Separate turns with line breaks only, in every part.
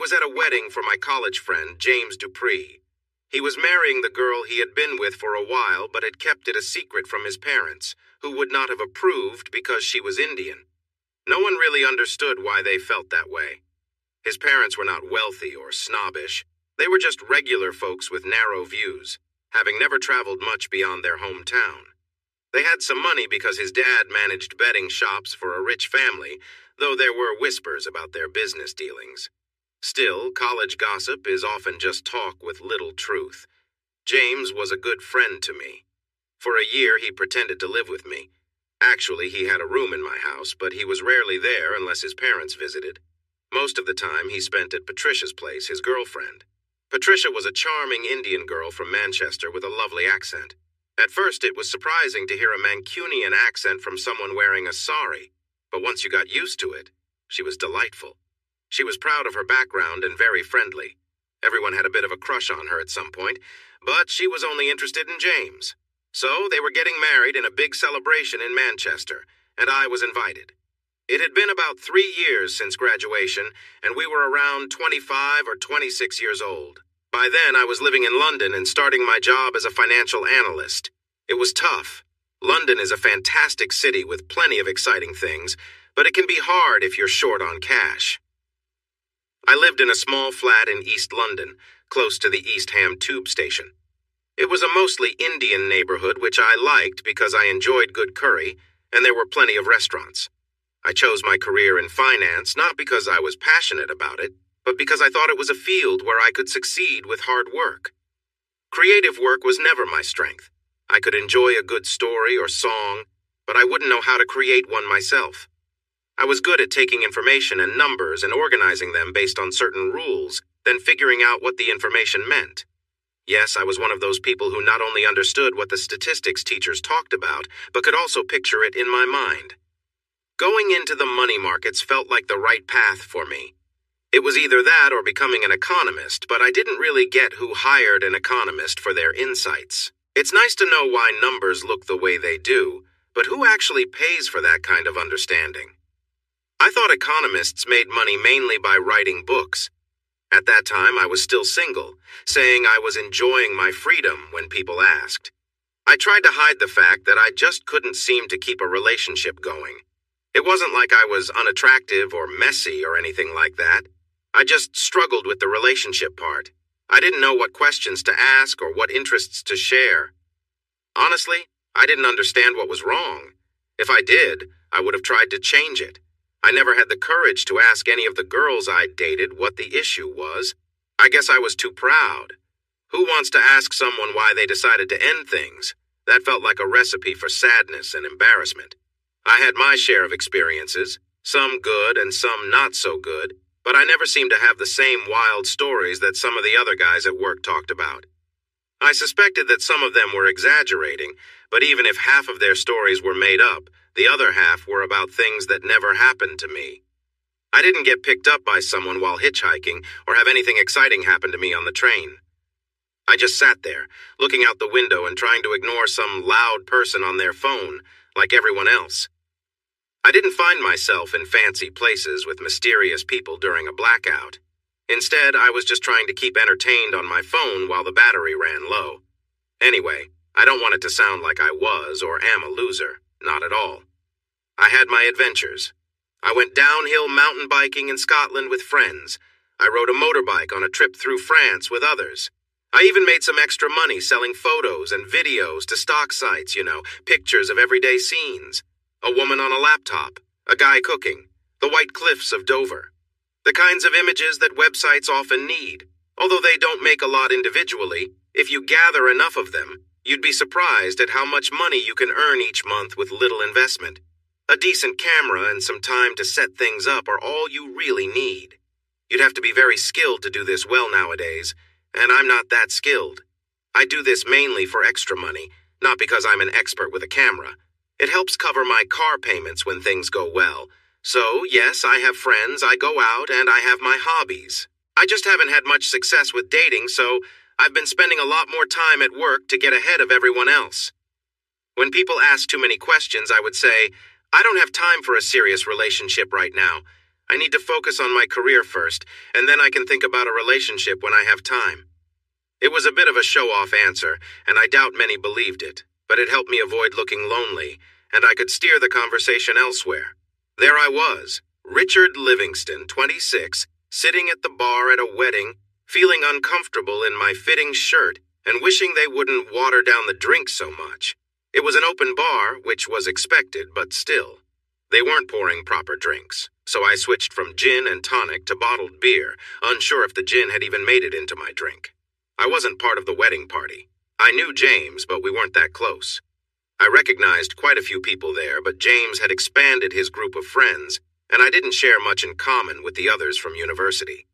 It was at a wedding for my college friend, James Dupree. He was marrying the girl he had been with for a while, but had kept it a secret from his parents, who would not have approved because she was Indian. No one really understood why they felt that way. His parents were not wealthy or snobbish. They were just regular folks with narrow views, having never traveled much beyond their hometown. They had some money because his dad managed betting shops for a rich family, though there were whispers about their business dealings. Still, college gossip is often just talk with little truth. James was a good friend to me. For a year, he pretended to live with me. Actually, he had a room in my house, but he was rarely there unless his parents visited. Most of the time, he spent at Patricia's place, his girlfriend. Patricia was a charming Indian girl from Manchester with a lovely accent. At first, it was surprising to hear a Mancunian accent from someone wearing a sari, but once you got used to it, she was delightful. She was proud of her background and very friendly. Everyone had a bit of a crush on her at some point, but she was only interested in James. So they were getting married in a big celebration in Manchester, and I was invited. It had been about 3 years since graduation, and we were around 25 or 26 years old. By then, I was living in London and starting my job as a financial analyst. It was tough. London is a fantastic city with plenty of exciting things, but it can be hard if you're short on cash. I lived in a small flat in East London, close to the East Ham tube station. It was a mostly Indian neighborhood, which I liked because I enjoyed good curry, and there were plenty of restaurants. I chose my career in finance not because I was passionate about it, but because I thought it was a field where I could succeed with hard work. Creative work was never my strength. I could enjoy a good story or song, but I wouldn't know how to create one myself. I was good at taking information and numbers and organizing them based on certain rules, then figuring out what the information meant. Yes, I was one of those people who not only understood what the statistics teachers talked about, but could also picture it in my mind. Going into the money markets felt like the right path for me. It was either that or becoming an economist, but I didn't really get who hired an economist for their insights. It's nice to know why numbers look the way they do, but who actually pays for that kind of understanding? I thought economists made money mainly by writing books. At that time, I was still single, saying I was enjoying my freedom when people asked. I tried to hide the fact that I just couldn't seem to keep a relationship going. It wasn't like I was unattractive or messy or anything like that. I just struggled with the relationship part. I didn't know what questions to ask or what interests to share. Honestly, I didn't understand what was wrong. If I did, I would have tried to change it. I never had the courage to ask any of the girls I'd dated what the issue was. I guess I was too proud. Who wants to ask someone why they decided to end things? That felt like a recipe for sadness and embarrassment. I had my share of experiences, some good and some not so good, but I never seemed to have the same wild stories that some of the other guys at work talked about. I suspected that some of them were exaggerating, but even if half of their stories were made up, the other half were about things that never happened to me. I didn't get picked up by someone while hitchhiking or have anything exciting happen to me on the train. I just sat there, looking out the window and trying to ignore some loud person on their phone, like everyone else. I didn't find myself in fancy places with mysterious people during a blackout. Instead, I was just trying to keep entertained on my phone while the battery ran low. Anyway, I don't want it to sound like I was or am a loser. Not at all. I had my adventures. I went downhill mountain biking in Scotland with friends. I rode a motorbike on a trip through France with others. I even made some extra money selling photos and videos to stock sites, pictures of everyday scenes. A woman on a laptop, a guy cooking, the white cliffs of Dover. The kinds of images that websites often need. Although they don't make a lot individually, if you gather enough of them, you'd be surprised at how much money you can earn each month with little investment. A decent camera and some time to set things up are all you really need. You'd have to be very skilled to do this well nowadays, and I'm not that skilled. I do this mainly for extra money, not because I'm an expert with a camera. It helps cover my car payments when things go well. So, yes, I have friends, I go out, and I have my hobbies. I just haven't had much success with dating, so I've been spending a lot more time at work to get ahead of everyone else. When people ask too many questions, I would say, I don't have time for a serious relationship right now. I need to focus on my career first, and then I can think about a relationship when I have time. It was a bit of a show-off answer, and I doubt many believed it, but it helped me avoid looking lonely, and I could steer the conversation elsewhere. There I was, Richard Livingston, 26, sitting at the bar at a wedding, feeling uncomfortable in my fitting shirt, and wishing they wouldn't water down the drinks so much. It was an open bar, which was expected, but still. They weren't pouring proper drinks, so I switched from gin and tonic to bottled beer, unsure if the gin had even made it into my drink. I wasn't part of the wedding party. I knew James, but we weren't that close. I recognized quite a few people there, but James had expanded his group of friends, and I didn't share much in common with the others from university.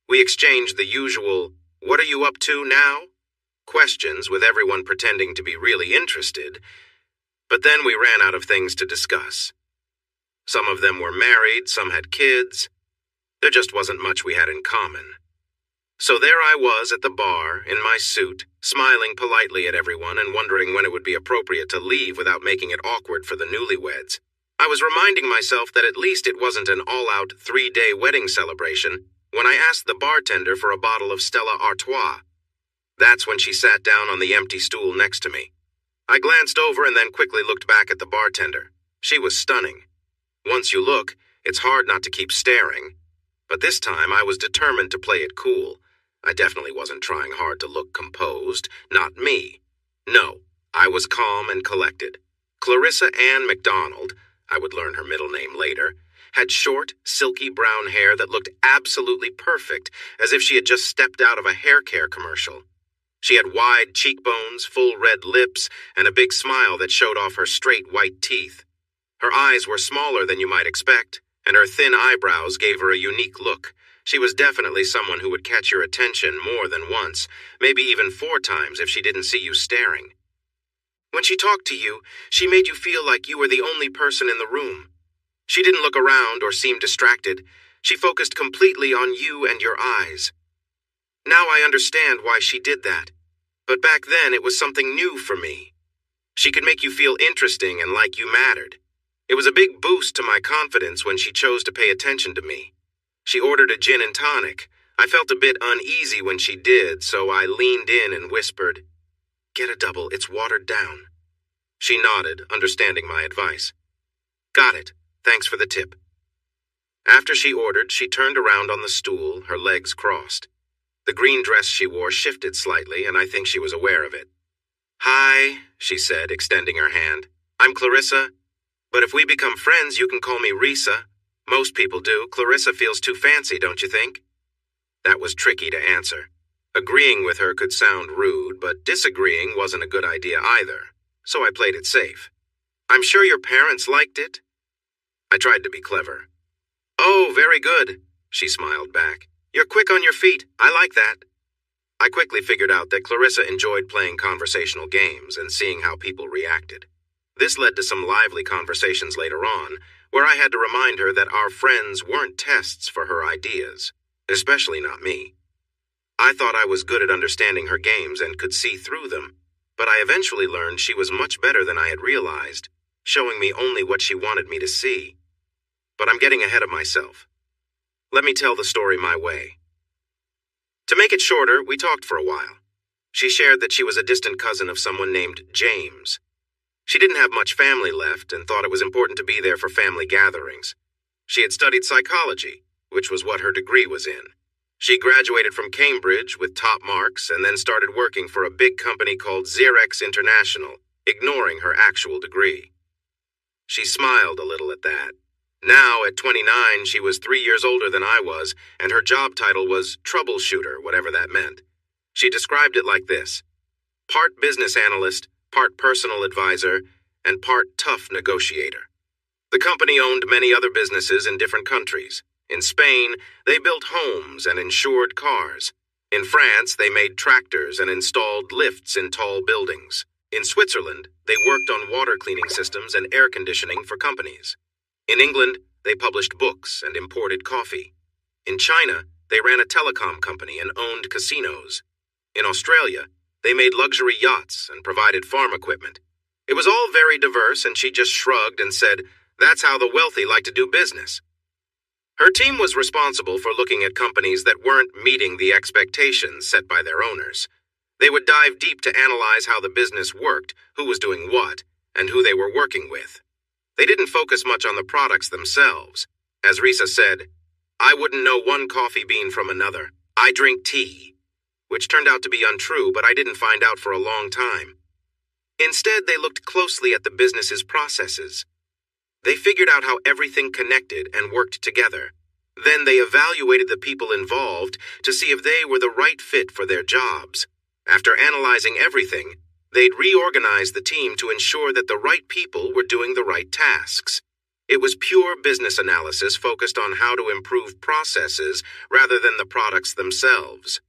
We exchanged the usual, "What are you up to now?" questions, with everyone pretending to be really interested, but then we ran out of things to discuss. Some of them were married, some had kids. There just wasn't much we had in common. So there I was at the bar, in my suit, smiling politely at everyone and wondering when it would be appropriate to leave without making it awkward for the newlyweds. I was reminding myself that at least it wasn't an all-out 3-day wedding celebration when I asked the bartender for a bottle of Stella Artois. That's when she sat down on the empty stool next to me. I glanced over and then quickly looked back at the bartender. She was stunning. Once you look, it's hard not to keep staring. But this time I was determined to play it cool. I definitely wasn't trying hard to look composed. Not me. No, I was calm and collected. Clarissa Ann McDonald, I would learn her middle name later, had short, silky brown hair that looked absolutely perfect, as if she had just stepped out of a hair care commercial. She had wide cheekbones, full red lips, and a big smile that showed off her straight white teeth. Her eyes were smaller than you might expect, and her thin eyebrows gave her a unique look. She was definitely someone who would catch your attention more than once, maybe even 4 times if she didn't see you staring. When she talked to you, she made you feel like you were the only person in the room. She didn't look around or seem distracted. She focused completely on you and your eyes. Now I understand why she did that, but back then it was something new for me. She could make you feel interesting and like you mattered. It was a big boost to my confidence when she chose to pay attention to me. She ordered a gin and tonic. I felt a bit uneasy when she did, so I leaned in and whispered, "Get a double, it's watered down." She nodded, understanding my advice. "Got it. Thanks for the tip." After she ordered, she turned around on the stool, her legs crossed. The green dress she wore shifted slightly, and I think she was aware of it. "Hi," she said, extending her hand. "I'm Clarissa. But if we become friends, you can call me Risa. Most people do. Clarissa feels too fancy, don't you think?" That was tricky to answer. Agreeing with her could sound rude, but disagreeing wasn't a good idea either, so I played it safe. "I'm sure your parents liked it." I tried to be clever. "Oh, very good," she smiled back. "You're quick on your feet. I like that." I quickly figured out that Clarissa enjoyed playing conversational games and seeing how people reacted. This led to some lively conversations later on, where I had to remind her that our friends weren't tests for her ideas, especially not me. I thought I was good at understanding her games and could see through them, but I eventually learned she was much better than I had realized, showing me only what she wanted me to see. But I'm getting ahead of myself. Let me tell the story my way. To make it shorter, we talked for a while. She shared that she was a distant cousin of someone named James. She didn't have much family left and thought it was important to be there for family gatherings. She had studied psychology, which was what her degree was in. She graduated from Cambridge with top marks and then started working for a big company called Xerox International, ignoring her actual degree. She smiled a little at that. Now, at 29, she was 3 years older than I was, and her job title was troubleshooter, whatever that meant. She described it like this: part business analyst, part personal advisor, and part tough negotiator. The company owned many other businesses in different countries. In Spain, they built homes and insured cars. In France, they made tractors and installed lifts in tall buildings. In Switzerland, they worked on water cleaning systems and air conditioning for companies. In England, they published books and imported coffee. In China, they ran a telecom company and owned casinos. In Australia, they made luxury yachts and provided farm equipment. It was all very diverse, and she just shrugged and said, "That's how the wealthy like to do business." Her team was responsible for looking at companies that weren't meeting the expectations set by their owners. They would dive deep to analyze how the business worked, who was doing what, and who they were working with. They didn't focus much on the products themselves. As Risa said, "I wouldn't know one coffee bean from another. I drink tea," which turned out to be untrue, but I didn't find out for a long time. Instead, they looked closely at the business's processes. They figured out how everything connected and worked together. Then they evaluated the people involved to see if they were the right fit for their jobs. After analyzing everything, they'd reorganize the team to ensure that the right people were doing the right tasks. It was pure business analysis focused on how to improve processes rather than the products themselves.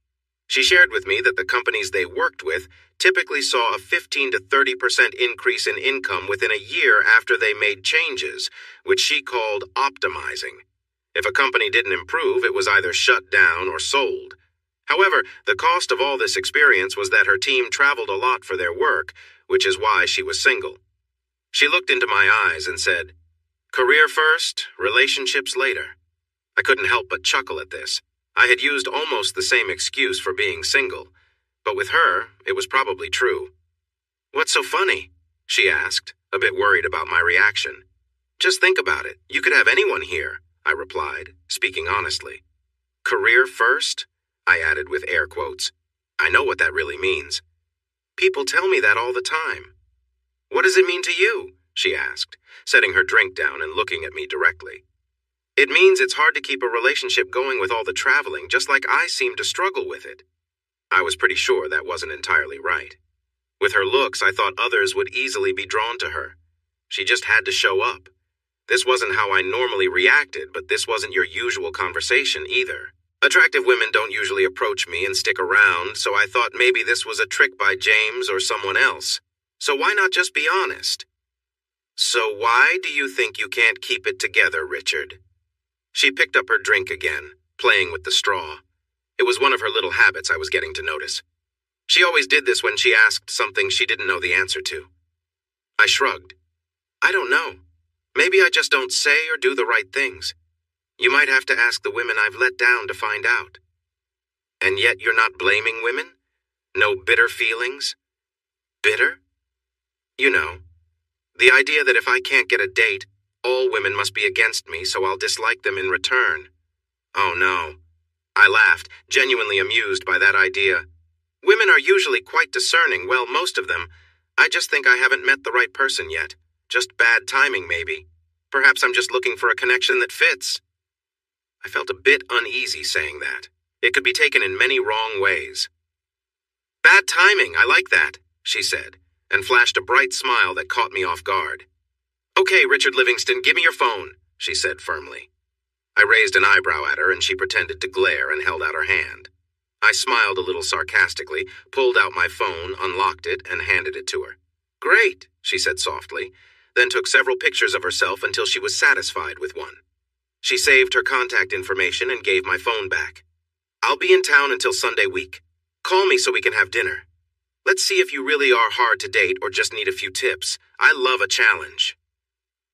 She shared with me that the companies they worked with typically saw a 15 to 30% increase in income within a year after they made changes, which she called optimizing. If a company didn't improve, it was either shut down or sold. However, the cost of all this experience was that her team traveled a lot for their work, which is why she was single. She looked into my eyes and said, "Career first, relationships later." I couldn't help but chuckle at this. I had used almost the same excuse for being single, but with her, it was probably true. "What's so funny?" she asked, a bit worried about my reaction. "Just think about it. You could have anyone here," I replied, speaking honestly. "Career first?" I added with air quotes. I know what that really means. People tell me that all the time. "What does it mean to you?" she asked, setting her drink down and looking at me directly. "It means it's hard to keep a relationship going with all the traveling, just like I seem to struggle with it." I was pretty sure that wasn't entirely right. With her looks, I thought others would easily be drawn to her. She just had to show up. This wasn't how I normally reacted, but this wasn't your usual conversation either. Attractive women don't usually approach me and stick around, so I thought maybe this was a trick by James or someone else. So why not just be honest? "So why do you think you can't keep it together, Richard?" She picked up her drink again, playing with the straw. It was one of her little habits I was getting to notice. She always did this when she asked something she didn't know the answer to. I shrugged. "I don't know. Maybe I just don't say or do the right things. You might have to ask the women I've let down to find out." "And yet you're not blaming women? No bitter feelings?" "Bitter?" "You know, the idea that if I can't get a date, all women must be against me, so I'll dislike them in return." "Oh no." I laughed, genuinely amused by that idea. "Women are usually quite discerning, well, most of them. I just think I haven't met the right person yet. Just bad timing, maybe. Perhaps I'm just looking for a connection that fits." I felt a bit uneasy saying that. It could be taken in many wrong ways. "Bad timing, I like that," she said, and flashed a bright smile that caught me off guard. "Okay, Richard Livingston, give me your phone," she said firmly. I raised an eyebrow at her and she pretended to glare and held out her hand. I smiled a little sarcastically, pulled out my phone, unlocked it, and handed it to her. "Great," she said softly, then took several pictures of herself until she was satisfied with one. She saved her contact information and gave my phone back. "I'll be in town until Sunday week. Call me so we can have dinner. Let's see if you really are hard to date or just need a few tips. I love a challenge."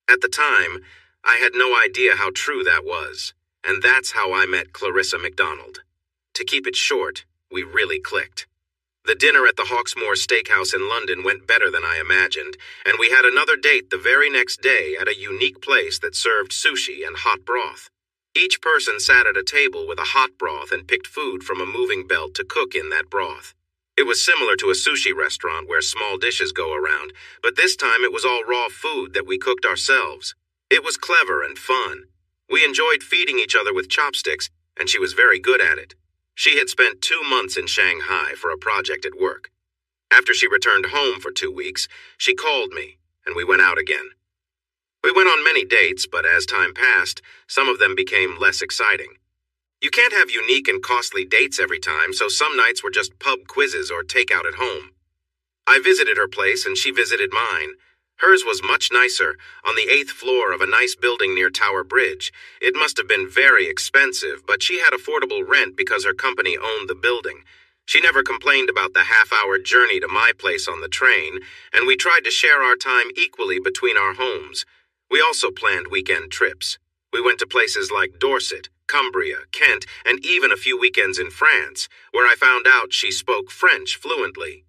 At the time, I had no idea how true that was, and that's how I met Clarissa McDonald. To keep it short, we really clicked. The dinner at the Hawksmoor Steakhouse in London went better than I imagined, and we had another date the very next day at a unique place that served sushi and hot broth. Each person sat at a table with a hot broth and picked food from a moving belt to cook in that broth. It was similar to a sushi restaurant where small dishes go around, but this time it was all raw food that we cooked ourselves. It was clever and fun. We enjoyed feeding each other with chopsticks, and she was very good at it. She had spent 2 months in Shanghai for a project at work. After she returned home for 2 weeks, she called me, and we went out again. We went on many dates, but as time passed, some of them became less exciting. You can't have unique and costly dates every time, so some nights were just pub quizzes or takeout at home. I visited her place and she visited mine. Hers was much nicer, on the 8th floor of a nice building near Tower Bridge. It must have been very expensive, but she had affordable rent because her company owned the building. She never complained about the half-hour journey to my place on the train, and we tried to share our time equally between our homes. We also planned weekend trips. We went to places like Dorset, Cumbria, Kent, and even a few weekends in France, where I found out she spoke French fluently.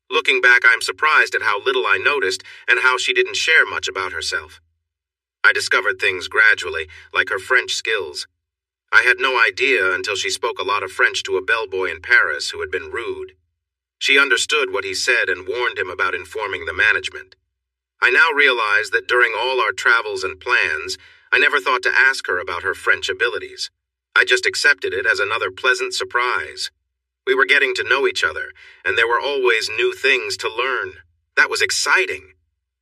Looking back, I'm surprised at how little I noticed and how she didn't share much about herself. I discovered things gradually, like her French skills. I had no idea until she spoke a lot of French to a bellboy in Paris who had been rude. She understood what he said and warned him about informing the management. I now realize that during all our travels and plans, I never thought to ask her about her French abilities. I just accepted it as another pleasant surprise. We were getting to know each other, and there were always new things to learn. That was exciting.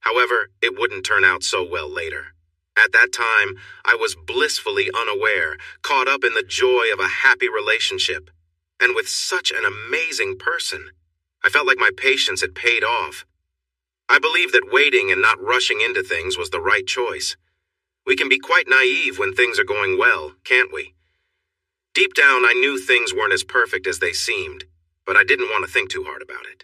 However, it wouldn't turn out so well later. At that time, I was blissfully unaware, caught up in the joy of a happy relationship. And with such an amazing person, I felt like my patience had paid off. I believe that waiting and not rushing into things was the right choice. We can be quite naive when things are going well, can't we? Deep down, I knew things weren't as perfect as they seemed, but I didn't want to think too hard about it.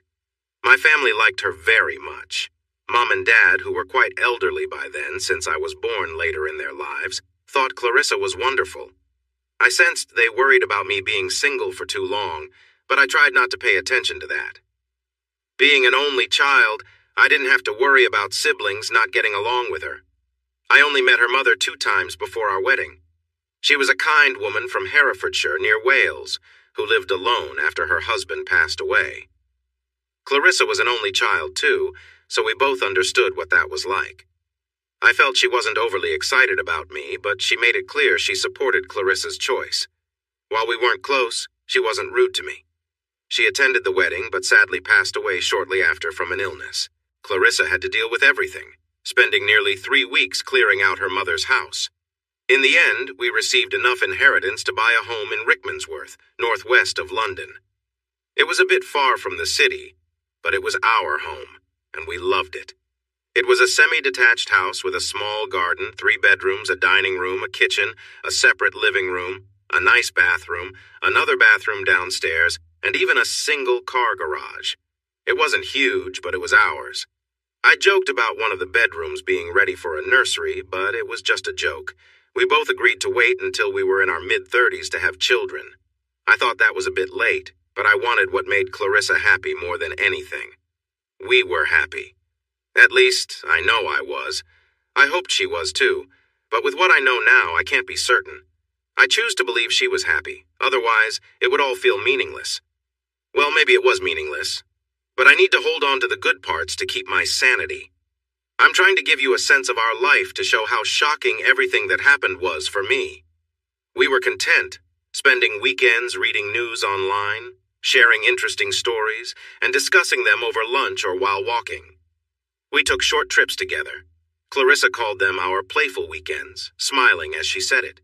My family liked her very much. Mom and Dad, who were quite elderly by then since I was born later in their lives, thought Clarissa was wonderful. I sensed they worried about me being single for too long, but I tried not to pay attention to that. Being an only child, I didn't have to worry about siblings not getting along with her. I only met her mother 2 times before our wedding. She was a kind woman from Herefordshire near Wales, who lived alone after her husband passed away. Clarissa was an only child too, so we both understood what that was like. I felt she wasn't overly excited about me, but she made it clear she supported Clarissa's choice. While we weren't close, she wasn't rude to me. She attended the wedding, but sadly passed away shortly after from an illness. Clarissa had to deal with everything, spending nearly 3 weeks clearing out her mother's house. In the end, we received enough inheritance to buy a home in Rickmansworth, northwest of London. It was a bit far from the city, but it was our home, and we loved it. It was a semi-detached house with a small garden, 3 bedrooms, a dining room, a kitchen, a separate living room, a nice bathroom, another bathroom downstairs, and even a single car garage. It wasn't huge, but it was ours. I joked about one of the bedrooms being ready for a nursery, but it was just a joke. We both agreed to wait until we were in our mid-30s to have children. I thought that was a bit late, but I wanted what made Clarissa happy more than anything. We were happy. At least, I know I was. I hoped she was too, but with what I know now, I can't be certain. I choose to believe she was happy. Otherwise, it would all feel meaningless. Well, maybe it was meaningless, but I need to hold on to the good parts to keep my sanity. I'm trying to give you a sense of our life to show how shocking everything that happened was for me. We were content, spending weekends reading news online, sharing interesting stories, and discussing them over lunch or while walking. We took short trips together. Clarissa called them our playful weekends, smiling as she said it.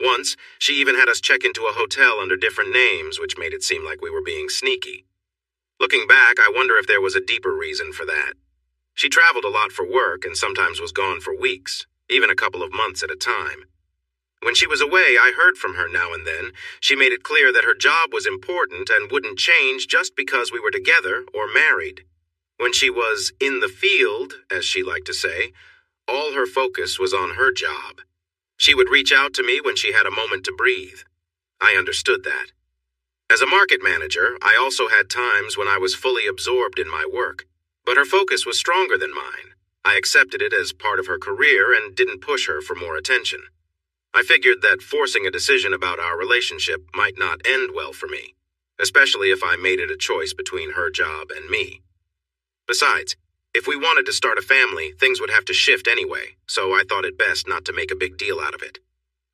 Once, she even had us check into a hotel under different names, which made it seem like we were being sneaky. Looking back, I wonder if there was a deeper reason for that. She traveled a lot for work and sometimes was gone for weeks, even a couple of months at a time. When she was away, I heard from her now and then. She made it clear that her job was important and wouldn't change just because we were together or married. When she was in the field, as she liked to say, all her focus was on her job. She would reach out to me when she had a moment to breathe. I understood that. As a market manager, I also had times when I was fully absorbed in my work. But her focus was stronger than mine. I accepted it as part of her career and didn't push her for more attention. I figured that forcing a decision about our relationship might not end well for me, especially if I made it a choice between her job and me. Besides, if we wanted to start a family, things would have to shift anyway, so I thought it best not to make a big deal out of it.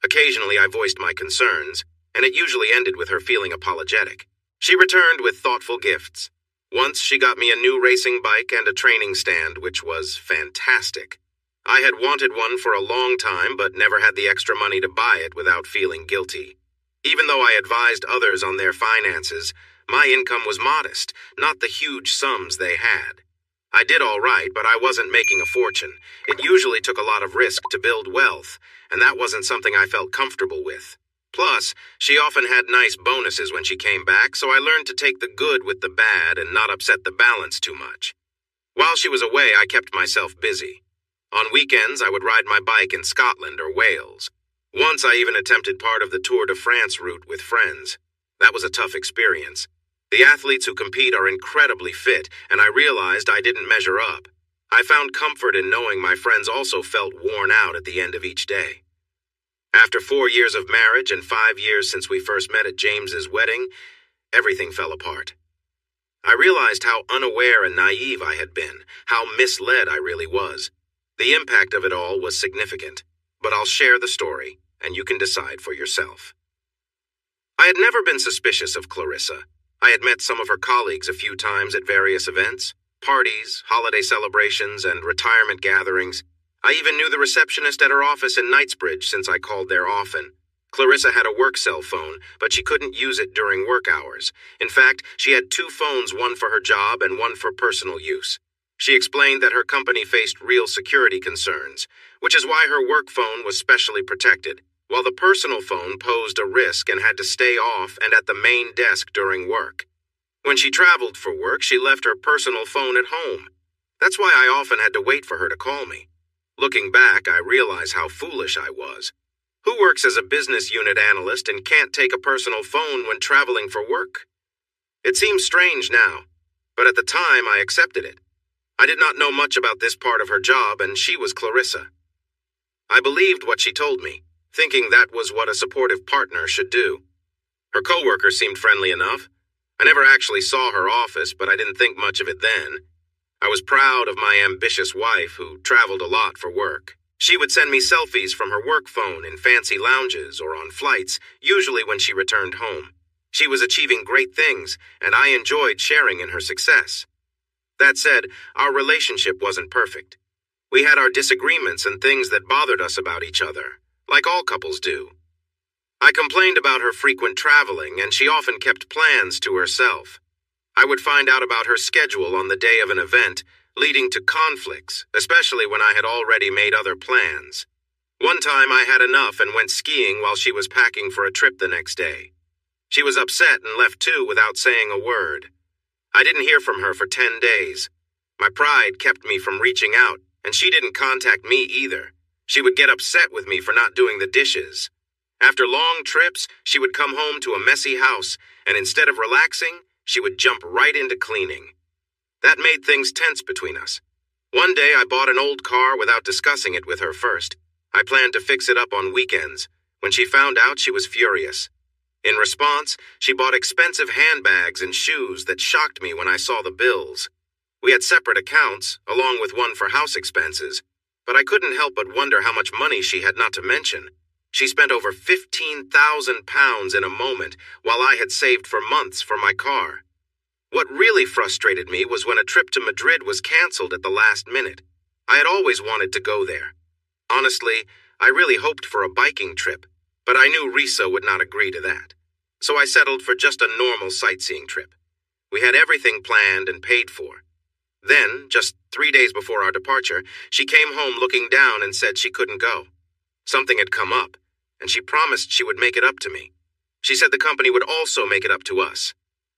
Occasionally I voiced my concerns, and it usually ended with her feeling apologetic. She returned with thoughtful gifts. Once she got me a new racing bike and a training stand, which was fantastic. I had wanted one for a long time, but never had the extra money to buy it without feeling guilty. Even though I advised others on their finances, my income was modest, not the huge sums they had. I did all right, but I wasn't making a fortune. It usually took a lot of risk to build wealth, and that wasn't something I felt comfortable with. Plus, she often had nice bonuses when she came back, so I learned to take the good with the bad and not upset the balance too much. While she was away, I kept myself busy. On weekends, I would ride my bike in Scotland or Wales. Once I even attempted part of the Tour de France route with friends. That was a tough experience. The athletes who compete are incredibly fit, and I realized I didn't measure up. I found comfort in knowing my friends also felt worn out at the end of each day. After 4 years of marriage and 5 years since we first met at James's wedding, everything fell apart. I realized how unaware and naive I had been, how misled I really was. The impact of it all was significant, but I'll share the story, and you can decide for yourself. I had never been suspicious of Clarissa. I had met some of her colleagues a few times at various events, parties, holiday celebrations, and retirement gatherings. I even knew the receptionist at her office in Knightsbridge since I called there often. Clarissa had a work cell phone, but she couldn't use it during work hours. In fact, she had 2 phones, one for her job and one for personal use. She explained that her company faced real security concerns, which is why her work phone was specially protected, while the personal phone posed a risk and had to stay off and at the main desk during work. When she traveled for work, she left her personal phone at home. That's why I often had to wait for her to call me. Looking back, I realize how foolish I was. Who works as a business unit analyst and can't take a personal phone when traveling for work? It seems strange now, but at the time I accepted it. I did not know much about this part of her job, and she was Clarissa. I believed what she told me, thinking that was what a supportive partner should do. Her coworker seemed friendly enough. I never actually saw her office, but I didn't think much of it then. I was proud of my ambitious wife, who traveled a lot for work. She would send me selfies from her work phone in fancy lounges or on flights, usually when she returned home. She was achieving great things, and I enjoyed sharing in her success. That said, our relationship wasn't perfect. We had our disagreements and things that bothered us about each other, like all couples do. I complained about her frequent traveling, and she often kept plans to herself. I would find out about her schedule on the day of an event, leading to conflicts, especially when I had already made other plans. One time I had enough and went skiing while she was packing for a trip the next day. She was upset and left too without saying a word. I didn't hear from her for 10 days. My pride kept me from reaching out, and she didn't contact me either. She would get upset with me for not doing the dishes. After long trips, she would come home to a messy house, and instead of relaxing, she would jump right into cleaning. That made things tense between us. One day I bought an old car without discussing it with her first. I planned to fix it up on weekends. When she found out, she was furious. In response, she bought expensive handbags and shoes that shocked me when I saw the bills. We had separate accounts, along with one for house expenses, but I couldn't help but wonder how much money she had not to mention. She spent over £15,000 in a moment, while I had saved for months for my car. What really frustrated me was when a trip to Madrid was canceled at the last minute. I had always wanted to go there. Honestly, I really hoped for a biking trip, but I knew Risa would not agree to that. So I settled for just a normal sightseeing trip. We had everything planned and paid for. Then, just 3 days before our departure, she came home looking down and said she couldn't go. Something had come up, and she promised she would make it up to me. She said the company would also make it up to us.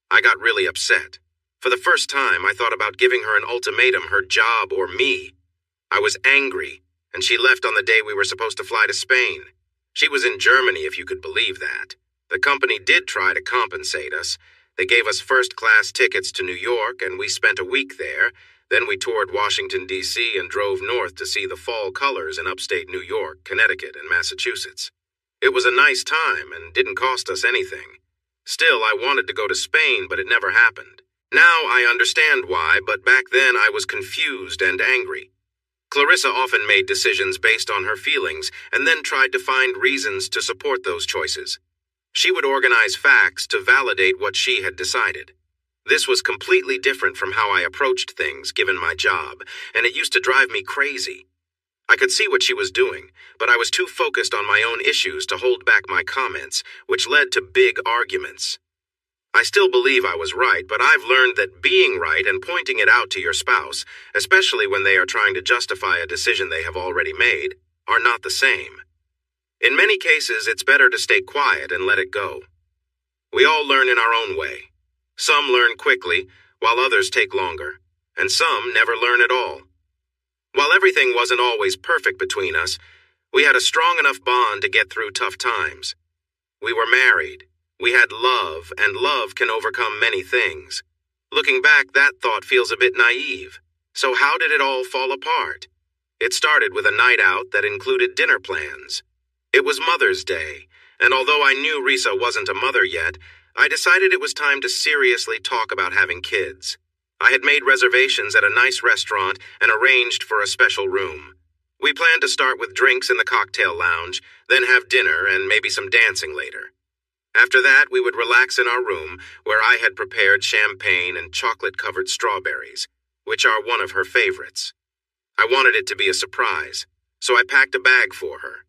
I got really upset. For the first time, I thought about giving her an ultimatum, her job or me. I was angry, and she left on the day we were supposed to fly to Spain. She was in Germany, if you could believe that. The company did try to compensate us. They gave us first-class tickets to New York, and we spent a week there. Then we toured Washington, D.C., and drove north to see the fall colors in upstate New York, Connecticut, and Massachusetts. It was a nice time and didn't cost us anything. Still, I wanted to go to Spain, but it never happened. Now I understand why, but back then I was confused and angry. Clarissa often made decisions based on her feelings and then tried to find reasons to support those choices. She would organize facts to validate what she had decided. This was completely different from how I approached things, given my job, and it used to drive me crazy. I could see what she was doing, but I was too focused on my own issues to hold back my comments, which led to big arguments. I still believe I was right, but I've learned that being right and pointing it out to your spouse, especially when they are trying to justify a decision they have already made, are not the same. In many cases, it's better to stay quiet and let it go. We all learn in our own way. Some learn quickly, while others take longer, and some never learn at all. While everything wasn't always perfect between us, We had a strong enough bond to get through tough times. We were married. We had love, and love can overcome many things. Looking back, that thought feels a bit naive. So how did it all fall apart? It started with a night out that included dinner plans. It was Mother's Day, and although I knew Risa wasn't a mother yet, I decided it was time to seriously talk about having kids. I had made reservations at a nice restaurant and arranged for a special room. We planned to start with drinks in the cocktail lounge, then have dinner and maybe some dancing later. After that, we would relax in our room, where I had prepared champagne and chocolate-covered strawberries, which are one of her favorites. I wanted it to be a surprise, so I packed a bag for her.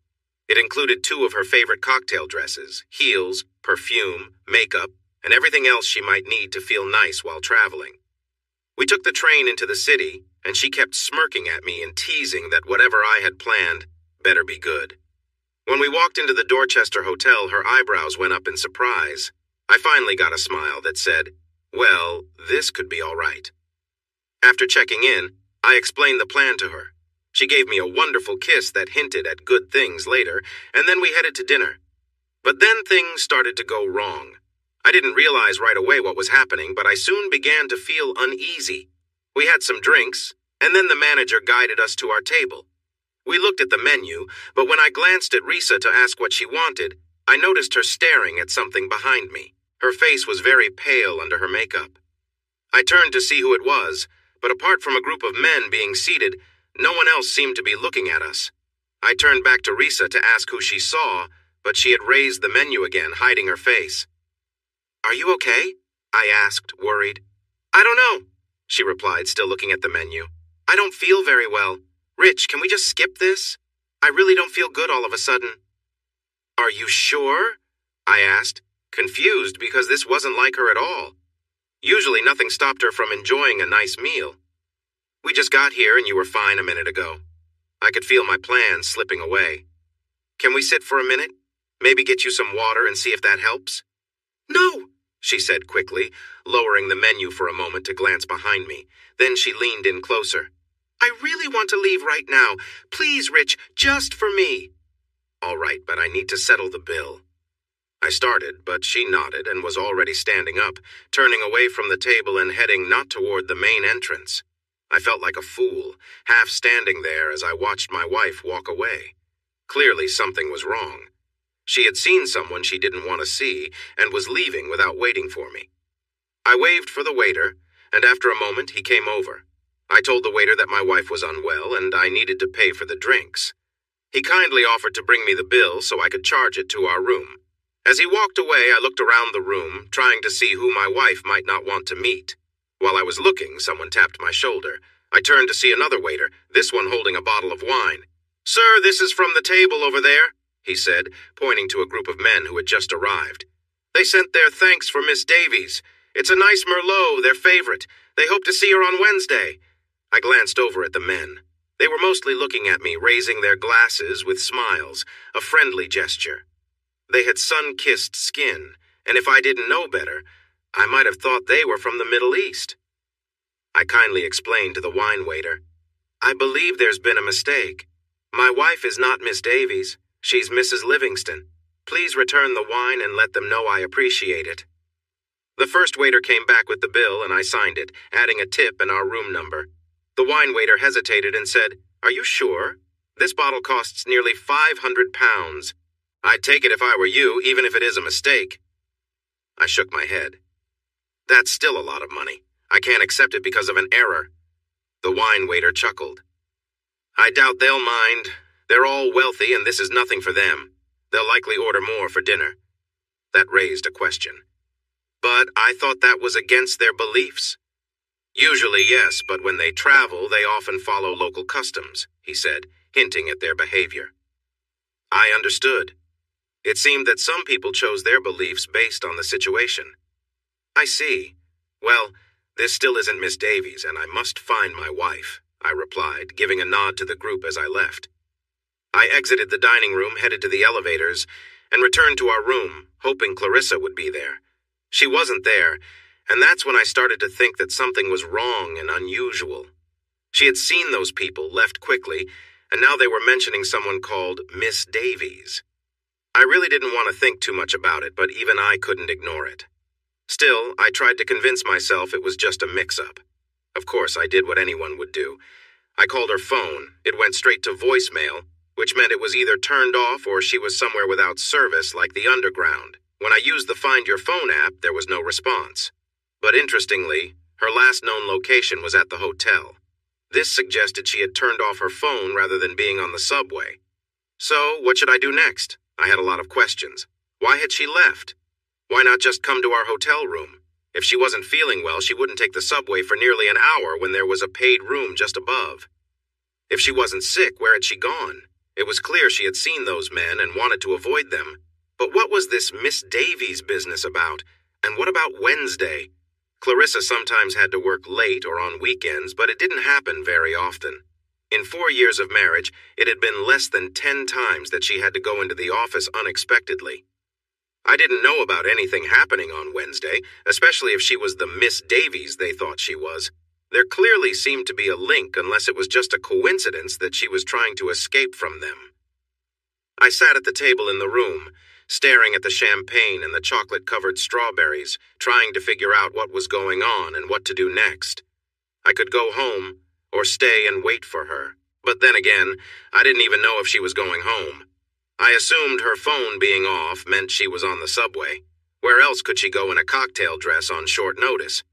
It included 2 of her favorite cocktail dresses, heels, perfume, makeup, and everything else she might need to feel nice while traveling. We took the train into the city, and she kept smirking at me and teasing that whatever I had planned better be good. When we walked into the Dorchester Hotel, her eyebrows went up in surprise. I finally got a smile that said, "Well, this could be all right." After checking in, I explained the plan to her. She gave me a wonderful kiss that hinted at good things later, and then we headed to dinner. But then things started to go wrong. I didn't realize right away what was happening, but I soon began to feel uneasy. We had some drinks, and then the manager guided us to our table. We looked at the menu, but when I glanced at Risa to ask what she wanted, I noticed her staring at something behind me. Her face was very pale under her makeup. I turned to see who it was, but apart from a group of men being seated, no one else seemed to be looking at us. I turned back to Risa to ask who she saw, but she had raised the menu again, hiding her face. "Are you okay?" I asked, worried. "I don't know," she replied, still looking at the menu. "I don't feel very well. Rich, can we just skip this? I really don't feel good all of a sudden." "Are you sure?" I asked, confused because this wasn't like her at all. Usually nothing stopped her from enjoying a nice meal. "We just got here and you were fine a minute ago." I could feel my plans slipping away. "Can we sit for a minute? Maybe get you some water and see if that helps?" "No," she said quickly, lowering the menu for a moment to glance behind me. Then she leaned in closer. "I really want to leave right now. Please, Rich, just for me." "All right, but I need to settle the bill." I started, but she nodded and was already standing up, turning away from the table and heading not toward the main entrance. I felt like a fool, half standing there as I watched my wife walk away. Clearly something was wrong. She had seen someone she didn't want to see and was leaving without waiting for me. I waved for the waiter, and after a moment he came over. I told the waiter that my wife was unwell and I needed to pay for the drinks. He kindly offered to bring me the bill so I could charge it to our room. As he walked away, I looked around the room, trying to see who my wife might not want to meet. While I was looking, someone tapped my shoulder. I turned to see another waiter, this one holding a bottle of wine. "Sir, this is from the table over there," he said, pointing to a group of men who had just arrived. "They sent their thanks for Miss Davies. It's a nice Merlot, their favorite. They hope to see her on Wednesday." I glanced over at the men. They were mostly looking at me, raising their glasses with smiles, a friendly gesture. They had sun-kissed skin, and if I didn't know better, I might have thought they were from the Middle East. I kindly explained to the wine waiter, "I believe there's been a mistake. My wife is not Miss Davies. She's Mrs. Livingston. Please return the wine and let them know I appreciate it." The first waiter came back with the bill and I signed it, adding a tip and our room number. The wine waiter hesitated and said, "Are you sure? This bottle costs nearly £500. I'd take it if I were you, even if it is a mistake." I shook my head. "That's still a lot of money. I can't accept it because of an error." The wine waiter chuckled. "I doubt they'll mind. They're all wealthy and this is nothing for them. They'll likely order more for dinner." That raised a question. "But I thought that was against their beliefs." "Usually, yes, but when they travel, they often follow local customs," he said, hinting at their behavior. I understood. It seemed that some people chose their beliefs based on the situation. "I see. Well, this still isn't Miss Davies, and I must find my wife," I replied, giving a nod to the group as I left. I exited the dining room, headed to the elevators, and returned to our room, hoping Clarissa would be there. She wasn't there, and that's when I started to think that something was wrong and unusual. She had seen those people, left quickly, and now they were mentioning someone called Miss Davies. I really didn't want to think too much about it, but even I couldn't ignore it. Still, I tried to convince myself it was just a mix-up. Of course, I did what anyone would do. I called her phone. It went straight to voicemail, which meant it was either turned off or she was somewhere without service like the underground. When I used the Find Your Phone app, there was no response. But interestingly, her last known location was at the hotel. This suggested she had turned off her phone rather than being on the subway. So, what should I do next? I had a lot of questions. Why had she left? Why not just come to our hotel room? If she wasn't feeling well, she wouldn't take the subway for nearly an hour when there was a paid room just above. If she wasn't sick, where had she gone? It was clear she had seen those men and wanted to avoid them. But what was this Miss Davies business about? And what about Wednesday? Clarissa sometimes had to work late or on weekends, but it didn't happen very often. In 4 years of marriage, it had been less than 10 times that she had to go into the office unexpectedly. I didn't know about anything happening on Wednesday, especially if she was the Miss Davies they thought she was. There clearly seemed to be a link unless it was just a coincidence that she was trying to escape from them. I sat at the table in the room, staring at the champagne and the chocolate-covered strawberries, trying to figure out what was going on and what to do next. I could go home or stay and wait for her. But then again, I didn't even know if she was going home. I assumed her phone being off meant she was on the subway. Where else could she go in a cocktail dress on short notice?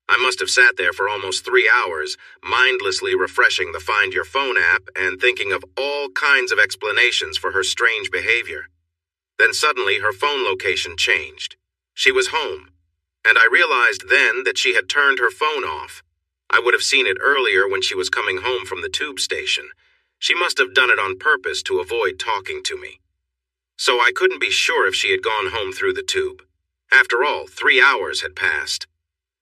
I must have sat there for almost 3 hours, mindlessly refreshing the Find Your Phone app and thinking of all kinds of explanations for her strange behavior. Then suddenly her phone location changed. She was home, and I realized then that she had turned her phone off. I would have seen it earlier when she was coming home from the tube station. She must have done it on purpose to avoid talking to me. So I couldn't be sure if she had gone home through the tube. After all, 3 hours had passed.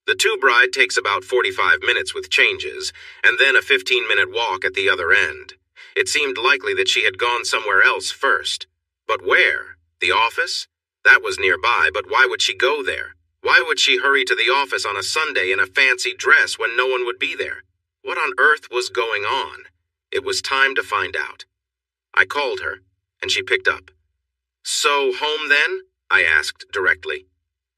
The tube ride takes about 45 minutes with changes, and then a 15-minute walk at the other end. It seemed likely that she had gone somewhere else first. But where? The office? That was nearby, but why would she go there? Why would she hurry to the office on a Sunday in a fancy dress when no one would be there? What on earth was going on? It was time to find out. I called her, and she picked up. "So, home then?" I asked directly.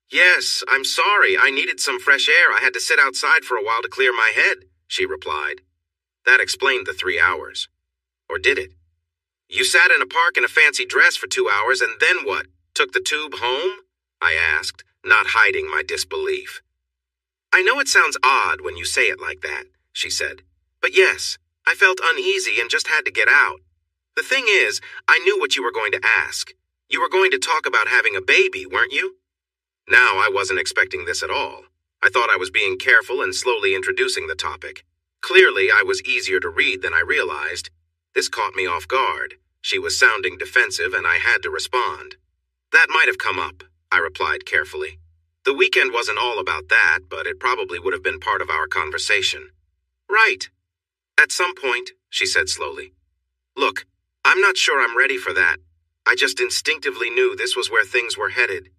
"Yes, I'm sorry. I needed some fresh air. I had to sit outside for a while to clear my head," she replied. That explained the 3 hours. Or did it? "You sat in a park in a fancy dress for 2 hours, and then what? Took the tube home?" I asked, not hiding my disbelief. "I know it sounds odd when you say it like that," she said. "But yes, I felt uneasy and just had to get out. The thing is, I knew what you were going to ask. You were going to talk about having a baby, weren't you?" Now I wasn't expecting this at all. I thought I was being careful and slowly introducing the topic. Clearly, I was easier to read than I realized. This caught me off guard. She was sounding defensive, and I had to respond. "That might have come up," I replied carefully. "The weekend wasn't all about that, but it probably would have been part of our conversation." "Right. At some point," she said slowly. "Look, I'm not sure I'm ready for that. I just instinctively knew this was where things were headed.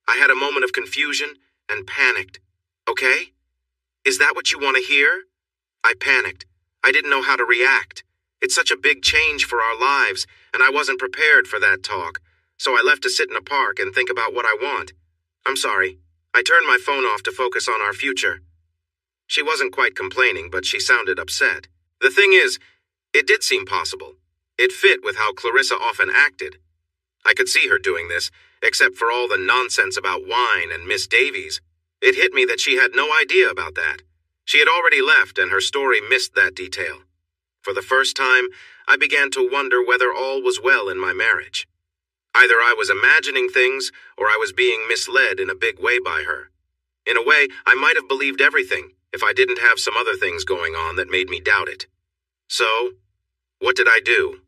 I had a moment of confusion and panicked. Okay? Is that what you want to hear?" I panicked. I didn't know how to react. It's such a big change for our lives, and I wasn't prepared for that talk, so I left to sit in a park and think about what I want. "I'm sorry. I turned my phone off to focus on our future." She wasn't quite complaining, but she sounded upset. The thing is, it did seem possible. It fit with how Clarissa often acted. I could see her doing this, except for all the nonsense about wine and Miss Davies. It hit me that she had no idea about that. She had already left, and her story missed that detail. For the first time, I began to wonder whether all was well in my marriage. Either I was imagining things, or I was being misled in a big way by her. In a way, I might have believed everything if I didn't have some other things going on that made me doubt it. So, what did I do?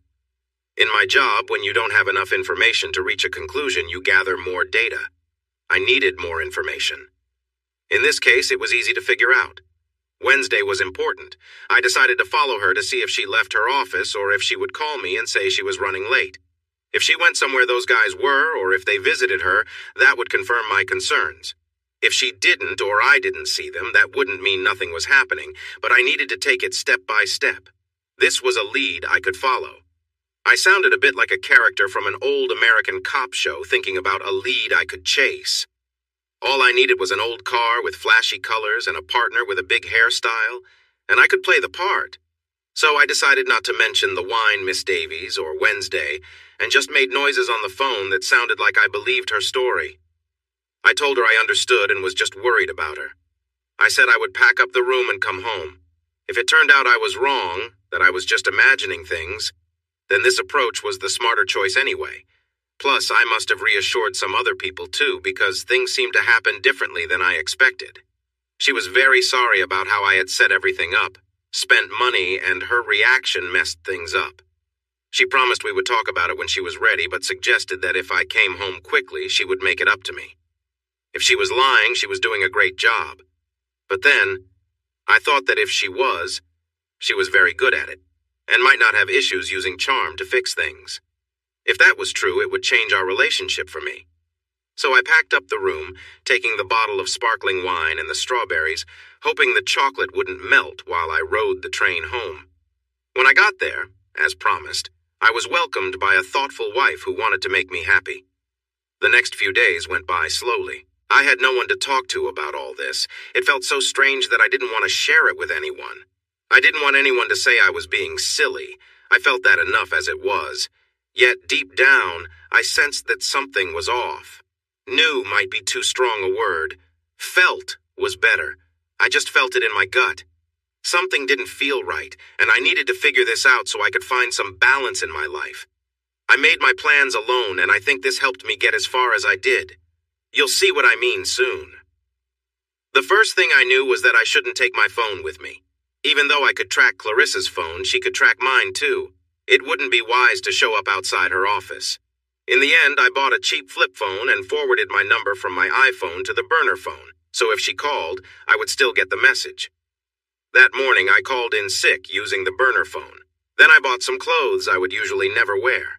In my job, when you don't have enough information to reach a conclusion, you gather more data. I needed more information. In this case, it was easy to figure out. Wednesday was important. I decided to follow her to see if she left her office or if she would call me and say she was running late. If she went somewhere those guys were, or if they visited her, that would confirm my concerns. If she didn't or I didn't see them, that wouldn't mean nothing was happening, but I needed to take it step by step. This was a lead I could follow. I sounded a bit like a character from an old American cop show thinking about a lead I could chase. All I needed was an old car with flashy colors and a partner with a big hairstyle, and I could play the part. So I decided not to mention the wine Miss Davies or Wednesday, and just made noises on the phone that sounded like I believed her story. I told her I understood and was just worried about her. I said I would pack up the room and come home. If it turned out I was wrong, that I was just imagining things, then this approach was the smarter choice anyway. Plus, I must have reassured some other people too, because things seemed to happen differently than I expected. She was very sorry about how I had set everything up, spent money, and her reaction messed things up. She promised we would talk about it when she was ready, but suggested that if I came home quickly, she would make it up to me. If she was lying, she was doing a great job. But then, I thought that if she was very good at it, and might not have issues using charm to fix things. If that was true, it would change our relationship for me. So I packed up the room, taking the bottle of sparkling wine and the strawberries, hoping the chocolate wouldn't melt while I rode the train home. When I got there, as promised, I was welcomed by a thoughtful wife who wanted to make me happy. The next few days went by slowly. I had no one to talk to about all this. It felt so strange that I didn't want to share it with anyone. I didn't want anyone to say I was being silly. I felt that enough as it was. Yet deep down, I sensed that something was off. Knew might be too strong a word. Felt was better. I just felt it in my gut. Something didn't feel right, and I needed to figure this out so I could find some balance in my life. I made my plans alone, and I think this helped me get as far as I did. You'll see what I mean soon. The first thing I knew was that I shouldn't take my phone with me. Even though I could track Clarissa's phone, she could track mine too. It wouldn't be wise to show up outside her office. In the end, I bought a cheap flip phone and forwarded my number from my iPhone to the burner phone, so if she called, I would still get the message. That morning, I called in sick using the burner phone. Then I bought some clothes I would usually never wear.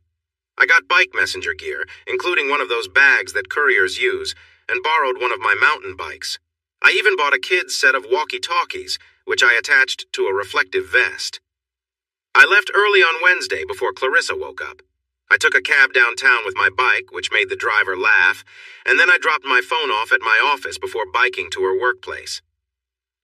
I got bike messenger gear, including one of those bags that couriers use, and borrowed one of my mountain bikes. I even bought a kid's set of walkie-talkies, which I attached to a reflective vest. I left early on Wednesday before Clarissa woke up. I took a cab downtown with my bike, which made the driver laugh, and then I dropped my phone off at my office before biking to her workplace.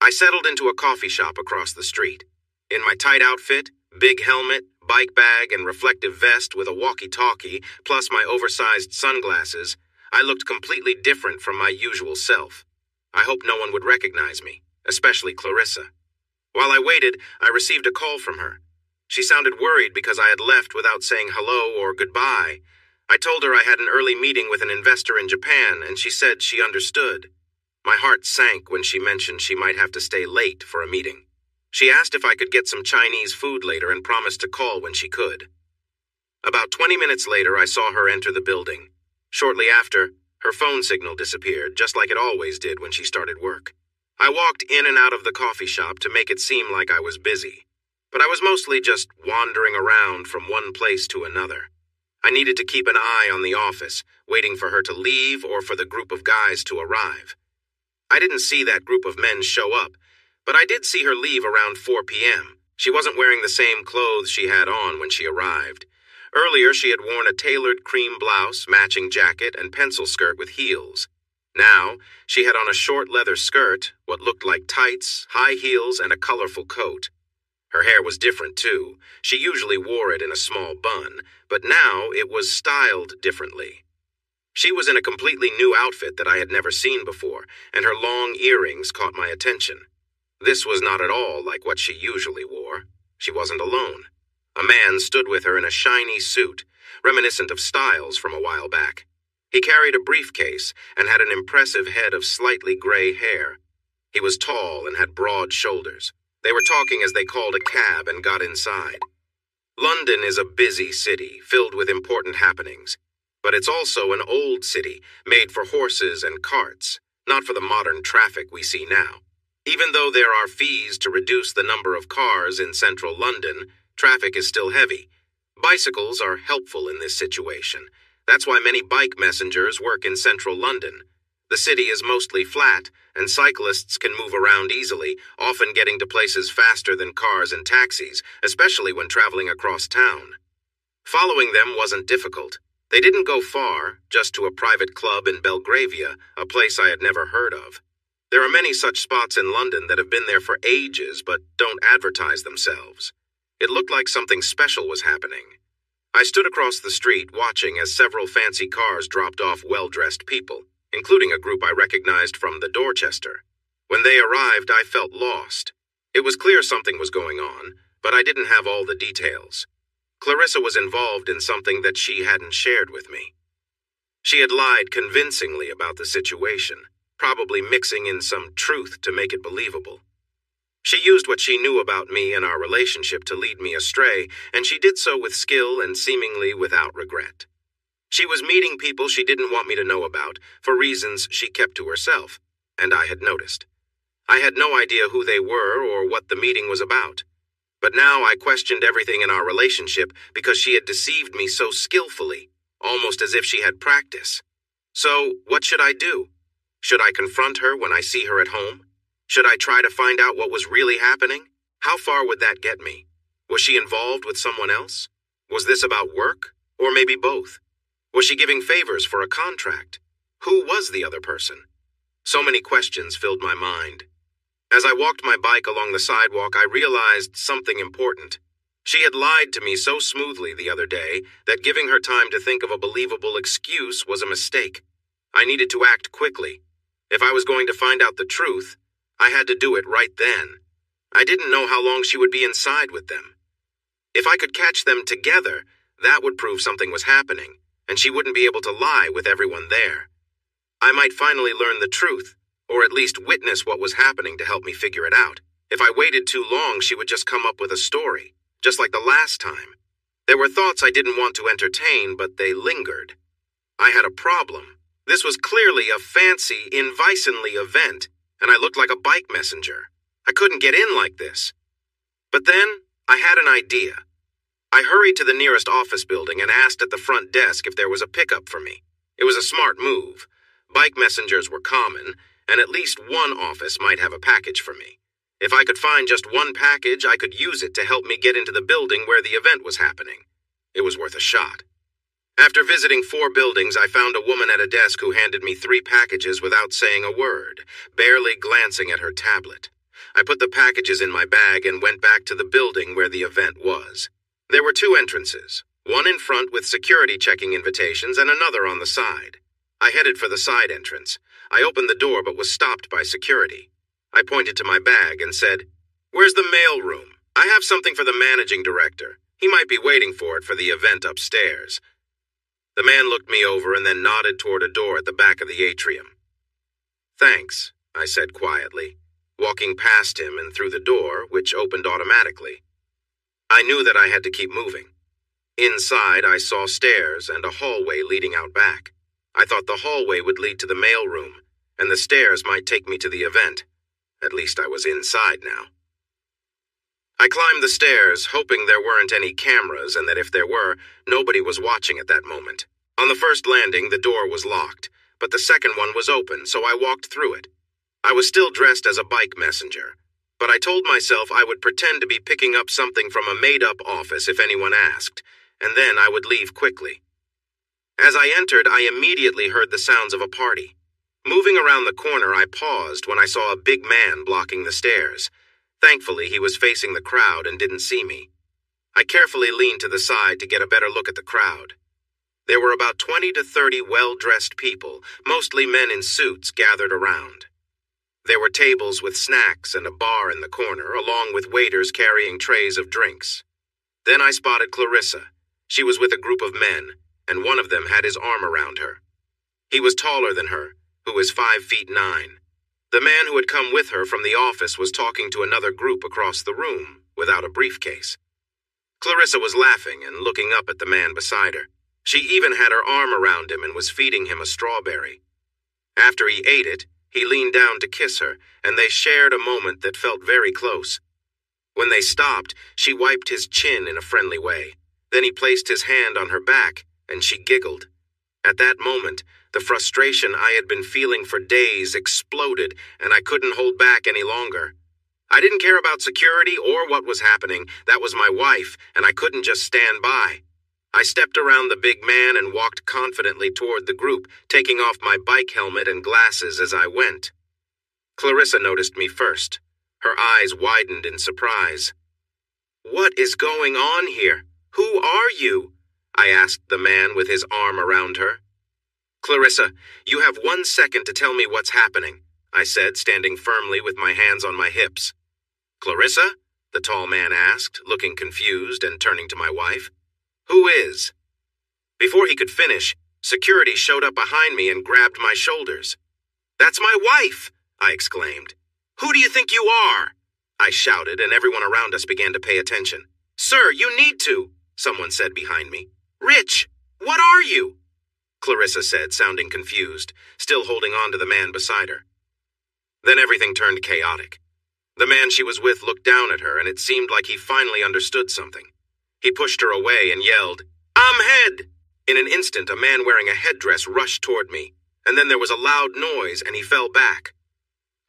I settled into a coffee shop across the street. In my tight outfit, big helmet, bike bag, and reflective vest with a walkie-talkie, plus my oversized sunglasses, I looked completely different from my usual self. I hoped no one would recognize me, especially Clarissa. While I waited, I received a call from her. She sounded worried because I had left without saying hello or goodbye. I told her I had an early meeting with an investor in Japan, and she said she understood. My heart sank when she mentioned she might have to stay late for a meeting. She asked if I could get some Chinese food later and promised to call when she could. About 20 minutes later, I saw her enter the building. Shortly after, her phone signal disappeared, just like it always did when she started work. I walked in and out of the coffee shop to make it seem like I was busy, but I was mostly just wandering around from one place to another. I needed to keep an eye on the office, waiting for her to leave or for the group of guys to arrive. I didn't see that group of men show up, but I did see her leave around 4 p.m. She wasn't wearing the same clothes she had on when she arrived. Earlier, she had worn a tailored cream blouse, matching jacket, and pencil skirt with heels. Now, she had on a short leather skirt, what looked like tights, high heels, and a colorful coat. Her hair was different, too. She usually wore it in a small bun, but now it was styled differently. She was in a completely new outfit that I had never seen before, and her long earrings caught my attention. This was not at all like what she usually wore. She wasn't alone. A man stood with her in a shiny suit, reminiscent of Styles from a while back. He carried a briefcase and had an impressive head of slightly gray hair. He was tall and had broad shoulders. They were talking as they called a cab and got inside. London is a busy city, filled with important happenings. But it's also an old city, made for horses and carts, not for the modern traffic we see now. Even though there are fees to reduce the number of cars in central London, traffic is still heavy. Bicycles are helpful in this situation. That's why many bike messengers work in central London. The city is mostly flat, and cyclists can move around easily, often getting to places faster than cars and taxis, especially when traveling across town. Following them wasn't difficult. They didn't go far, just to a private club in Belgravia, a place I had never heard of. There are many such spots in London that have been there for ages but don't advertise themselves. It looked like something special was happening. I stood across the street watching as several fancy cars dropped off well-dressed people, including a group I recognized from the Dorchester. When they arrived, I felt lost. It was clear something was going on, but I didn't have all the details. Clarissa was involved in something that she hadn't shared with me. She had lied convincingly about the situation, probably mixing in some truth to make it believable. She used what she knew about me and our relationship to lead me astray, and she did so with skill and seemingly without regret. She was meeting people she didn't want me to know about, for reasons she kept to herself, and I had noticed. I had no idea who they were or what the meeting was about. But now I questioned everything in our relationship because she had deceived me so skillfully, almost as if she had practice. So, what should I do? Should I confront her when I see her at home? Should I try to find out what was really happening? How far would that get me? Was she involved with someone else? Was this about work? Or maybe both? Was she giving favors for a contract? Who was the other person? So many questions filled my mind. As I walked my bike along the sidewalk, I realized something important. She had lied to me so smoothly the other day that giving her time to think of a believable excuse was a mistake. I needed to act quickly. If I was going to find out the truth, I had to do it right then. I didn't know how long she would be inside with them. If I could catch them together, that would prove something was happening, and she wouldn't be able to lie with everyone there. I might finally learn the truth, or at least witness what was happening to help me figure it out. If I waited too long, she would just come up with a story, just like the last time. There were thoughts I didn't want to entertain, but they lingered. I had a problem. This was clearly a fancy, invitingly event, and I looked like a bike messenger. I couldn't get in like this. But then, I had an idea. I hurried to the nearest office building and asked at the front desk if there was a pickup for me. It was a smart move. Bike messengers were common, and at least one office might have a package for me. If I could find just one package, I could use it to help me get into the building where the event was happening. It was worth a shot. After visiting 4 buildings, I found a woman at a desk who handed me 3 packages without saying a word, barely glancing at her tablet. I put the packages in my bag and went back to the building where the event was. There were 2 entrances, one in front with security checking invitations and another on the side. I headed for the side entrance. I opened the door but was stopped by security. I pointed to my bag and said, "Where's the mail room? I have something for the managing director. He might be waiting for it for the event upstairs." The man looked me over and then nodded toward a door at the back of the atrium. "Thanks," I said quietly, walking past him and through the door, which opened automatically. I knew that I had to keep moving. Inside, I saw stairs and a hallway leading out back. I thought the hallway would lead to the mail room, and the stairs might take me to the event. At least I was inside now. I climbed the stairs, hoping there weren't any cameras and that if there were, nobody was watching at that moment. On the first landing, the door was locked, but the second one was open, so I walked through it. I was still dressed as a bike messenger, but I told myself I would pretend to be picking up something from a made-up office if anyone asked, and then I would leave quickly. As I entered, I immediately heard the sounds of a party. Moving around the corner, I paused when I saw a big man blocking the stairs. Thankfully, he was facing the crowd and didn't see me. I carefully leaned to the side to get a better look at the crowd. There were about 20 to 30 well-dressed people, mostly men in suits, gathered around. There were tables with snacks and a bar in the corner, along with waiters carrying trays of drinks. Then I spotted Clarissa. She was with a group of men, and one of them had his arm around her. He was taller than her, who was 5'9". The man who had come with her from the office was talking to another group across the room, without a briefcase. Clarissa was laughing and looking up at the man beside her. She even had her arm around him and was feeding him a strawberry. After he ate it, he leaned down to kiss her, and they shared a moment that felt very close. When they stopped, she wiped his chin in a friendly way. Then he placed his hand on her back, and she giggled. At that moment, The frustration I had been feeling for days exploded, and I couldn't hold back any longer. I didn't care about security or what was happening. That was my wife, and I couldn't just stand by. I stepped around the big man and walked confidently toward the group, taking off my bike helmet and glasses as I went. Clarissa noticed me first. Her eyes widened in surprise. "What is going on here? Who are you?" I asked the man with his arm around her. "Clarissa, you have 1 second to tell me what's happening," I said, standing firmly with my hands on my hips. "Clarissa?" the tall man asked, looking confused and turning to my wife. "Who is?" Before he could finish, security showed up behind me and grabbed my shoulders. "That's my wife!" I exclaimed. "Who do you think you are?" I shouted, and everyone around us began to pay attention. "Sir, you need to," someone said behind me. "Rich, what are you?" Clarissa said, sounding confused, still holding on to the man beside her. Then everything turned chaotic. The man she was with looked down at her, and it seemed like he finally understood something. He pushed her away and yelled, "Ahmed!" In an instant, a man wearing a headdress rushed toward me, and then there was a loud noise, and he fell back.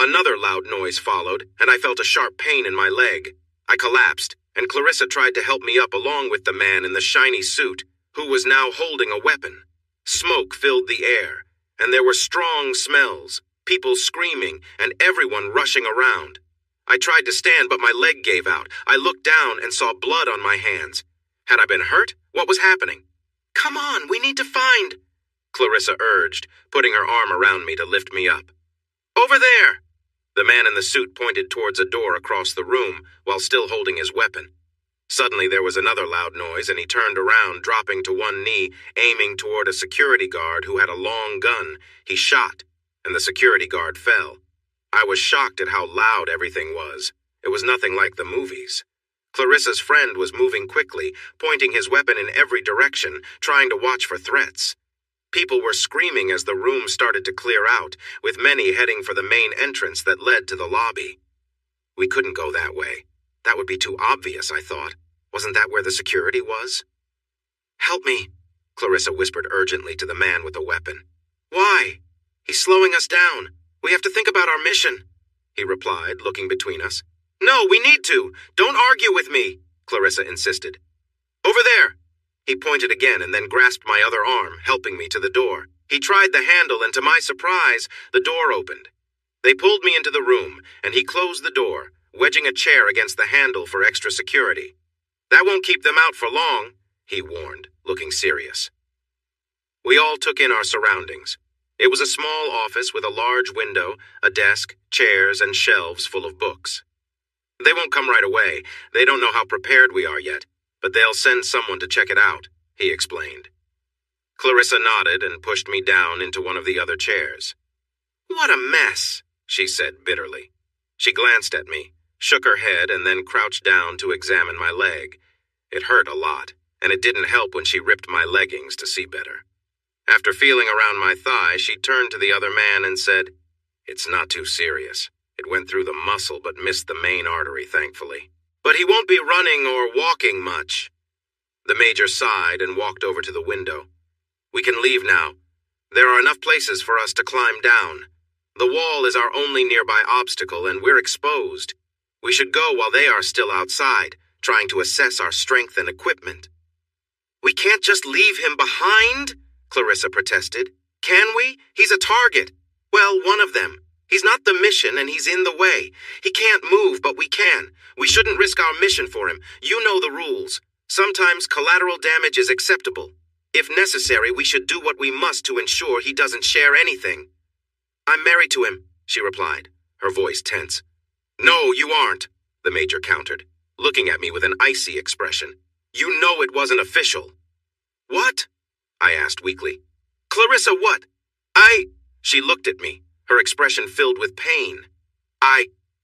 Another loud noise followed, and I felt a sharp pain in my leg. I collapsed, and Clarissa tried to help me up along with the man in the shiny suit, who was now holding a weapon. Smoke filled the air, and there were strong smells, people screaming, and everyone rushing around. I tried to stand, but my leg gave out. I looked down and saw blood on my hands. Had I been hurt? What was happening? "Come on, we need to find," Clarissa urged, putting her arm around me to lift me up. "Over there!" The man in the suit pointed towards a door across the room while still holding his weapon. Suddenly there was another loud noise, and he turned around, dropping to one knee, aiming toward a security guard who had a long gun. He shot, and the security guard fell. I was shocked at how loud everything was. It was nothing like the movies. Clarissa's friend was moving quickly, pointing his weapon in every direction, trying to watch for threats. People were screaming as the room started to clear out, with many heading for the main entrance that led to the lobby. We couldn't go that way. That would be too obvious, I thought. Wasn't that where the security was? "Help me," Clarissa whispered urgently to the man with the weapon. "Why? He's slowing us down. We have to think about our mission," he replied, looking between us. "No, we need to. Don't argue with me," Clarissa insisted. "Over there." He pointed again and then grasped my other arm, helping me to the door. He tried the handle, and to my surprise, the door opened. They pulled me into the room, and he closed the door, wedging a chair against the handle for extra security. "That won't keep them out for long," he warned, looking serious. We all took in our surroundings. It was a small office with a large window, a desk, chairs, and shelves full of books. "They won't come right away. They don't know how prepared we are yet, but they'll send someone to check it out," he explained. Clarissa nodded and pushed me down into one of the other chairs. "What a mess," she said bitterly. She glanced at me, shook her head, and then crouched down to examine my leg. It hurt a lot, and it didn't help when she ripped my leggings to see better. After feeling around my thigh, she turned to the other man and said, "It's not too serious. It went through the muscle but missed the main artery, thankfully. But he won't be running or walking much." The major sighed and walked over to the window. "We can leave now. There are enough places for us to climb down. The wall is our only nearby obstacle, and we're exposed. We should go while they are still outside, trying to assess our strength and equipment." "We can't just leave him behind," Clarissa protested. "Can we? He's a target. Well, one of them. He's not the mission, and he's in the way. He can't move, but we can. We shouldn't risk our mission for him. You know the rules. Sometimes collateral damage is acceptable. If necessary, we should do what we must to ensure he doesn't share anything." "I'm married to him," she replied, her voice tense. "No, you aren't," the major countered, looking at me with an icy expression. "You know it wasn't official." "What?" I asked weakly. "Clarissa, what?" She looked at me, her expression filled with pain.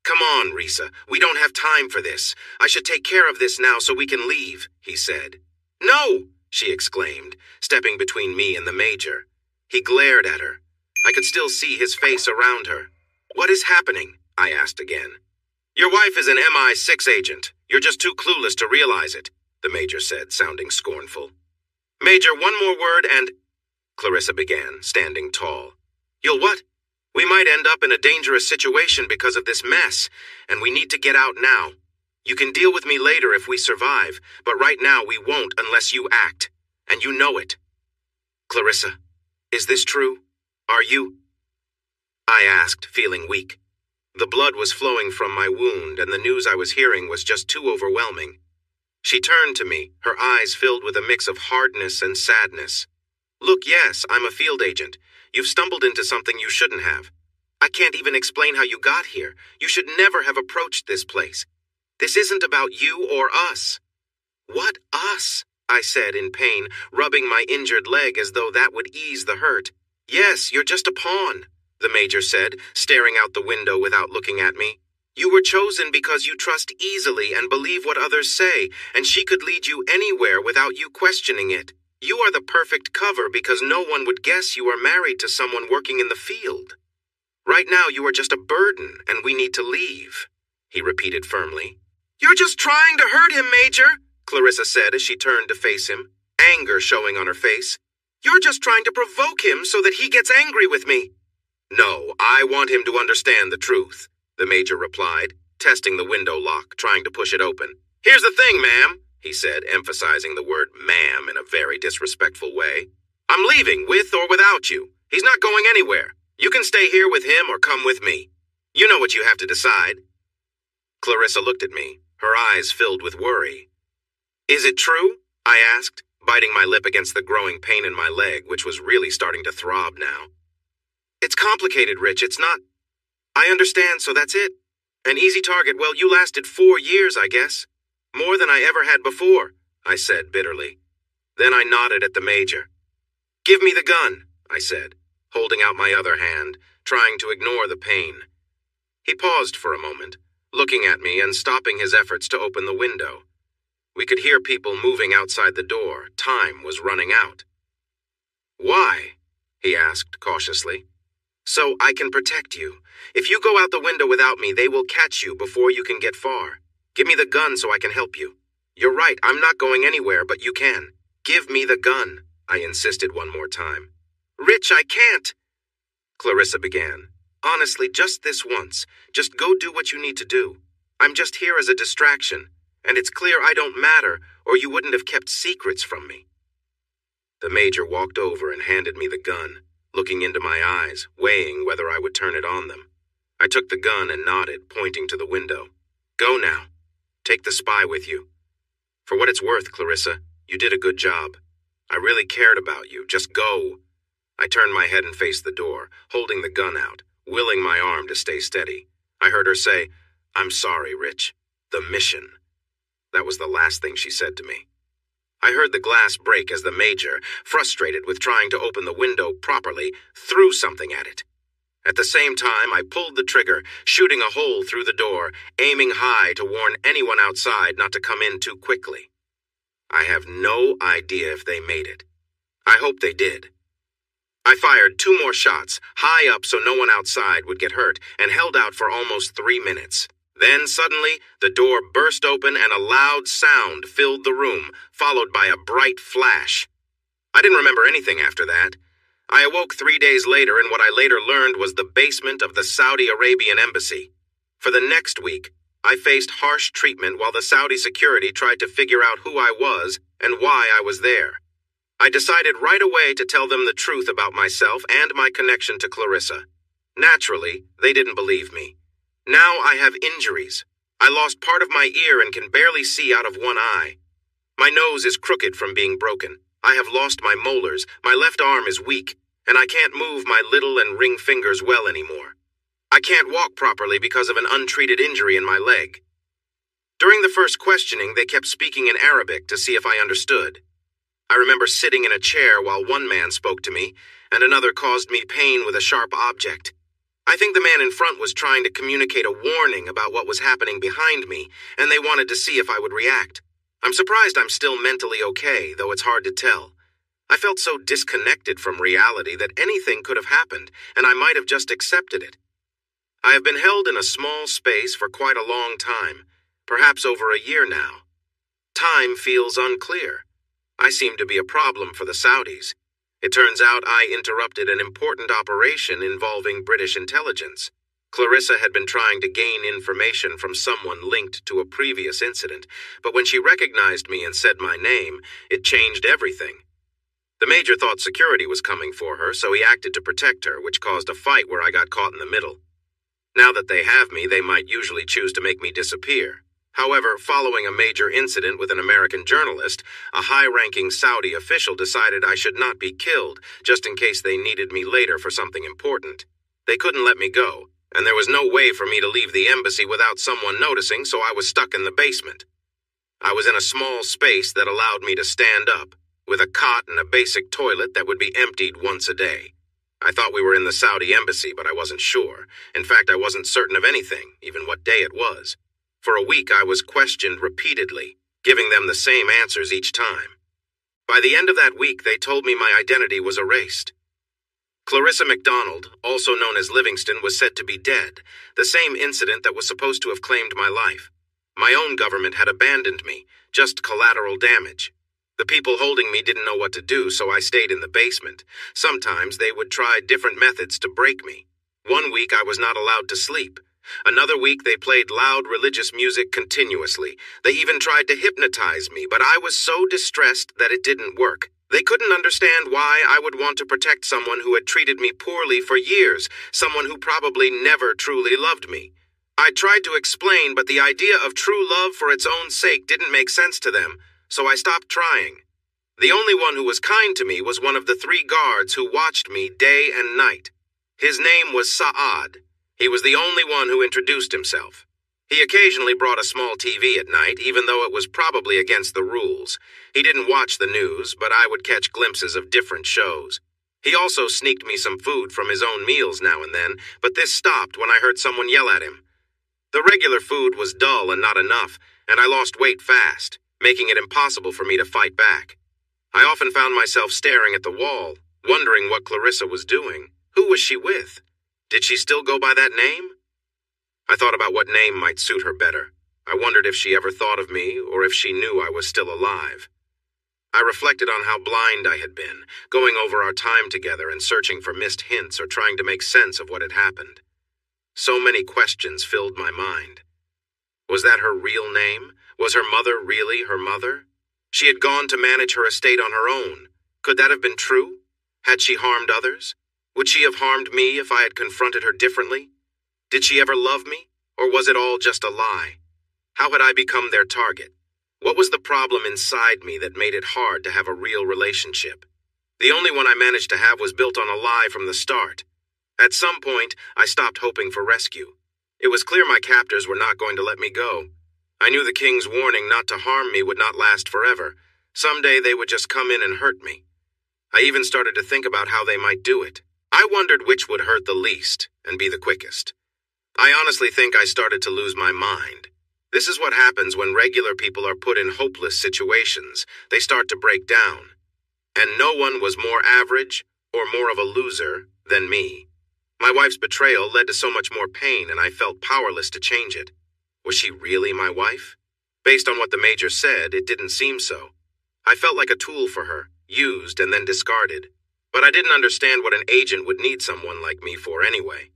"Come on, Risa, we don't have time for this. I should take care of this now so we can leave," he said. "No!" she exclaimed, stepping between me and the major. He glared at her. I could still see his face around her. "What is happening?" I asked again. "Your wife is an MI6 agent. You're just too clueless to realize it," the major said, sounding scornful. "Major, one more word and—" Clarissa began, standing tall. You'll what? We might end up in a dangerous situation because of this mess, and we need to get out now. You can deal with me later if we survive, but right now we won't unless you act, and you know it. Clarissa, is this true? Are you? I asked, feeling weak. The blood was flowing from my wound, and the news I was hearing was just too overwhelming. She turned to me, her eyes filled with a mix of hardness and sadness. Look, yes, I'm a field agent. You've stumbled into something you shouldn't have. I can't even explain how you got here. You should never have approached this place. This isn't about you or us. What us? I said in pain, rubbing my injured leg as though that would ease the hurt. Yes, you're just a pawn, the major said, staring out the window without looking at me. You were chosen because you trust easily and believe what others say, and she could lead you anywhere without you questioning it. You are the perfect cover because no one would guess you are married to someone working in the field. Right now you are just a burden, and we need to leave, he repeated firmly. You're just trying to hurt him, Major, Clarissa said as she turned to face him, anger showing on her face. You're just trying to provoke him so that he gets angry with me. No, I want him to understand the truth, the major replied, testing the window lock, trying to push it open. Here's the thing, ma'am, he said, emphasizing the word ma'am in a very disrespectful way. I'm leaving, with or without you. He's not going anywhere. You can stay here with him or come with me. You know what you have to decide. Clarissa looked at me, her eyes filled with worry. Is it true? I asked, biting my lip against the growing pain in my leg, which was really starting to throb now. It's complicated, Rich. It's not... I understand, so that's it. An easy target. Well, you lasted 4 years, I guess. More than I ever had before, I said bitterly. Then I nodded at the major. Give me the gun, I said, holding out my other hand, trying to ignore the pain. He paused for a moment, looking at me and stopping his efforts to open the window. We could hear people moving outside the door. Time was running out. Why? He asked cautiously. So I can protect you. If you go out the window without me, they will catch you before you can get far. Give me the gun so I can help you. You're right, I'm not going anywhere, but you can. Give me the gun, I insisted one more time. Rich, I can't. Clarissa began. Honestly, just this once. Just go do what you need to do. I'm just here as a distraction, and it's clear I don't matter, or you wouldn't have kept secrets from me. The major walked over and handed me the gun, looking into my eyes, weighing whether I would turn it on them. I took the gun and nodded, pointing to the window. Go now. Take the spy with you. For what it's worth, Clarissa, you did a good job. I really cared about you. Just go. I turned my head and faced the door, holding the gun out, willing my arm to stay steady. I heard her say, I'm sorry, Rich. The mission. That was the last thing she said to me. I heard the glass break as the major, frustrated with trying to open the window properly, threw something at it. At the same time, I pulled the trigger, shooting a hole through the door, aiming high to warn anyone outside not to come in too quickly. I have no idea if they made it. I hope they did. I fired 2 more shots, high up so no one outside would get hurt, and held out for almost 3 minutes. Then suddenly, the door burst open and a loud sound filled the room, followed by a bright flash. I didn't remember anything after that. I awoke 3 days later, and what I later learned was the basement of the Saudi Arabian embassy. For the next week, I faced harsh treatment while the Saudi security tried to figure out who I was and why I was there. I decided right away to tell them the truth about myself and my connection to Clarissa. Naturally, they didn't believe me. Now I have injuries. I lost part of my ear and can barely see out of one eye. My nose is crooked from being broken. I have lost my molars, my left arm is weak, and I can't move my little and ring fingers well anymore. I can't walk properly because of an untreated injury in my leg. During the first questioning, they kept speaking in Arabic to see if I understood. I remember sitting in a chair while one man spoke to me, and another caused me pain with a sharp object. I think the man in front was trying to communicate a warning about what was happening behind me, and they wanted to see if I would react. I'm surprised I'm still mentally okay, though it's hard to tell. I felt so disconnected from reality that anything could have happened, and I might have just accepted it. I have been held in a small space for quite a long time, perhaps over a year now. Time feels unclear. I seem to be a problem for the Saudis. It turns out I interrupted an important operation involving British intelligence. Clarissa had been trying to gain information from someone linked to a previous incident, but when she recognized me and said my name, it changed everything. The Major thought security was coming for her, so he acted to protect her, which caused a fight where I got caught in the middle. Now that they have me, they might usually choose to make me disappear. However, following a major incident with an American journalist, a high-ranking Saudi official decided I should not be killed, just in case they needed me later for something important. They couldn't let me go, and there was no way for me to leave the embassy without someone noticing, so I was stuck in the basement. I was in a small space that allowed me to stand up, with a cot and a basic toilet that would be emptied once a day. I thought we were in the Saudi embassy, but I wasn't sure. In fact, I wasn't certain of anything, even what day it was. For a week, I was questioned repeatedly, giving them the same answers each time. By the end of that week, they told me my identity was erased. Clarissa MacDonald, also known as Livingston, was said to be dead, the same incident that was supposed to have claimed my life. My own government had abandoned me, just collateral damage. The people holding me didn't know what to do, so I stayed in the basement. Sometimes they would try different methods to break me. One week I was not allowed to sleep. Another week they played loud religious music continuously. They even tried to hypnotize me, but I was so distressed that it didn't work. They couldn't understand why I would want to protect someone who had treated me poorly for years, someone who probably never truly loved me. I tried to explain, but the idea of true love for its own sake didn't make sense to them, so I stopped trying. The only one who was kind to me was one of the 3 guards who watched me day and night. His name was Saad. He was the only one who introduced himself. He occasionally brought a small TV at night, even though it was probably against the rules. He didn't watch the news, but I would catch glimpses of different shows. He also sneaked me some food from his own meals now and then, but this stopped when I heard someone yell at him. The regular food was dull and not enough, and I lost weight fast, making it impossible for me to fight back. I often found myself staring at the wall, wondering what Clarissa was doing. Who was she with? Did she still go by that name? I thought about what name might suit her better. I wondered if she ever thought of me, or if she knew I was still alive. I reflected on how blind I had been, going over our time together and searching for missed hints or trying to make sense of what had happened. So many questions filled my mind. Was that her real name? Was her mother really her mother? She had gone to manage her estate on her own. Could that have been true? Had she harmed others? Would she have harmed me if I had confronted her differently? Did she ever love me, or was it all just a lie? How had I become their target? What was the problem inside me that made it hard to have a real relationship? The only one I managed to have was built on a lie from the start. At some point, I stopped hoping for rescue. It was clear my captors were not going to let me go. I knew the king's warning not to harm me would not last forever. Someday they would just come in and hurt me. I even started to think about how they might do it. I wondered which would hurt the least and be the quickest. I honestly think I started to lose my mind. This is what happens when regular people are put in hopeless situations. They start to break down. And no one was more average or more of a loser than me. My wife's betrayal led to so much more pain, and I felt powerless to change it. Was she really my wife? Based on what the Major said, it didn't seem so. I felt like a tool for her, used and then discarded. But I didn't understand what an agent would need someone like me for anyway.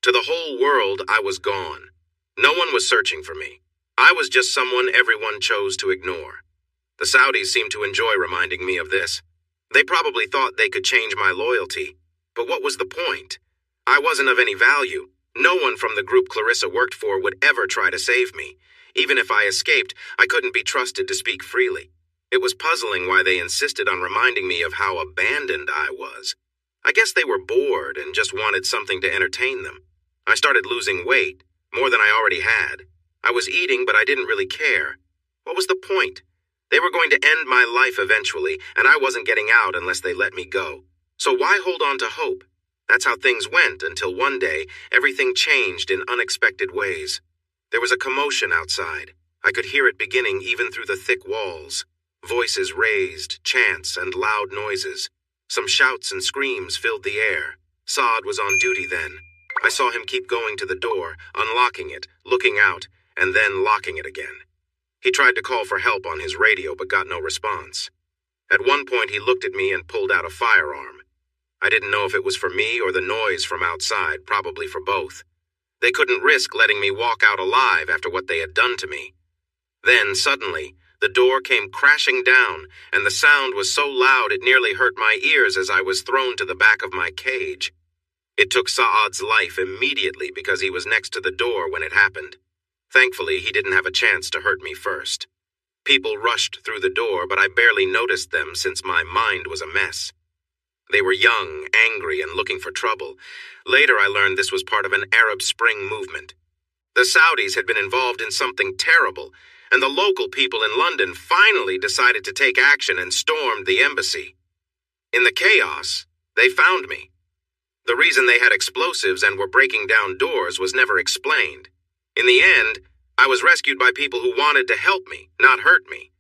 To the whole world, I was gone. No one was searching for me. I was just someone everyone chose to ignore. The Saudis seemed to enjoy reminding me of this. They probably thought they could change my loyalty. But what was the point? I wasn't of any value. No one from the group Clarissa worked for would ever try to save me. Even if I escaped, I couldn't be trusted to speak freely. It was puzzling why they insisted on reminding me of how abandoned I was. I guess they were bored and just wanted something to entertain them. I started losing weight, more than I already had. I was eating, but I didn't really care. What was the point? They were going to end my life eventually, and I wasn't getting out unless they let me go. So why hold on to hope? That's how things went until one day, everything changed in unexpected ways. There was a commotion outside. I could hear it beginning even through the thick walls. Voices raised, chants, and loud noises. Some shouts and screams filled the air. Saad was on duty then. I saw him keep going to the door, unlocking it, looking out, and then locking it again. He tried to call for help on his radio but got no response. At one point, he looked at me and pulled out a firearm. I didn't know if it was for me or the noise from outside, probably for both. They couldn't risk letting me walk out alive after what they had done to me. Then, suddenly, the door came crashing down, and the sound was so loud it nearly hurt my ears as I was thrown to the back of my cage. It took Saad's life immediately because he was next to the door when it happened. Thankfully, he didn't have a chance to hurt me first. People rushed through the door, but I barely noticed them since my mind was a mess. They were young, angry, and looking for trouble. Later, I learned this was part of an Arab Spring movement. The Saudis had been involved in something terrible, and the local people in London finally decided to take action and stormed the embassy. In the chaos, they found me. The reason they had explosives and were breaking down doors was never explained. In the end, I was rescued by people who wanted to help me, not hurt me.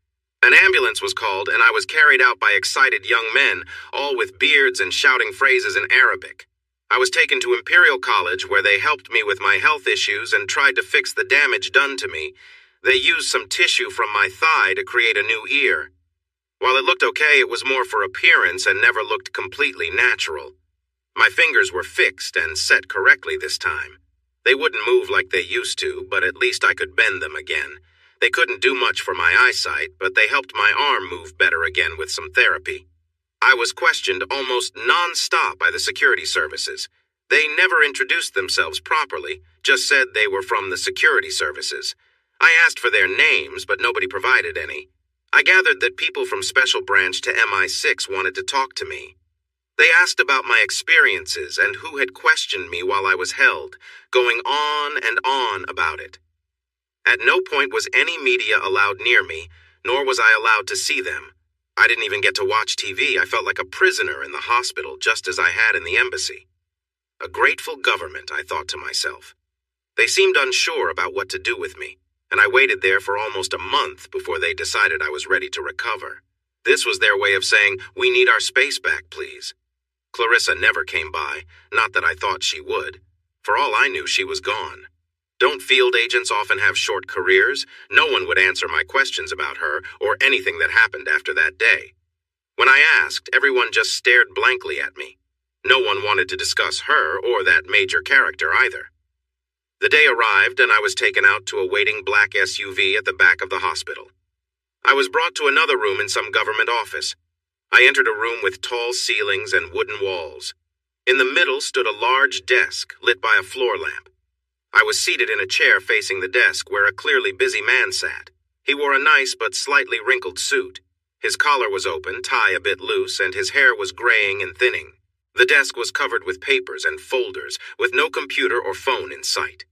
An ambulance was called, and I was carried out by excited young men, all with beards and shouting phrases in Arabic. I was taken to Imperial College, where they helped me with my health issues and tried to fix the damage done to me. They used some tissue from my thigh to create a new ear. While it looked okay, it was more for appearance and never looked completely natural. My fingers were fixed and set correctly this time. They wouldn't move like they used to, but at least I could bend them again. They couldn't do much for my eyesight, but they helped my arm move better again with some therapy. I was questioned almost non-stop by the security services. They never introduced themselves properly, just said they were from the security services. I asked for their names, but nobody provided any. I gathered that people from Special Branch to MI6 wanted to talk to me. They asked about my experiences and who had questioned me while I was held, going on and on about it. At no point was any media allowed near me, nor was I allowed to see them. I didn't even get to watch TV. I felt like a prisoner in the hospital, just as I had in the embassy. A grateful government, I thought to myself. They seemed unsure about what to do with me, and I waited there for almost a month before they decided I was ready to recover. This was their way of saying, "We need our space back, please." Clarissa never came by, not that I thought she would. For all I knew, she was gone. Don't field agents often have short careers? No one would answer my questions about her or anything that happened after that day. When I asked, everyone just stared blankly at me. No one wanted to discuss her or that major character either. The day arrived and I was taken out to a waiting black SUV at the back of the hospital. I was brought to another room in some government office. I entered a room with tall ceilings and wooden walls. In the middle stood a large desk lit by a floor lamp. I was seated in a chair facing the desk where a clearly busy man sat. He wore a nice but slightly wrinkled suit. His collar was open, tie a bit loose, and his hair was graying and thinning. The desk was covered with papers and folders, with no computer or phone in sight.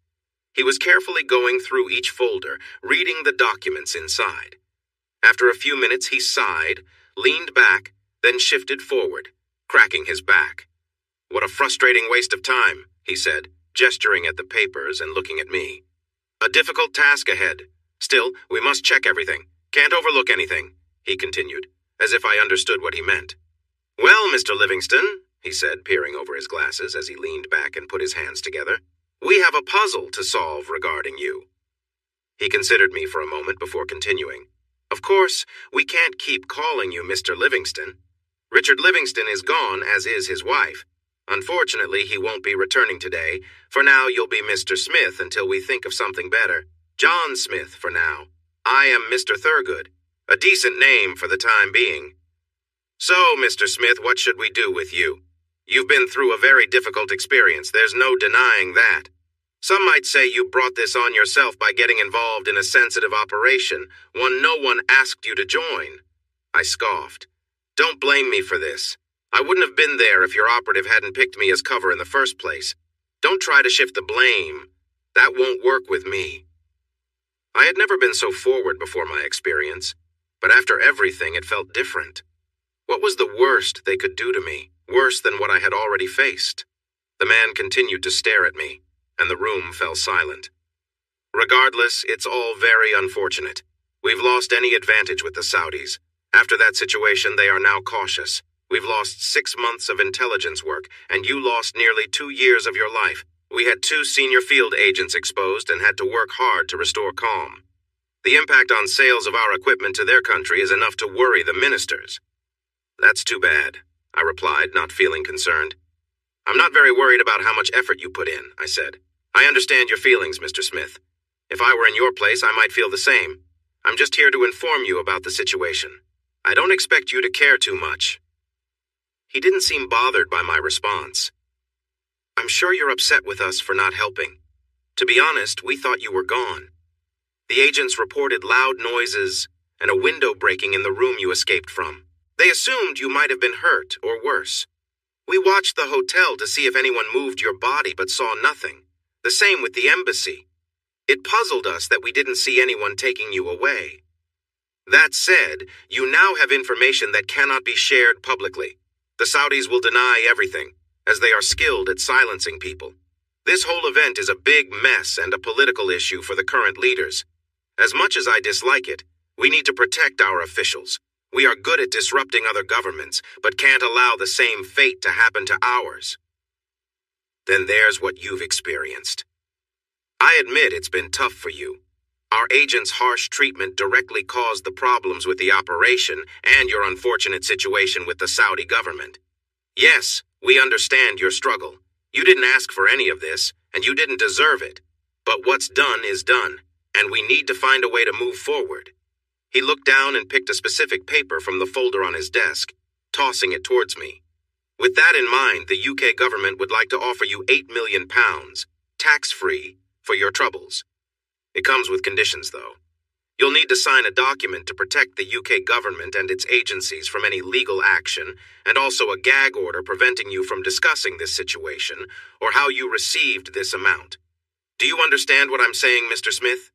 He was carefully going through each folder, reading the documents inside. After a few minutes, he sighed, leaned back, then shifted forward, cracking his back. "What a frustrating waste of time," he said, gesturing at the papers and looking at me. "A difficult task ahead. Still, we must check everything. Can't overlook anything," he continued, as if I understood what he meant. "Well, Mr. Livingston," he said, peering over his glasses as he leaned back and put his hands together, "we have a puzzle to solve regarding you." He considered me for a moment before continuing. "Of course, we can't keep calling you Mr. Livingston. Richard Livingston is gone, as is his wife. Unfortunately, he won't be returning today. For now, you'll be Mr. Smith until we think of something better. John Smith for now. I am Mr. Thurgood. A decent name for the time being. So, Mr. Smith, what should we do with you? You've been through a very difficult experience. There's no denying that. Some might say you brought this on yourself by getting involved in a sensitive operation, one no one asked you to join." I scoffed. "Don't blame me for this. I wouldn't have been there if your operative hadn't picked me as cover in the first place. Don't try to shift the blame. That won't work with me." I had never been so forward before my experience, but after everything it felt different. What was the worst they could do to me, worse than what I had already faced? The man continued to stare at me, and the room fell silent. "Regardless, it's all very unfortunate. We've lost any advantage with the Saudis. After that situation, they are now cautious. We've lost 6 months of intelligence work, and you lost nearly 2 years of your life. We had 2 senior field agents exposed and had to work hard to restore calm. The impact on sales of our equipment to their country is enough to worry the ministers. That's too bad, I replied, not feeling concerned. I'm not very worried about how much effort you put in, I said. I understand your feelings, Mr. Smith. If I were in your place, I might feel the same. I'm just here to inform you about the situation. I don't expect you to care too much. He didn't seem bothered by my response. I'm sure you're upset with us for not helping. To be honest, we thought you were gone. The agents reported loud noises and a window breaking in the room you escaped from. They assumed you might have been hurt or worse. We watched the hotel to see if anyone moved your body but saw nothing. The same with the embassy. It puzzled us that we didn't see anyone taking you away. That said, you now have information that cannot be shared publicly. The Saudis will deny everything, as they are skilled at silencing people. This whole event is a big mess and a political issue for the current leaders. As much as I dislike it, we need to protect our officials. We are good at disrupting other governments, but can't allow the same fate to happen to ours. Then there's what you've experienced. I admit it's been tough for you. Our agent's harsh treatment directly caused the problems with the operation and your unfortunate situation with the Saudi government. Yes, we understand your struggle. You didn't ask for any of this, and you didn't deserve it. But what's done is done, and we need to find a way to move forward. He looked down and picked a specific paper from the folder on his desk, tossing it towards me. With that in mind, the UK government would like to offer you £8 million, tax-free, for your troubles. It comes with conditions, though. You'll need to sign a document to protect the UK government and its agencies from any legal action, and also a gag order preventing you from discussing this situation or how you received this amount. Do you understand what I'm saying, Mr. Smith?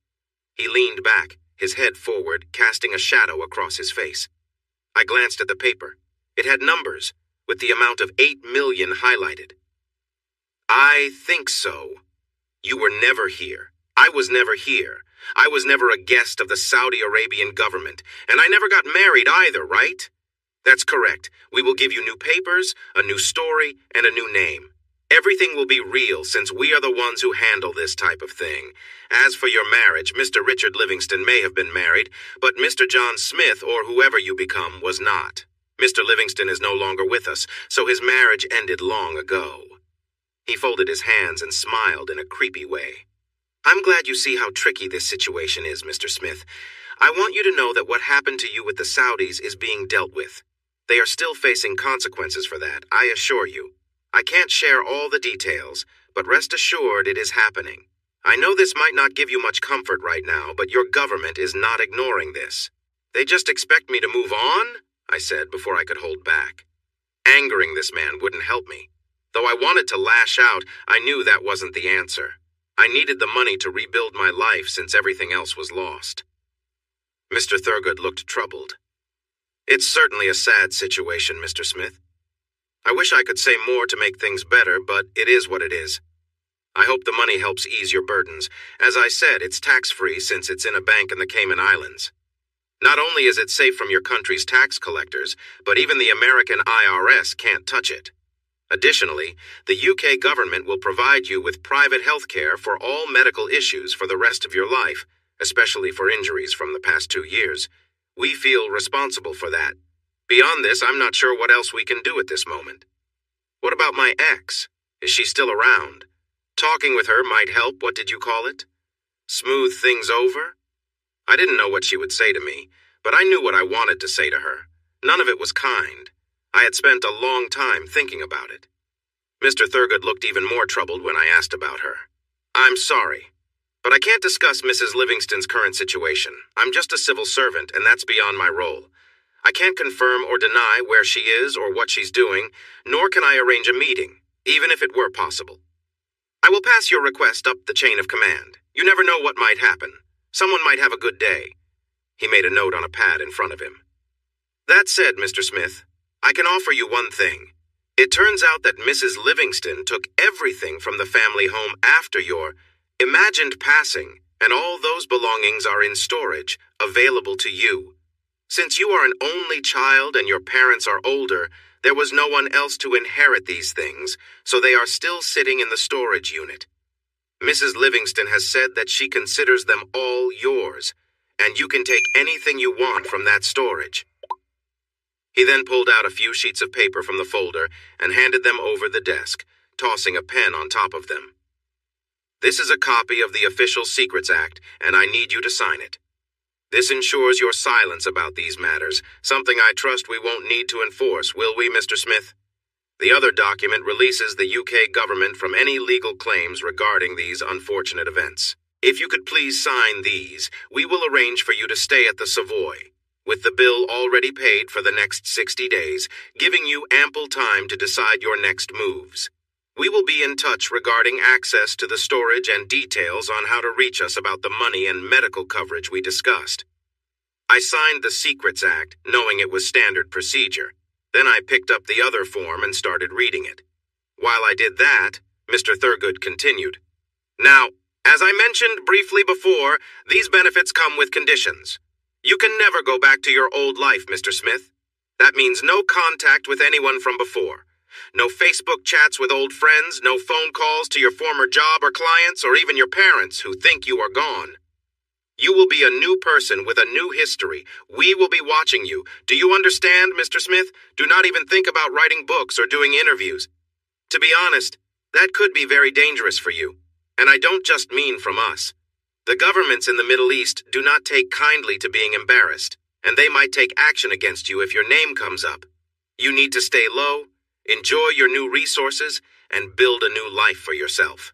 He leaned back, his head forward, casting a shadow across his face. I glanced at the paper. It had numbers, with the amount of 8 million highlighted. I think so. You were never here. I was never here. I was never a guest of the Saudi Arabian government, and I never got married either, right? That's correct. We will give you new papers, a new story, and a new name. Everything will be real since we are the ones who handle this type of thing. As for your marriage, Mr. Richard Livingston may have been married, but Mr. John Smith, or whoever you become, was not. Mr. Livingston is no longer with us, so his marriage ended long ago. He folded his hands and smiled in a creepy way. I'm glad you see how tricky this situation is, Mr. Smith. I want you to know that what happened to you with the Saudis is being dealt with. They are still facing consequences for that, I assure you. I can't share all the details, but rest assured it is happening. I know this might not give you much comfort right now, but your government is not ignoring this. They just expect me to move on? I said before I could hold back. Angering this man wouldn't help me. Though I wanted to lash out, I knew that wasn't the answer. I needed the money to rebuild my life since everything else was lost. Mr. Thurgood looked troubled. It's certainly a sad situation, Mr. Smith. I wish I could say more to make things better, but it is what it is. I hope the money helps ease your burdens. As I said, it's tax-free since it's in a bank in the Cayman Islands. Not only is it safe from your country's tax collectors, but even the American IRS can't touch it. Additionally, the UK government will provide you with private health care for all medical issues for the rest of your life, especially for injuries from the past 2 years. We feel responsible for that. Beyond this, I'm not sure what else we can do at this moment. What about my ex? Is she still around? Talking with her might help, what did you call it? Smooth things over? I didn't know what she would say to me, but I knew what I wanted to say to her. None of it was kind. I had spent a long time thinking about it. Mr. Thurgood looked even more troubled when I asked about her. I'm sorry, but I can't discuss Mrs. Livingston's current situation. I'm just a civil servant, and that's beyond my role. I can't confirm or deny where she is or what she's doing, nor can I arrange a meeting, even if it were possible. I will pass your request up the chain of command. You never know what might happen. Someone might have a good day. He made a note on a pad in front of him. That said, Mr. Smith, I can offer you one thing. It turns out that Mrs. Livingston took everything from the family home after your imagined passing, and all those belongings are in storage, available to you. Since you are an only child and your parents are older, there was no one else to inherit these things, so they are still sitting in the storage unit. Mrs. Livingston has said that she considers them all yours, and you can take anything you want from that storage. He then pulled out a few sheets of paper from the folder and handed them over the desk, tossing a pen on top of them. "This is a copy of the Official Secrets Act, and I need you to sign it. This ensures your silence about these matters, something I trust we won't need to enforce, will we, Mr. Smith? The other document releases the UK government from any legal claims regarding these unfortunate events. If you could please sign these, we will arrange for you to stay at the Savoy, with the bill already paid for the next 60 days, giving you ample time to decide your next moves. We will be in touch regarding access to the storage and details on how to reach us about the money and medical coverage we discussed." I signed the Secrets Act, knowing it was standard procedure. Then I picked up the other form and started reading it. While I did that, Mr. Thurgood continued. "Now, as I mentioned briefly before, these benefits come with conditions. You can never go back to your old life, Mr. Smith. That means no contact with anyone from before. No Facebook chats with old friends, no phone calls to your former job or clients, or even your parents who think you are gone. You will be a new person with a new history. We will be watching you. Do you understand, Mr. Smith? Do not even think about writing books or doing interviews. To be honest, that could be very dangerous for you. And I don't just mean from us. The governments in the Middle East do not take kindly to being embarrassed, and they might take action against you if your name comes up. You need to stay low, enjoy your new resources, and build a new life for yourself.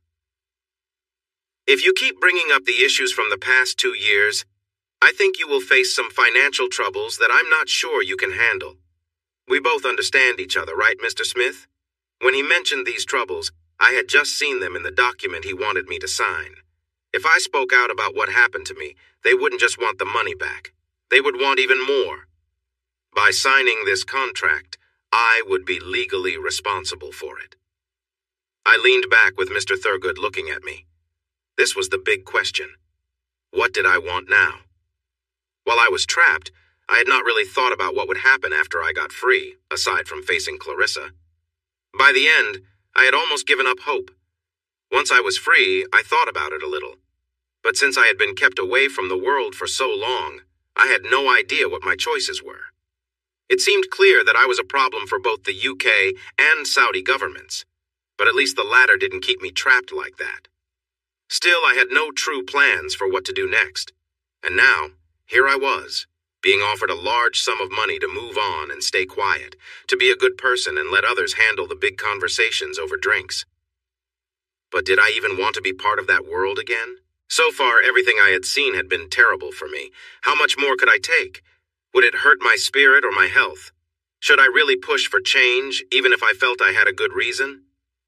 If you keep bringing up the issues from the past 2 years, I think you will face some financial troubles that I'm not sure you can handle. We both understand each other, right, Mr. Smith? When he mentioned these troubles, I had just seen them in the document he wanted me to sign. If I spoke out about what happened to me, they wouldn't just want the money back. They would want even more. By signing this contract, I would be legally responsible for it." I leaned back with Mr. Thurgood looking at me. This was the big question. What did I want now? While I was trapped, I had not really thought about what would happen after I got free, aside from facing Clarissa. By the end, I had almost given up hope. Once I was free, I thought about it a little. But since I had been kept away from the world for so long, I had no idea what my choices were. It seemed clear that I was a problem for both the UK and Saudi governments, but at least the latter didn't keep me trapped like that. Still, I had no true plans for what to do next. And now, here I was, being offered a large sum of money to move on and stay quiet, to be a good person and let others handle the big conversations over drinks. But did I even want to be part of that world again? So far, everything I had seen had been terrible for me. How much more could I take? Would it hurt my spirit or my health? Should I really push for change, even if I felt I had a good reason?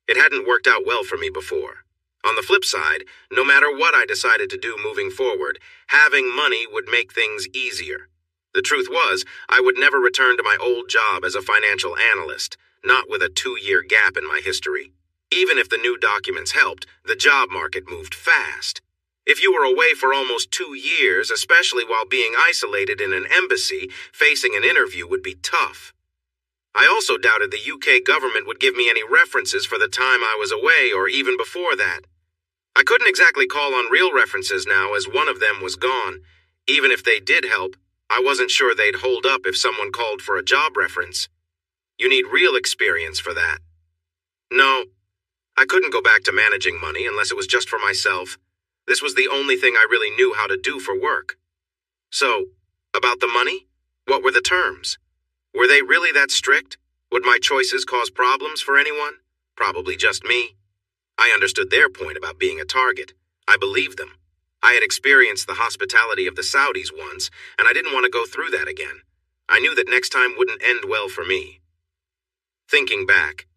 It hadn't worked out well for me before. On the flip side, no matter what I decided to do moving forward, having money would make things easier. The truth was, I would never return to my old job as a financial analyst, not with a 2-year gap in my history. Even if the new documents helped, the job market moved fast. If you were away for almost 2 years, especially while being isolated in an embassy, facing an interview would be tough. I also doubted the UK government would give me any references for the time I was away or even before that. I couldn't exactly call on real references now, as one of them was gone. Even if they did help, I wasn't sure they'd hold up if someone called for a job reference. You need real experience for that. No, I couldn't go back to managing money unless it was just for myself. This was the only thing I really knew how to do for work. So, about the money? What were the terms? Were they really that strict? Would my choices cause problems for anyone? Probably just me. I understood their point about being a target. I believed them. I had experienced the hospitality of the Saudis once, and I didn't want to go through that again. I knew that next time wouldn't end well for me. Thinking back,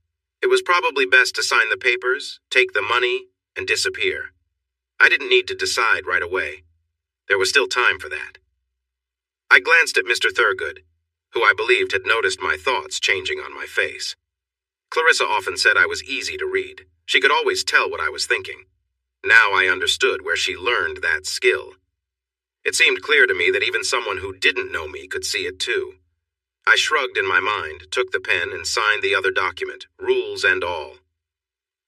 it was probably best to sign the papers, take the money, and disappear. I didn't need to decide right away. There was still time for that. I glanced at Mr. Thurgood, who I believed had noticed my thoughts changing on my face. Clarissa often said I was easy to read. She could always tell what I was thinking. Now I understood where she learned that skill. It seemed clear to me that even someone who didn't know me could see it too. I shrugged in my mind, took the pen, and signed the other document, rules and all.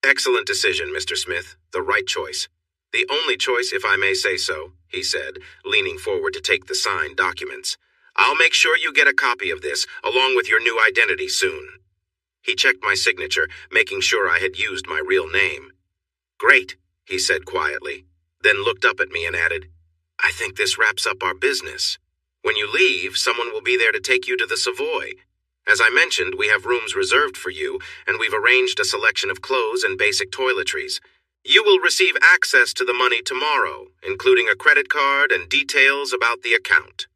"Excellent decision, Mr. Smith. The right choice. The only choice, if I may say so," he said, leaning forward to take the signed documents. I'll make sure you get a copy of this, along with your new identity soon. He checked my signature, making sure I had used my real name. Great, he said quietly, then looked up at me and added, I think this wraps up our business. When you leave, someone will be there to take you to the Savoy. As I mentioned, we have rooms reserved for you, and we've arranged a selection of clothes and basic toiletries. You will receive access to the money tomorrow, including a credit card and details about the account.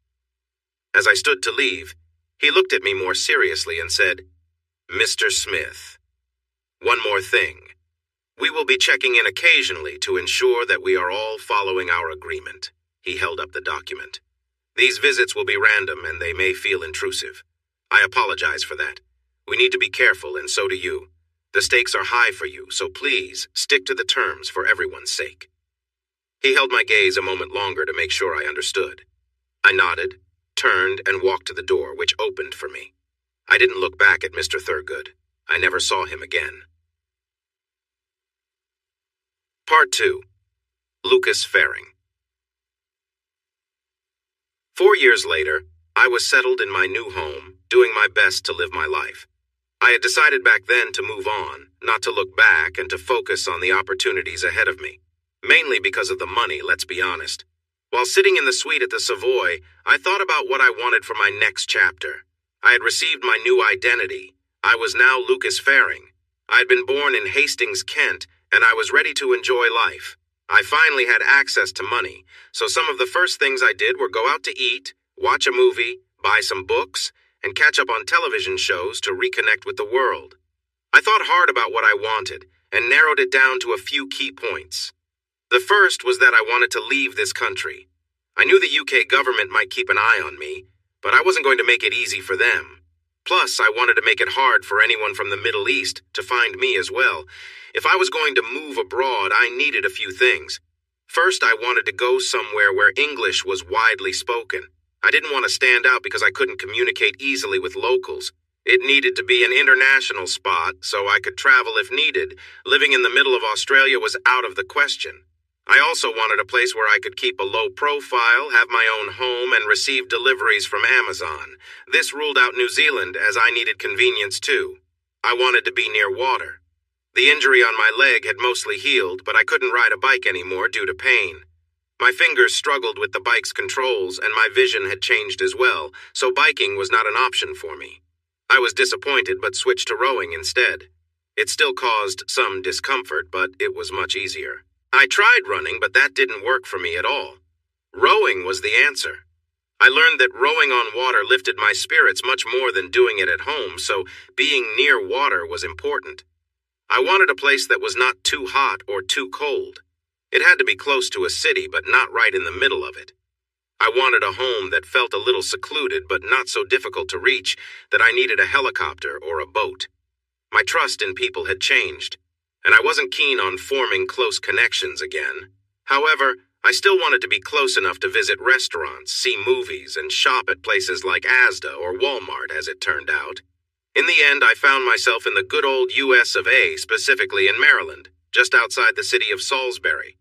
As I stood to leave, he looked at me more seriously and said, Mr. Smith, one more thing. We will be checking in occasionally to ensure that we are all following our agreement. He held up the document. These visits will be random and they may feel intrusive. I apologize for that. We need to be careful, and so do you. The stakes are high for you, so please stick to the terms for everyone's sake. He held my gaze a moment longer to make sure I understood. I nodded, turned, and walked to the door, which opened for me. I didn't look back at Mr. Thurgood. I never saw him again. Part 2. Lucas Faring. 4 years later, I was settled in my new home, doing my best to live my life. I had decided back then to move on, not to look back, and to focus on the opportunities ahead of me. Mainly because of the money, let's be honest. While sitting in the suite at the Savoy, I thought about what I wanted for my next chapter. I had received my new identity. I was now Lucas Faring. I had been born in Hastings, Kent, and I was ready to enjoy life. I finally had access to money, so some of the first things I did were go out to eat, watch a movie, buy some books, and catch up on television shows to reconnect with the world. I thought hard about what I wanted and narrowed it down to a few key points. The first was that I wanted to leave this country. I knew the UK government might keep an eye on me, but I wasn't going to make it easy for them. Plus, I wanted to make it hard for anyone from the Middle East to find me as well. If I was going to move abroad, I needed a few things. First, I wanted to go somewhere where English was widely spoken. I didn't want to stand out because I couldn't communicate easily with locals. It needed to be an international spot so I could travel if needed. Living in the middle of Australia was out of the question. I also wanted a place where I could keep a low profile, have my own home, and receive deliveries from Amazon. This ruled out New Zealand as I needed convenience too. I wanted to be near water. The injury on my leg had mostly healed, but I couldn't ride a bike anymore due to pain. My fingers struggled with the bike's controls, and my vision had changed as well, so biking was not an option for me. I was disappointed but switched to rowing instead. It still caused some discomfort, but it was much easier. I tried running, but that didn't work for me at all. Rowing was the answer. I learned that rowing on water lifted my spirits much more than doing it at home, so being near water was important. I wanted a place that was not too hot or too cold. It had to be close to a city, but not right in the middle of it. I wanted a home that felt a little secluded, but not so difficult to reach that I needed a helicopter or a boat. My trust in people had changed, and I wasn't keen on forming close connections again. However, I still wanted to be close enough to visit restaurants, see movies, and shop at places like Asda or Walmart, as it turned out. In the end, I found myself in the good old US of A, specifically in Maryland, just outside the city of Salisbury.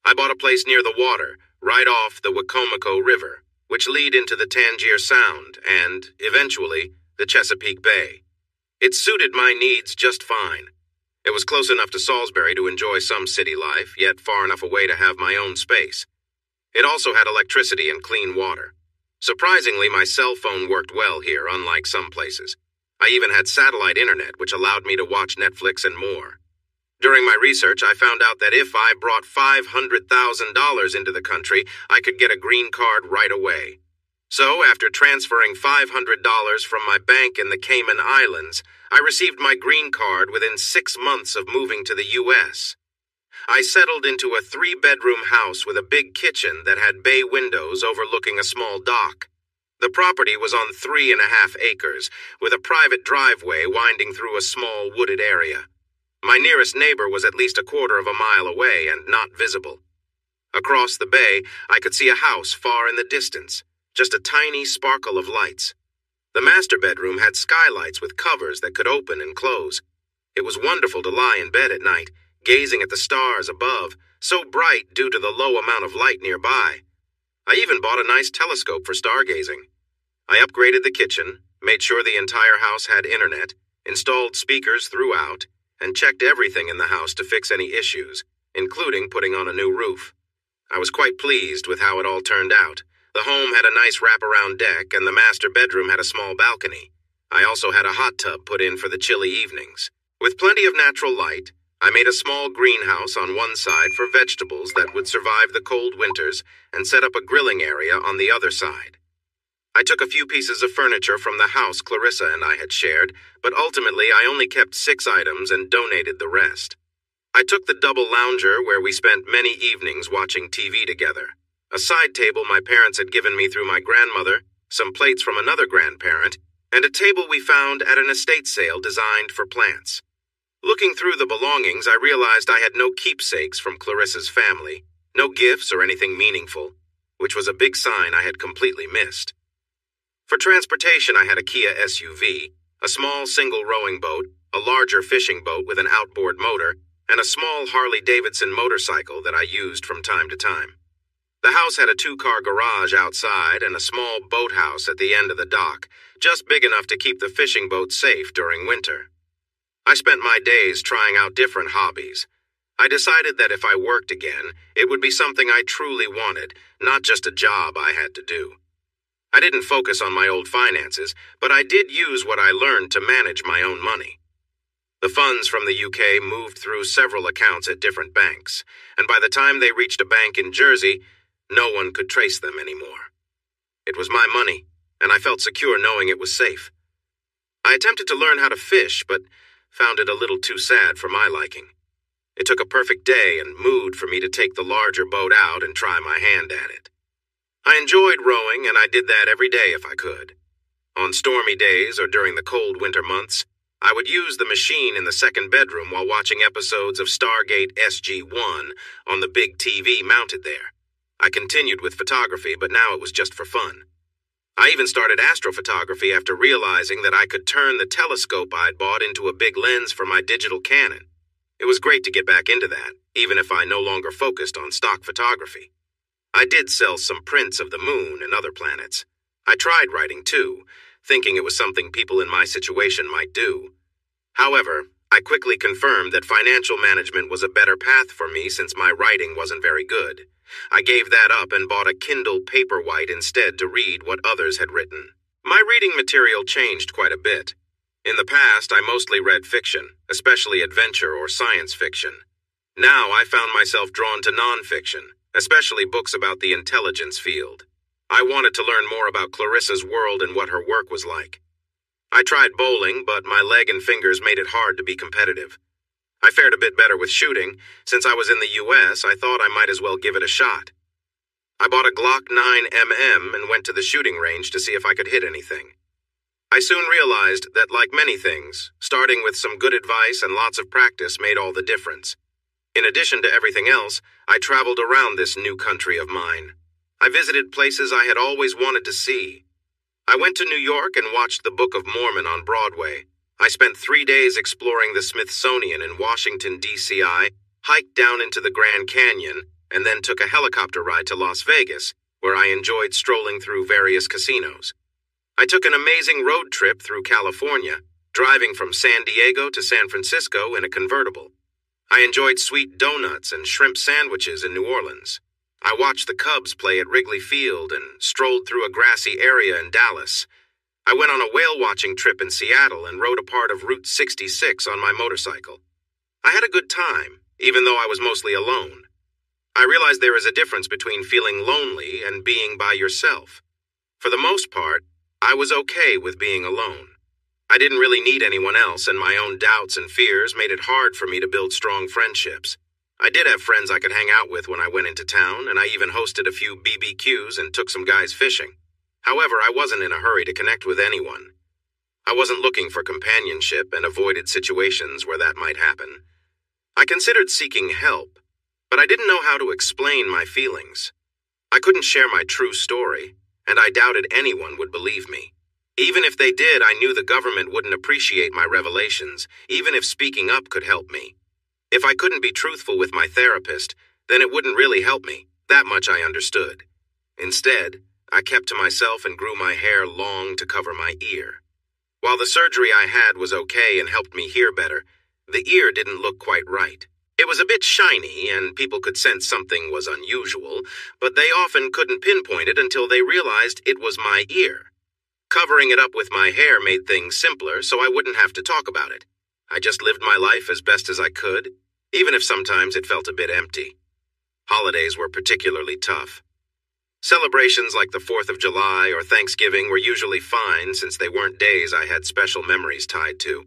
I bought a place near the water, right off the Wicomico River, which lead into the Tangier Sound and, eventually, the Chesapeake Bay. It suited my needs just fine. It was close enough to Salisbury to enjoy some city life, yet far enough away to have my own space. It also had electricity and clean water. Surprisingly, my cell phone worked well here, unlike some places. I even had satellite internet, which allowed me to watch Netflix and more. During my research, I found out that if I brought $500,000 into the country, I could get a green card right away. So, after transferring $500 from my bank in the Cayman Islands, I received my green card within 6 months of moving to the U.S. I settled into a 3-bedroom house with a big kitchen that had bay windows overlooking a small dock. The property was on 3.5 acres, with a private driveway winding through a small wooded area. My nearest neighbor was at least 1/4 mile away and not visible. Across the bay, I could see a house far in the distance, just a tiny sparkle of lights. The master bedroom had skylights with covers that could open and close. It was wonderful to lie in bed at night, gazing at the stars above, so bright due to the low amount of light nearby. I even bought a nice telescope for stargazing. I upgraded the kitchen, made sure the entire house had internet, installed speakers throughout, and checked everything in the house to fix any issues, including putting on a new roof. I was quite pleased with how it all turned out. The home had a nice wraparound deck, and the master bedroom had a small balcony. I also had a hot tub put in for the chilly evenings. With plenty of natural light, I made a small greenhouse on one side for vegetables that would survive the cold winters and set up a grilling area on the other side. I took a few pieces of furniture from the house Clarissa and I had shared, but ultimately I only kept 6 items and donated the rest. I took the double lounger where we spent many evenings watching TV together, a side table my parents had given me through my grandmother, some plates from another grandparent, and a table we found at an estate sale designed for plants. Looking through the belongings, I realized I had no keepsakes from Clarissa's family, no gifts or anything meaningful, which was a big sign I had completely missed. For transportation, I had a Kia SUV, a small single rowing boat, a larger fishing boat with an outboard motor, and a small Harley-Davidson motorcycle that I used from time to time. The house had a 2-car garage outside and a small boathouse at the end of the dock, just big enough to keep the fishing boat safe during winter. I spent my days trying out different hobbies. I decided that if I worked again, it would be something I truly wanted, not just a job I had to do. I didn't focus on my old finances, but I did use what I learned to manage my own money. The funds from the UK moved through several accounts at different banks, and by the time they reached a bank in Jersey, no one could trace them anymore. It was my money, and I felt secure knowing it was safe. I attempted to learn how to fish, but found it a little too sad for my liking. It took a perfect day and mood for me to take the larger boat out and try my hand at it. I enjoyed rowing, and I did that every day if I could. On stormy days or during the cold winter months, I would use the machine in the second bedroom while watching episodes of Stargate SG-1 on the big TV mounted there. I continued with photography, but now it was just for fun. I even started astrophotography after realizing that I could turn the telescope I'd bought into a big lens for my digital Canon. It was great to get back into that, even if I no longer focused on stock photography. I did sell some prints of the moon and other planets. I tried writing too, thinking it was something people in my situation might do. However, I quickly confirmed that financial management was a better path for me since my writing wasn't very good. I gave that up and bought a Kindle Paperwhite instead to read what others had written. My reading material changed quite a bit. In the past, I mostly read fiction, especially adventure or science fiction. Now I found myself drawn to nonfiction, especially books about the intelligence field. I wanted to learn more about Clarissa's world and what her work was like. I tried bowling, but my leg and fingers made it hard to be competitive. I fared a bit better with shooting. Since I was in the US, I thought I might as well give it a shot. I bought a Glock 9mm and went to the shooting range to see if I could hit anything. I soon realized that, like many things, starting with some good advice and lots of practice made all the difference. In addition to everything else, I traveled around this new country of mine. I visited places I had always wanted to see. I went to New York and watched the Book of Mormon on Broadway. I spent 3 days exploring the Smithsonian in Washington, D.C. I hiked down into the Grand Canyon, and then took a helicopter ride to Las Vegas, where I enjoyed strolling through various casinos. I took an amazing road trip through California, driving from San Diego to San Francisco in a convertible. I enjoyed sweet donuts and shrimp sandwiches in New Orleans. I watched the Cubs play at Wrigley Field and strolled through a grassy area in Dallas. I went on a whale-watching trip in Seattle and rode a part of Route 66 on my motorcycle. I had a good time, even though I was mostly alone. I realized there is a difference between feeling lonely and being by yourself. For the most part, I was okay with being alone. I didn't really need anyone else, and my own doubts and fears made it hard for me to build strong friendships. I did have friends I could hang out with when I went into town, and I even hosted a few BBQs and took some guys fishing. However, I wasn't in a hurry to connect with anyone. I wasn't looking for companionship and avoided situations where that might happen. I considered seeking help, but I didn't know how to explain my feelings. I couldn't share my true story, and I doubted anyone would believe me. Even if they did, I knew the government wouldn't appreciate my revelations, even if speaking up could help me. If I couldn't be truthful with my therapist, then it wouldn't really help me. That much I understood. Instead, I kept to myself and grew my hair long to cover my ear. While the surgery I had was okay and helped me hear better, the ear didn't look quite right. It was a bit shiny, and people could sense something was unusual, but they often couldn't pinpoint it until they realized it was my ear. Covering it up with my hair made things simpler, so I wouldn't have to talk about it. I just lived my life as best as I could, even if sometimes it felt a bit empty. Holidays were particularly tough. Celebrations like the 4th of July or Thanksgiving were usually fine since they weren't days I had special memories tied to.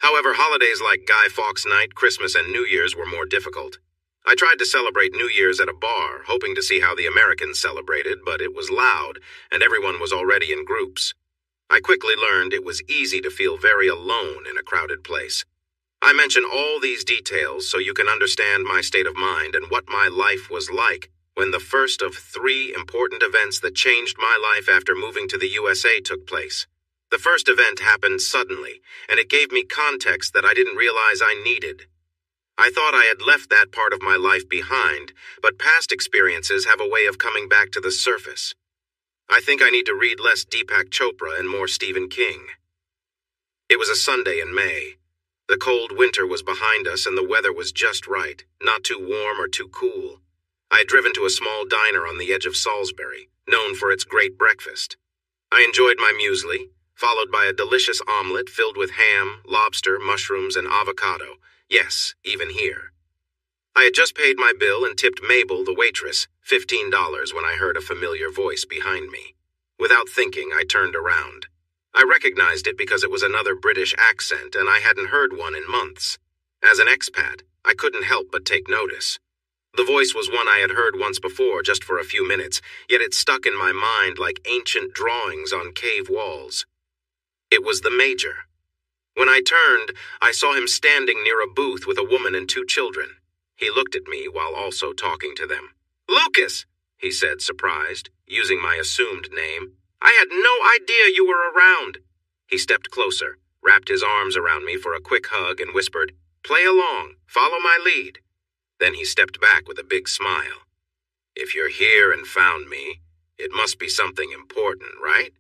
However, holidays like Guy Fawkes Night, Christmas, and New Year's were more difficult. I tried to celebrate New Year's at a bar, hoping to see how the Americans celebrated, but it was loud, and everyone was already in groups. I quickly learned it was easy to feel very alone in a crowded place. I mention all these details so you can understand my state of mind and what my life was like when the first of 3 important events that changed my life after moving to the USA took place. The first event happened suddenly, and it gave me context that I didn't realize I needed. I thought I had left that part of my life behind, but past experiences have a way of coming back to the surface. I think I need to read less Deepak Chopra and more Stephen King. It was a Sunday in May. The cold winter was behind us and the weather was just right, not too warm or too cool. I had driven to a small diner on the edge of Salisbury, known for its great breakfast. I enjoyed my muesli, followed by a delicious omelet filled with ham, lobster, mushrooms, and avocado. Yes, even here. I had just paid my bill and tipped Mabel, the waitress, $15 when I heard a familiar voice behind me. Without thinking, I turned around. I recognized it because it was another British accent, and I hadn't heard one in months. As an expat, I couldn't help but take notice. The voice was one I had heard once before, just for a few minutes, yet it stuck in my mind like ancient drawings on cave walls. It was the Major. When I turned, I saw him standing near a booth with a woman and 2 children. He looked at me while also talking to them. "Lucas," he said, surprised, using my assumed name. "I had no idea you were around." He stepped closer, wrapped his arms around me for a quick hug, and whispered, "Play along, follow my lead." Then he stepped back with a big smile. "If you're here and found me, it must be something important, right?"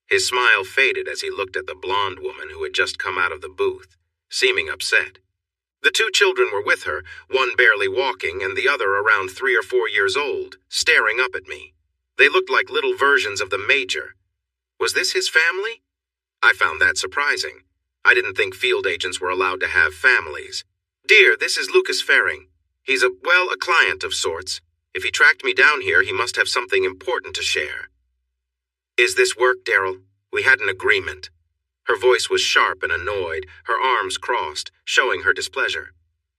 His smile faded as he looked at the blonde woman who had just come out of the booth, seeming upset. The 2 children were with her, one barely walking and the other around 3 or 4 years old, staring up at me. They looked like little versions of the Major. Was this his family? I found that surprising. I didn't think field agents were allowed to have families. "Dear, this is Lucas Faring. He's a client of sorts. If he tracked me down here, he must have something important to share." "Is this work, Daryl? We had an agreement." Her voice was sharp and annoyed, her arms crossed, showing her displeasure.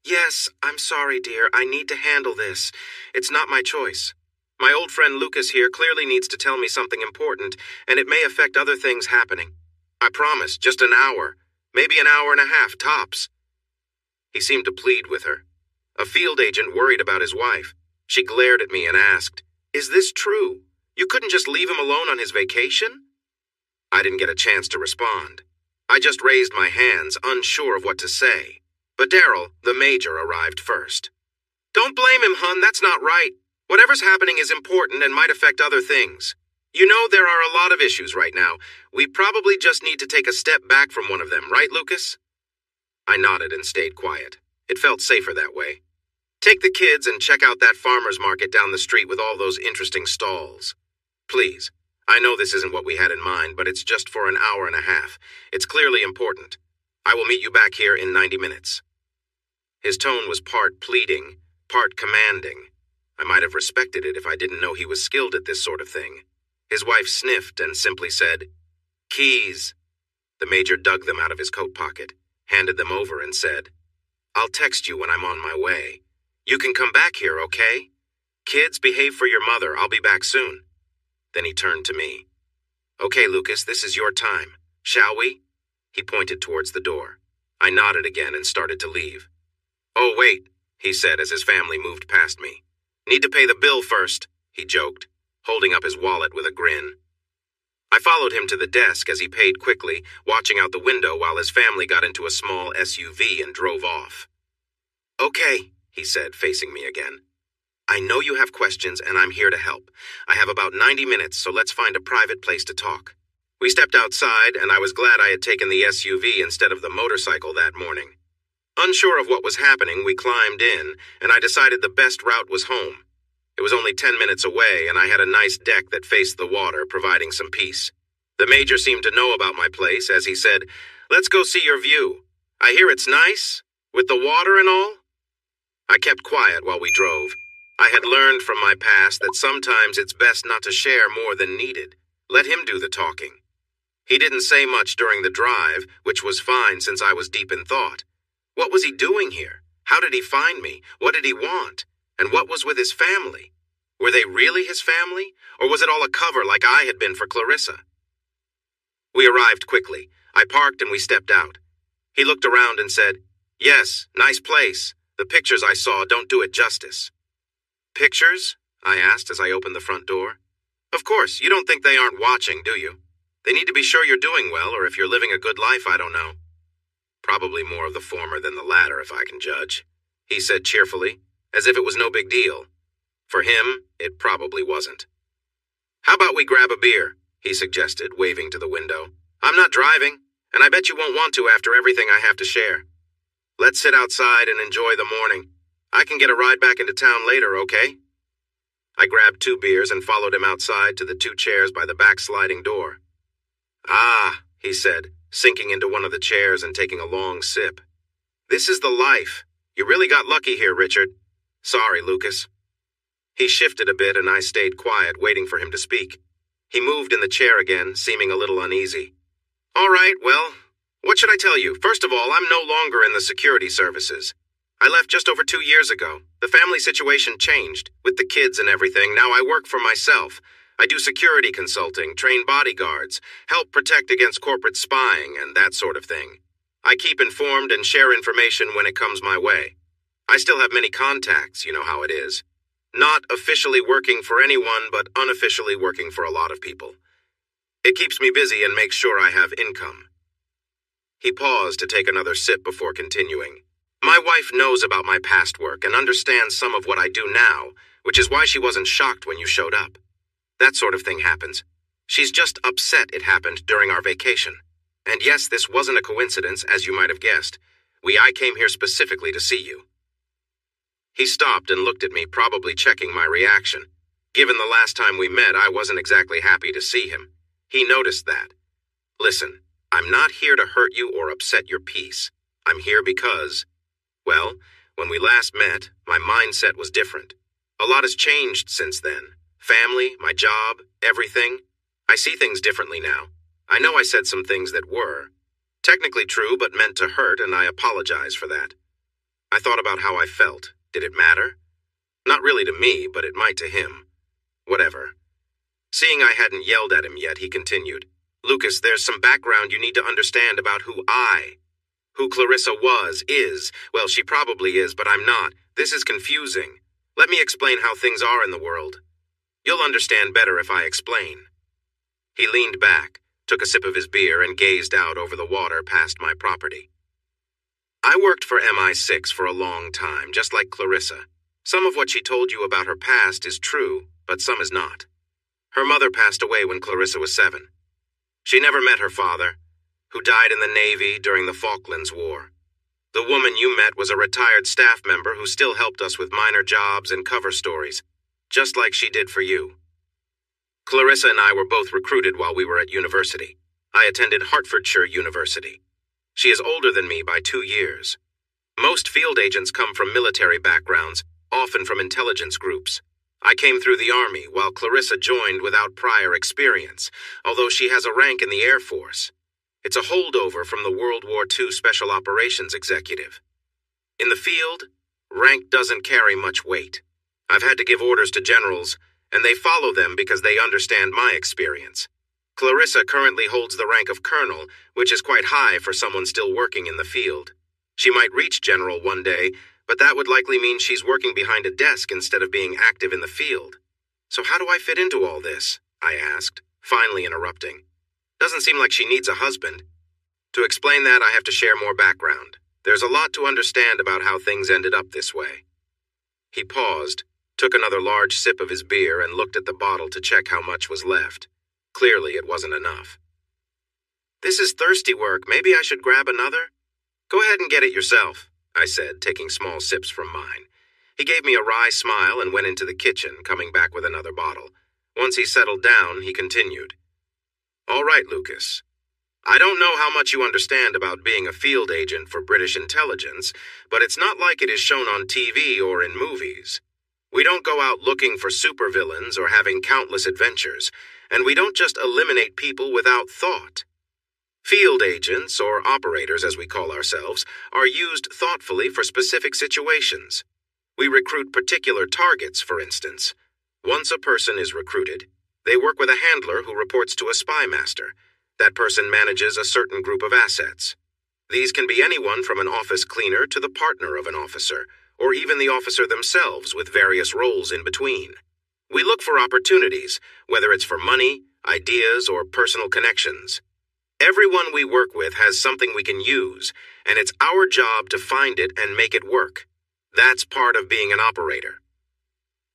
"Yes, I'm sorry, dear. I need to handle this. It's not my choice. My old friend Lucas here clearly needs to tell me something important, and it may affect other things happening. I promise, just an hour, maybe an hour and a half, tops." He seemed to plead with her. A field agent worried about his wife. She glared at me and asked, "Is this true? You couldn't just leave him alone on his vacation?" I didn't get a chance to respond. I just raised my hands, unsure of what to say. But Daryl, the Major, arrived first. "Don't blame him, hun, that's not right. Whatever's happening is important and might affect other things. You know there are a lot of issues right now. We probably just need to take a step back from one of them, right, Lucas?" I nodded and stayed quiet. It felt safer that way. "Take the kids and check out that farmer's market down the street with all those interesting stalls. Please. I know this isn't what we had in mind, but it's just for an hour and a half. It's clearly important. I will meet you back here in 90 minutes. His tone was part pleading, part commanding. I might have respected it if I didn't know he was skilled at this sort of thing. His wife sniffed and simply said, "Keys." The Major dug them out of his coat pocket, handed them over and said, "I'll text you when I'm on my way. You can come back here, okay? Kids, behave for your mother. I'll be back soon." Then he turned to me. "Okay, Lucas, this is your time. Shall we?" He pointed towards the door. I nodded again and started to leave. "Oh, wait," he said as his family moved past me. "Need to pay the bill first," he joked, holding up his wallet with a grin. I followed him to the desk as he paid quickly, watching out the window while his family got into a small SUV and drove off. "Okay," he said, facing me again. I know you have questions, and I'm here to help. I have about 90 minutes, so let's find a private place to talk. We stepped outside, and I was glad I had taken the SUV instead of the motorcycle that morning. Unsure of what was happening, we climbed in, and I decided the best route was home. It was only 10 minutes away, and I had a nice deck that faced the water, providing some peace. The major seemed to know about my place, as he said, "Let's go see your view. I hear it's nice, with the water and all." I kept quiet while we drove. I had learned from my past that sometimes it's best not to share more than needed. Let him do the talking. He didn't say much during the drive, which was fine since I was deep in thought. What was he doing here? How did he find me? What did he want? And what was with his family? Were they really his family? Or was it all a cover like I had been for Clarissa? We arrived quickly. I parked and we stepped out. He looked around and said, "Yes, nice place. The pictures I saw don't do it justice." "Pictures?" I asked as I opened the front door. "Of course, you don't think they aren't watching, do you? They need to be sure you're doing well, or if you're living a good life, I don't know." "Probably more of the former than the latter, if I can judge," he said cheerfully, as if it was no big deal. For him, it probably wasn't. "How about we grab a beer?" he suggested, waving to the window. "I'm not driving, and I bet you won't want to after everything I have to share. Let's sit outside and enjoy the morning. I can get a ride back into town later, okay?" I grabbed 2 beers and followed him outside to the 2 chairs by the back sliding door. "Ah," he said, sinking into one of the chairs and taking a long sip. "This is the life. You really got lucky here, Richard. Sorry, Lucas." He shifted a bit and I stayed quiet, waiting for him to speak. He moved in the chair again, seeming a little uneasy. "All right, well, what should I tell you? First of all, I'm no longer in the security services. I left just over 2 years ago. The family situation changed, with the kids and everything. Now I work for myself. I do security consulting, train bodyguards, help protect against corporate spying, and that sort of thing. I keep informed and share information when it comes my way. I still have many contacts, you know how it is. Not officially working for anyone, but unofficially working for a lot of people. It keeps me busy and makes sure I have income." He paused to take another sip before continuing. "My wife knows about my past work and understands some of what I do now, which is why she wasn't shocked when you showed up. That sort of thing happens. She's just upset it happened during our vacation. And yes, this wasn't a coincidence, as you might have guessed. I came here specifically to see you." He stopped and looked at me, probably checking my reaction. Given the last time we met, I wasn't exactly happy to see him. He noticed that. "Listen, I'm not here to hurt you or upset your peace. I'm here because, well, when we last met, my mindset was different. A lot has changed since then. Family, my job, everything. I see things differently now. I know I said some things that were technically true but meant to hurt, and I apologize for that. I thought about how I felt. Did it matter? Not really to me, but it might to him. Whatever." Seeing I hadn't yelled at him yet, he continued, "Lucas, there's some background you need to understand about who Clarissa is. Well, she probably is, but I'm not. This is confusing. Let me explain how things are in the world. You'll understand better if I explain." He leaned back, took a sip of his beer, and gazed out over the water past my property. "I worked for MI6 for a long time, just like Clarissa. Some of what she told you about her past is true, but some is not. Her mother passed away when Clarissa was 7. She never met her father, who died in the Navy during the Falklands War. The woman you met was a retired staff member who still helped us with minor jobs and cover stories, just like she did for you. Clarissa and I were both recruited while we were at university. I attended Hertfordshire University. She is older than me by 2 years. Most field agents come from military backgrounds, often from intelligence groups. I came through the Army, while Clarissa joined without prior experience, although she has a rank in the Air Force. It's a holdover from the World War II Special Operations executive. In the field, rank doesn't carry much weight. I've had to give orders to generals, and they follow them because they understand my experience. Clarissa currently holds the rank of colonel, which is quite high for someone still working in the field. She might reach general one day, but that would likely mean she's working behind a desk instead of being active in the field. So how do I fit into all this? I asked, finally interrupting. Doesn't seem like she needs a husband. To explain that, I have to share more background. There's a lot to understand about how things ended up this way. He paused, took another large sip of his beer, and looked at the bottle to check how much was left. Clearly, it wasn't enough. "This is thirsty work. Maybe I should grab another?" "Go ahead and get it yourself," I said, taking small sips from mine. He gave me a wry smile and went into the kitchen, coming back with another bottle. Once he settled down, he continued. "All right, Lucas. I don't know how much you understand about being a field agent for British intelligence, but it's not like it is shown on TV or in movies. We don't go out looking for supervillains or having countless adventures, and we don't just eliminate people without thought. Field agents, or operators as we call ourselves, are used thoughtfully for specific situations. We recruit particular targets, for instance. Once a person is recruited, they work with a handler who reports to a spy master. That person manages a certain group of assets. These can be anyone from an office cleaner to the partner of an officer, or even the officer themselves with various roles in between. We look for opportunities, whether it's for money, ideas, or personal connections. Everyone we work with has something we can use, and it's our job to find it and make it work. That's part of being an operator.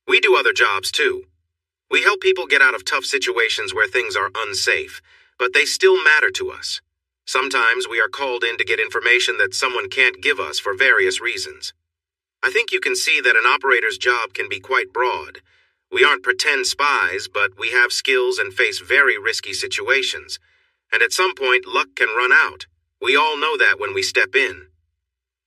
We do other jobs too. We help people get out of tough situations where things are unsafe, but they still matter to us. Sometimes we are called in to get information that someone can't give us for various reasons. I think you can see that an operator's job can be quite broad. We aren't pretend spies, but we have skills and face very risky situations. And at some point, luck can run out. We all know that when we step in.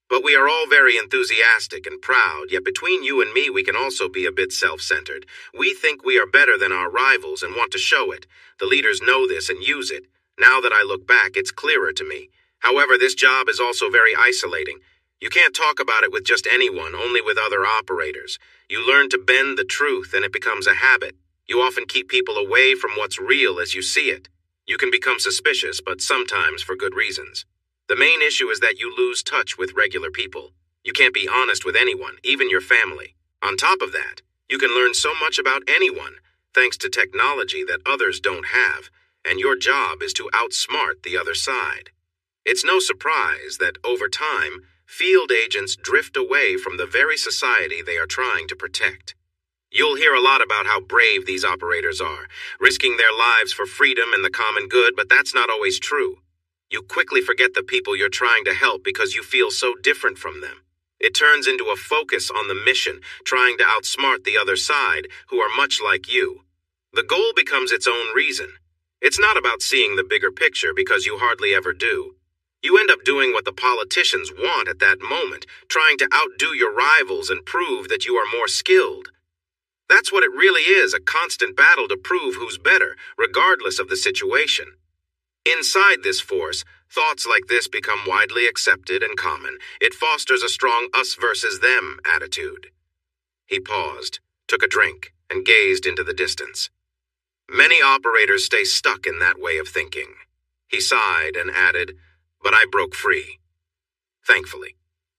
But we are all very enthusiastic and proud, yet between you and me we can also be a bit self-centered. We think we are better than our rivals and want to show it. The leaders know this and use it. Now that I look back, it's clearer to me. However, this job is also very isolating. You can't talk about it with just anyone, only with other operators. You learn to bend the truth and it becomes a habit. You often keep people away from what's real as you see it. You can become suspicious, but sometimes for good reasons. The main issue is that you lose touch with regular people. You can't be honest with anyone, even your family. On top of that, you can learn so much about anyone, thanks to technology that others don't have, and your job is to outsmart the other side. It's no surprise that, over time, field agents drift away from the very society they are trying to protect. You'll hear a lot about how brave these operators are, risking their lives for freedom and the common good, but that's not always true. You quickly forget the people you're trying to help because you feel so different from them. It turns into a focus on the mission, trying to outsmart the other side, who are much like you. The goal becomes its own reason. It's not about seeing the bigger picture because you hardly ever do. You end up doing what the politicians want at that moment, trying to outdo your rivals and prove that you are more skilled. That's what it really is, a constant battle to prove who's better, regardless of the situation. Inside this force, thoughts like this become widely accepted and common. It fosters a strong us versus them attitude. He paused, took a drink, and gazed into the distance. Many operators stay stuck in that way of thinking. He sighed and added, "But I broke free. Thankfully.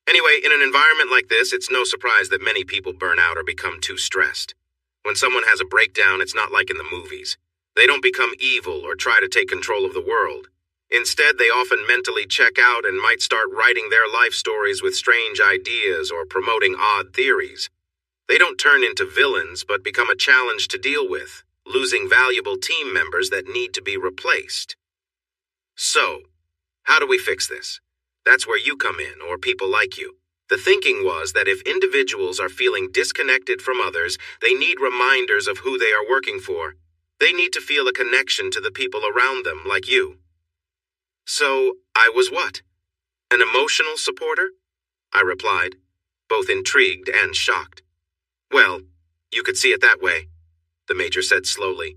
Anyway, in an environment like this, it's no surprise that many people burn out or become too stressed. When someone has a breakdown, it's not like in the movies. They don't become evil or try to take control of the world. Instead, they often mentally check out and might start writing their life stories with strange ideas or promoting odd theories. They don't turn into villains, but become a challenge to deal with, losing valuable team members that need to be replaced. So, how do we fix this? That's where you come in, or people like you. The thinking was that if individuals are feeling disconnected from others, they need reminders of who they are working for. They need to feel a connection to the people around them, like you. So, I was what? An emotional supporter? I replied, both intrigued and shocked. Well, you could see it that way, the major said slowly.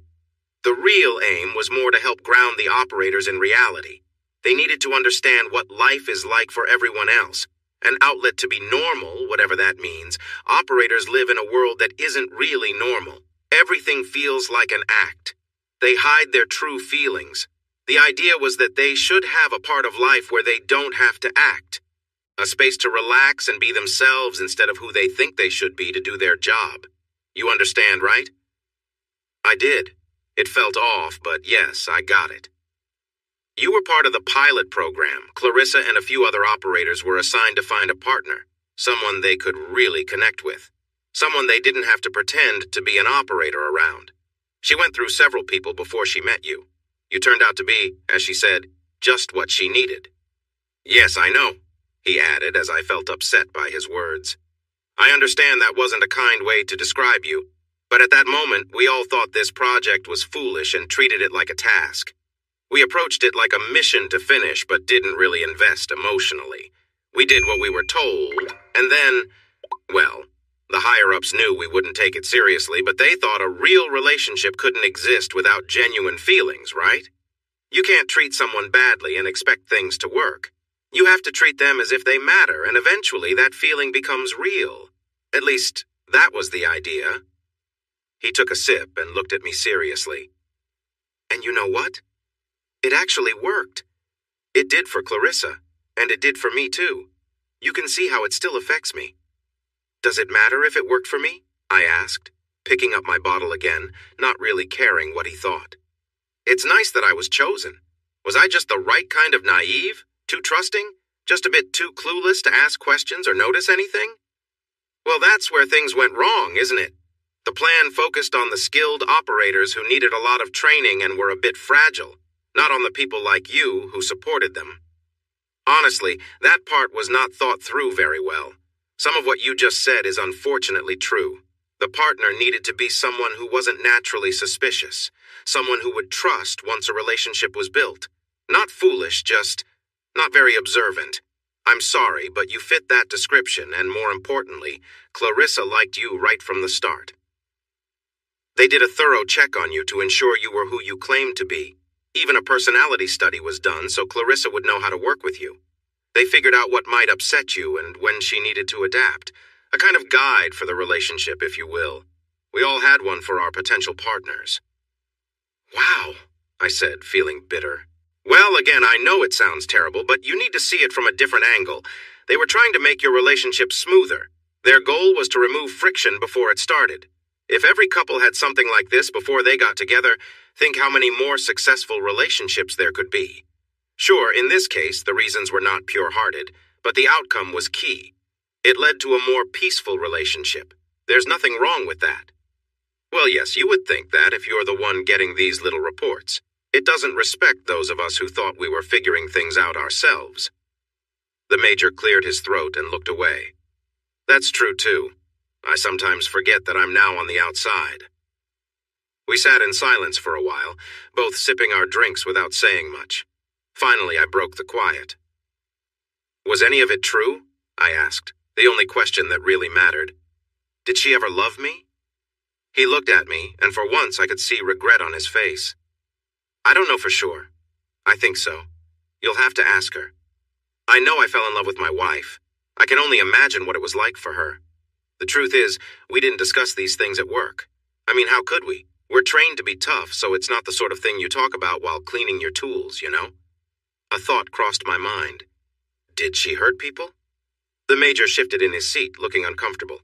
The real aim was more to help ground the operators in reality. They needed to understand what life is like for everyone else. An outlet to be normal, whatever that means. Operators live in a world that isn't really normal. Everything feels like an act. They hide their true feelings. The idea was that they should have a part of life where they don't have to act. A space to relax and be themselves instead of who they think they should be to do their job. You understand, right? I did. It felt off, but yes, I got it. You were part of the pilot program. Clarissa and a few other operators were assigned to find a partner, someone they could really connect with. Someone they didn't have to pretend to be an operator around. She went through several people before she met you. You turned out to be, as she said, just what she needed. Yes, I know, he added as I felt upset by his words. I understand that wasn't a kind way to describe you, but at that moment we all thought this project was foolish and treated it like a task. We approached it like a mission to finish but didn't really invest emotionally. We did what we were told, and then, well, the higher-ups knew we wouldn't take it seriously, but they thought a real relationship couldn't exist without genuine feelings, right? You can't treat someone badly and expect things to work. You have to treat them as if they matter, and eventually that feeling becomes real. At least, that was the idea. He took a sip and looked at me seriously. And you know what? It actually worked. It did for Clarissa, and it did for me too. You can see how it still affects me. Does it matter if it worked for me? I asked, picking up my bottle again, not really caring what he thought. It's nice that I was chosen. Was I just the right kind of naive? Too trusting? Just a bit too clueless to ask questions or notice anything? Well, that's where things went wrong, isn't it? The plan focused on the skilled operators who needed a lot of training and were a bit fragile, not on the people like you who supported them. Honestly, that part was not thought through very well. Some of what you just said is unfortunately true. The partner needed to be someone who wasn't naturally suspicious, someone who would trust once a relationship was built. Not foolish, just not very observant. I'm sorry, but you fit that description, and more importantly, Clarissa liked you right from the start. They did a thorough check on you to ensure you were who you claimed to be. Even a personality study was done so Clarissa would know how to work with you. They figured out what might upset you and when she needed to adapt. A kind of guide for the relationship, if you will. We all had one for our potential partners. Wow, I said, feeling bitter. Well, again, I know it sounds terrible, but you need to see it from a different angle. They were trying to make your relationship smoother. Their goal was to remove friction before it started. If every couple had something like this before they got together, think how many more successful relationships there could be. Sure, in this case, the reasons were not pure-hearted, but the outcome was key. It led to a more peaceful relationship. There's nothing wrong with that. Well, yes, you would think that if you're the one getting these little reports. It doesn't respect those of us who thought we were figuring things out ourselves. The major cleared his throat and looked away. That's true, too. I sometimes forget that I'm now on the outside. We sat in silence for a while, both sipping our drinks without saying much. Finally, I broke the quiet. Was any of it true? I asked, the only question that really mattered. Did she ever love me? He looked at me, and for once I could see regret on his face. I don't know for sure. I think so. You'll have to ask her. I know I fell in love with my wife. I can only imagine what it was like for her. The truth is, we didn't discuss these things at work. I mean, how could we? We're trained to be tough, so it's not the sort of thing you talk about while cleaning your tools, you know? A thought crossed my mind. Did she hurt people? The major shifted in his seat, looking uncomfortable.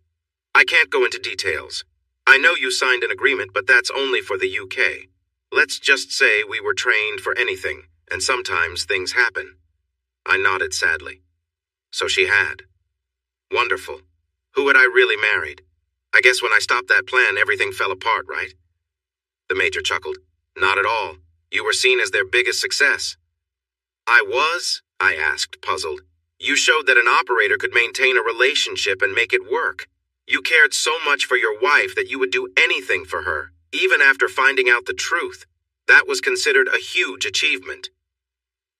I can't go into details. I know you signed an agreement, but that's only for the UK. Let's just say we were trained for anything, and sometimes things happen. I nodded sadly. So she had. Wonderful. Who had I really married? I guess when I stopped that plan, everything fell apart, right? The major chuckled. Not at all. You were seen as their biggest success. I was? I asked, puzzled. You showed that an operator could maintain a relationship and make it work. You cared so much for your wife that you would do anything for her, even after finding out the truth. That was considered a huge achievement.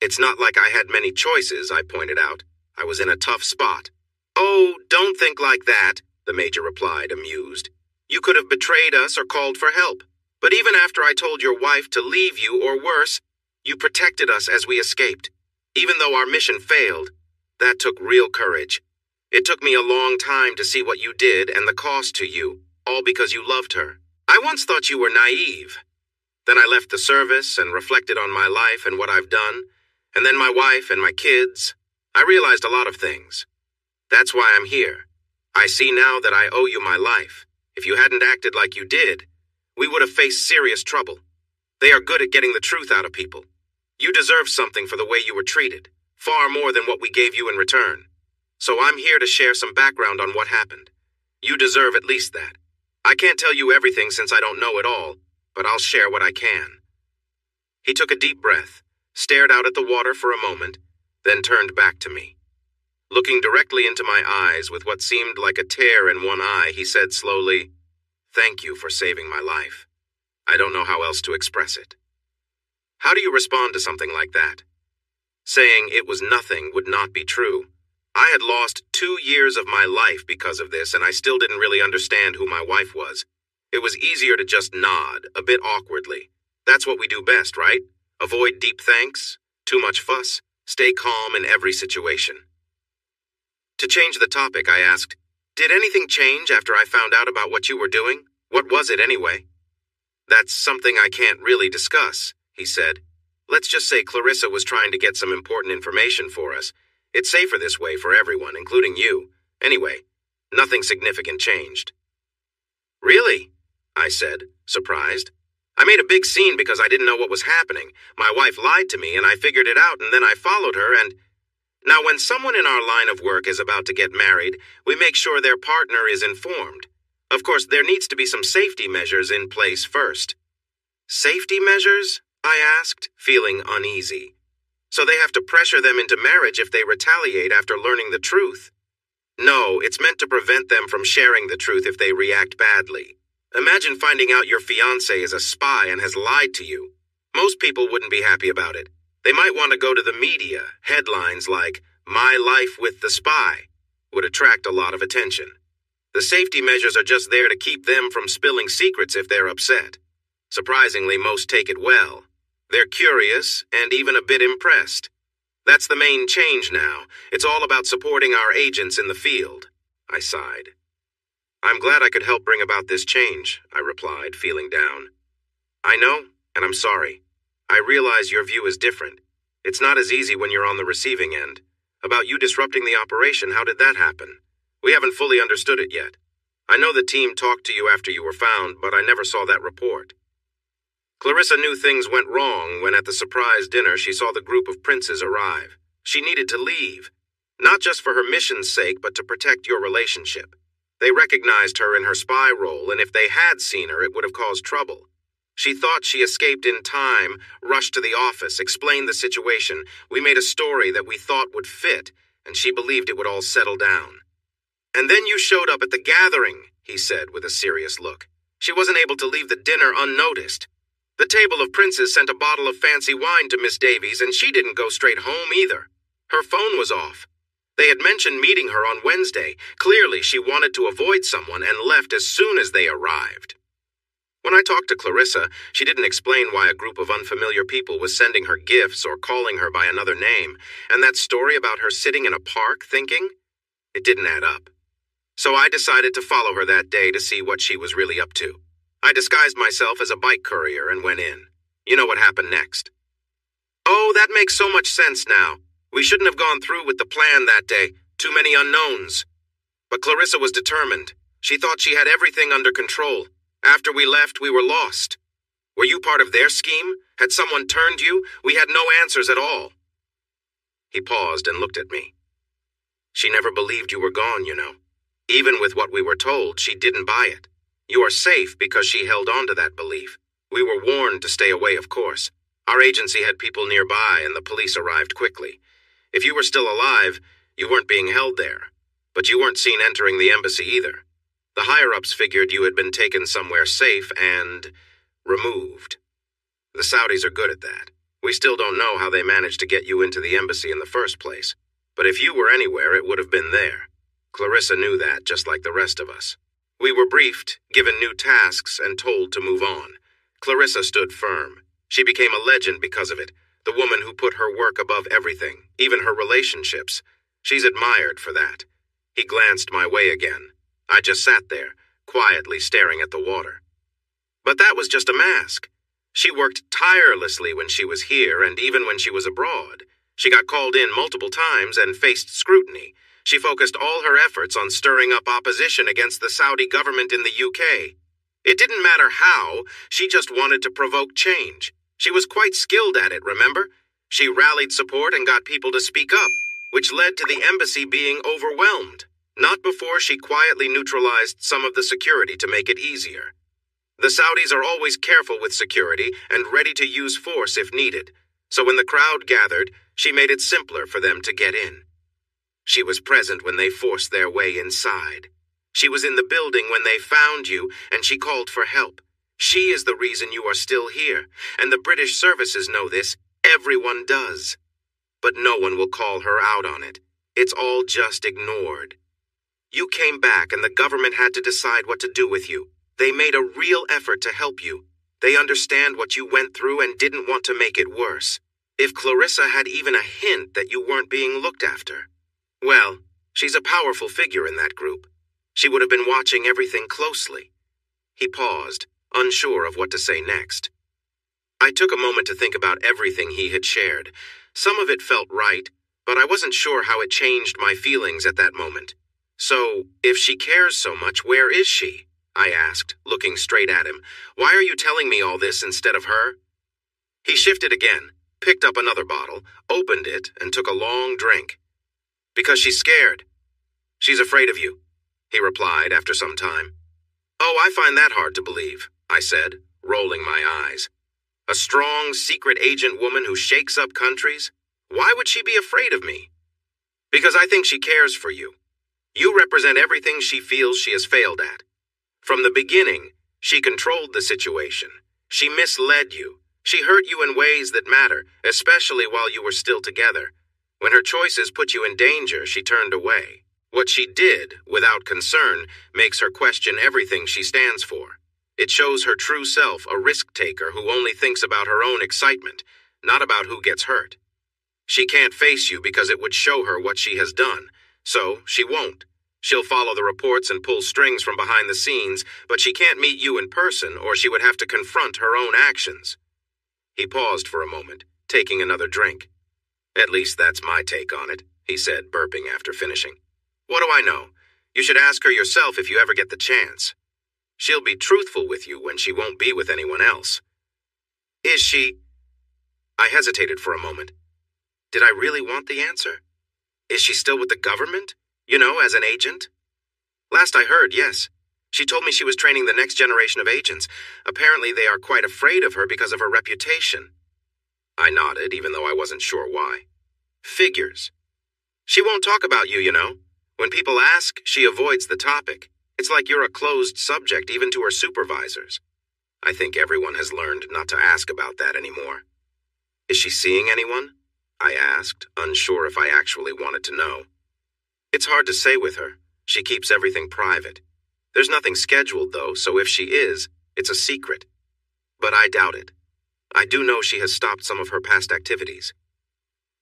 It's not like I had many choices, I pointed out. I was in a tough spot. Oh, don't think like that, the major replied, amused. You could have betrayed us or called for help. But even after I told your wife to leave you or worse, you protected us as we escaped. Even though our mission failed, that took real courage. It took me a long time to see what you did and the cost to you, all because you loved her. I once thought you were naive. Then I left the service and reflected on my life and what I've done, and then my wife and my kids. I realized a lot of things. That's why I'm here. I see now that I owe you my life. If you hadn't acted like you did, we would have faced serious trouble. They are good at getting the truth out of people. You deserve something for the way you were treated, far more than what we gave you in return. So I'm here to share some background on what happened. You deserve at least that. I can't tell you everything since I don't know it all, but I'll share what I can." He took a deep breath, stared out at the water for a moment, then turned back to me. Looking directly into my eyes with what seemed like a tear in one eye, he said slowly, "Thank you for saving my life. I don't know how else to express it." How do you respond to something like that? Saying it was nothing would not be true. I had lost 2 years of my life because of this, and I still didn't really understand who my wife was. It was easier to just nod, a bit awkwardly. That's what we do best, right? Avoid deep thanks, too much fuss, stay calm in every situation. To change the topic, I asked, "Did anything change after I found out about what you were doing? What was it anyway?" "That's something I can't really discuss," he said. "Let's just say Clarissa was trying to get some important information for us. It's safer this way for everyone, including you. Anyway, nothing significant changed." "Really?" I said, surprised. "I made a big scene because I didn't know what was happening. My wife lied to me and I figured it out, and then I followed her and—" Now, when someone in our line of work is about to get married, we make sure their partner is informed. Of course, there needs to be some safety measures in place first. "Safety measures?" I asked, feeling uneasy. "So they have to pressure them into marriage if they retaliate after learning the truth?" "No, it's meant to prevent them from sharing the truth if they react badly. Imagine finding out your fiancé is a spy and has lied to you. Most people wouldn't be happy about it. They might want to go to the media. Headlines like, 'My Life with the Spy,' would attract a lot of attention. The safety measures are just there to keep them from spilling secrets if they're upset. Surprisingly, most take it well. They're curious and even a bit impressed. That's the main change now. It's all about supporting our agents in the field." I sighed. "I'm glad I could help bring about this change," I replied, feeling down. "I know, and I'm sorry. I realize your view is different. It's not as easy when you're on the receiving end. About you disrupting the operation, how did that happen? We haven't fully understood it yet. I know the team talked to you after you were found, but I never saw that report." Clarissa knew things went wrong when at the surprise dinner she saw the group of princes arrive. She needed to leave, not just for her mission's sake, but to protect your relationship. They recognized her in her spy role, and if they had seen her, it would have caused trouble. She thought she escaped in time, rushed to the office, explained the situation. We made a story that we thought would fit, and she believed it would all settle down. "And then you showed up at the gathering," he said with a serious look. "She wasn't able to leave the dinner unnoticed. The table of princes sent a bottle of fancy wine to Miss Davies, and she didn't go straight home either. Her phone was off. They had mentioned meeting her on Wednesday. Clearly, she wanted to avoid someone and left as soon as they arrived." When I talked to Clarissa, she didn't explain why a group of unfamiliar people was sending her gifts or calling her by another name, and that story about her sitting in a park thinking, it didn't add up. So I decided to follow her that day to see what she was really up to. I disguised myself as a bike courier and went in. You know what happened next. "Oh, that makes so much sense now. We shouldn't have gone through with the plan that day. Too many unknowns." But Clarissa was determined. She thought she had everything under control. After we left, we were lost. Were you part of their scheme? Had someone turned you? We had no answers at all. He paused and looked at me. "She never believed you were gone, you know. Even with what we were told, she didn't buy it. You are safe because she held on to that belief. We were warned to stay away, of course. Our agency had people nearby, and the police arrived quickly. If you were still alive, you weren't being held there. But you weren't seen entering the embassy either. The higher-ups figured you had been taken somewhere safe and removed. The Saudis are good at that. We still don't know how they managed to get you into the embassy in the first place. But if you were anywhere, it would have been there. Clarissa knew that, just like the rest of us. We were briefed, given new tasks, and told to move on. Clarissa stood firm. She became a legend because of it, the woman who put her work above everything, even her relationships. She's admired for that." He glanced my way again. I just sat there, quietly staring at the water. But that was just a mask. She worked tirelessly when she was here and even when she was abroad. She got called in multiple times and faced scrutiny. She focused all her efforts on stirring up opposition against the Saudi government in the UK. It didn't matter how, she just wanted to provoke change. She was quite skilled at it, remember? She rallied support and got people to speak up, which led to the embassy being overwhelmed. Not before she quietly neutralized some of the security to make it easier. The Saudis are always careful with security and ready to use force if needed, so when the crowd gathered, she made it simpler for them to get in. She was present when they forced their way inside. She was in the building when they found you, and she called for help. She is the reason you are still here, and the British services know this. Everyone does. But no one will call her out on it. It's all just ignored. You came back and the government had to decide what to do with you. They made a real effort to help you. They understand what you went through and didn't want to make it worse. If Clarissa had even a hint that you weren't being looked after, well, she's a powerful figure in that group. She would have been watching everything closely. He paused, unsure of what to say next. I took a moment to think about everything he had shared. Some of it felt right, but I wasn't sure how it changed my feelings at that moment. So, if she cares so much, where is she? I asked, looking straight at him. Why are you telling me all this instead of her? He shifted again, picked up another bottle, opened it, and took a long drink. Because she's scared. She's afraid of you, he replied after some time. Oh, I find that hard to believe, I said, rolling my eyes. A strong, secret agent woman who shakes up countries? Why would she be afraid of me? Because I think she cares for you. You represent everything she feels she has failed at. From the beginning, she controlled the situation. She misled you. She hurt you in ways that matter, especially while you were still together. When her choices put you in danger, she turned away. What she did, without concern, makes her question everything she stands for. It shows her true self, a risk-taker who only thinks about her own excitement, not about who gets hurt. She can't face you because it would show her what she has done, so she won't. She'll follow the reports and pull strings from behind the scenes, but she can't meet you in person or she would have to confront her own actions. He paused for a moment, taking another drink. At least that's my take on it, he said, burping after finishing. What do I know? You should ask her yourself if you ever get the chance. She'll be truthful with you when she won't be with anyone else. Is she? I hesitated for a moment. Did I really want the answer? Is she still with the government? You know, as an agent? Last I heard, yes. She told me she was training the next generation of agents. Apparently they are quite afraid of her because of her reputation. I nodded, even though I wasn't sure why. Figures. She won't talk about you, you know. When people ask, she avoids the topic. It's like you're a closed subject, even to her supervisors. I think everyone has learned not to ask about that anymore. Is she seeing anyone? I asked, unsure if I actually wanted to know. It's hard to say with her. She keeps everything private. There's nothing scheduled, though, so if she is, it's a secret. But I doubt it. I do know she has stopped some of her past activities.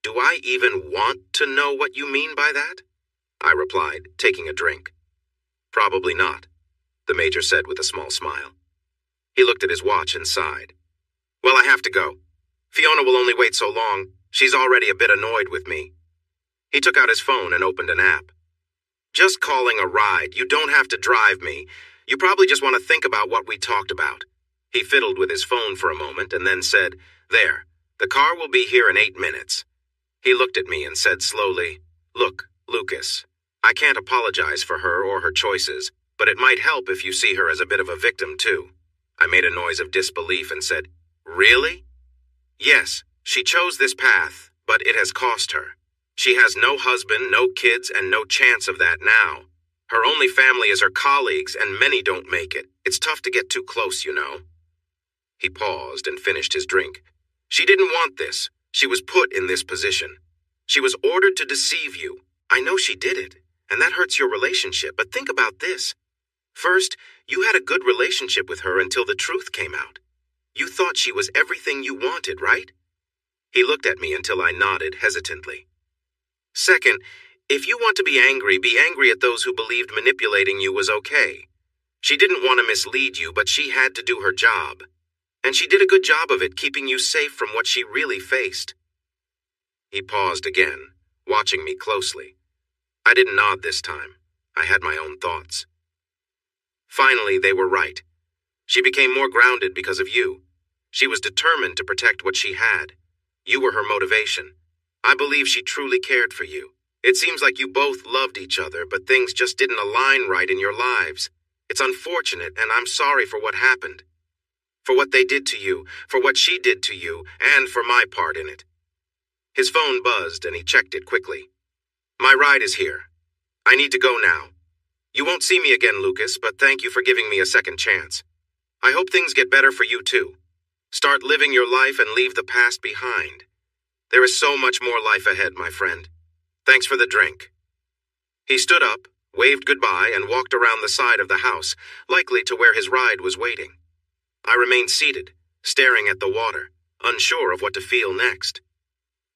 Do I even want to know what you mean by that? I replied, taking a drink. Probably not, the Major said with a small smile. He looked at his watch and sighed. Well, I have to go. Fiona will only wait so long. She's already a bit annoyed with me. He took out his phone and opened an app. Just calling a ride. You don't have to drive me. You probably just want to think about what we talked about. He fiddled with his phone for a moment and then said, There, the car will be here in 8 minutes. He looked at me and said slowly, Look, Lucas, I can't apologize for her or her choices, but it might help if you see her as a bit of a victim, too. I made a noise of disbelief and said, Really? Yes, she chose this path, but it has cost her. She has no husband, no kids, and no chance of that now. Her only family is her colleagues, and many don't make it. It's tough to get too close, you know. He paused and finished his drink. She didn't want this. She was put in this position. She was ordered to deceive you. I know she did it, and that hurts your relationship, but think about this. First, you had a good relationship with her until the truth came out. You thought she was everything you wanted, right? He looked at me until I nodded hesitantly. Second, if you want to be angry at those who believed manipulating you was okay. She didn't want to mislead you, but she had to do her job. And she did a good job of it, keeping you safe from what she really faced. He paused again, watching me closely. I didn't nod this time. I had my own thoughts. Finally, they were right. She became more grounded because of you. She was determined to protect what she had. You were her motivation. I believe she truly cared for you. It seems like you both loved each other, but things just didn't align right in your lives. It's unfortunate, and I'm sorry for what happened. For what they did to you, for what she did to you, and for my part in it." His phone buzzed, and he checked it quickly. "My ride is here. I need to go now. You won't see me again, Lucas, but thank you for giving me a second chance. I hope things get better for you too. Start living your life and leave the past behind. There is so much more life ahead, my friend. Thanks for the drink." He stood up, waved goodbye, and walked around the side of the house, likely to where his ride was waiting. I remained seated, staring at the water, unsure of what to feel next.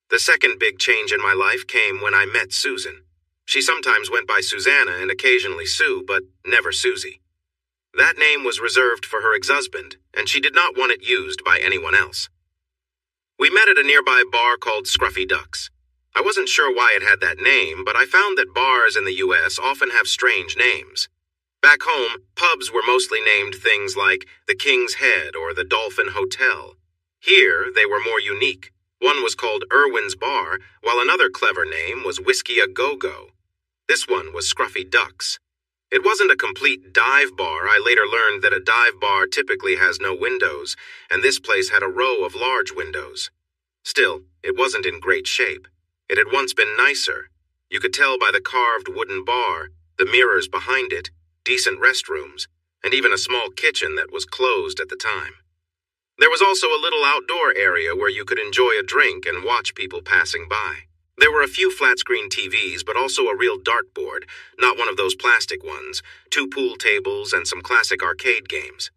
The second big change in my life came when I met Susan. She sometimes went by Susanna and occasionally Sue, but never Susie. That name was reserved for her ex-husband, and she did not want it used by anyone else. We met at a nearby bar called Scruffy Ducks. I wasn't sure why it had that name, but I found that bars in the U.S. often have strange names. Back home, pubs were mostly named things like the King's Head or the Dolphin Hotel. Here, they were more unique. One was called Irwin's Bar, while another clever name was Whiskey A Go-Go. This one was Scruffy Ducks. It wasn't a complete dive bar. I later learned that a dive bar typically has no windows, and this place had a row of large windows. Still, it wasn't in great shape. It had once been nicer. You could tell by the carved wooden bar, the mirrors behind it, decent restrooms, and even a small kitchen that was closed at the time. There was also a little outdoor area where you could enjoy a drink and watch people passing by. There were a few flat-screen TVs, but also a real dartboard, not one of those plastic ones, 2 pool tables, and some classic arcade games.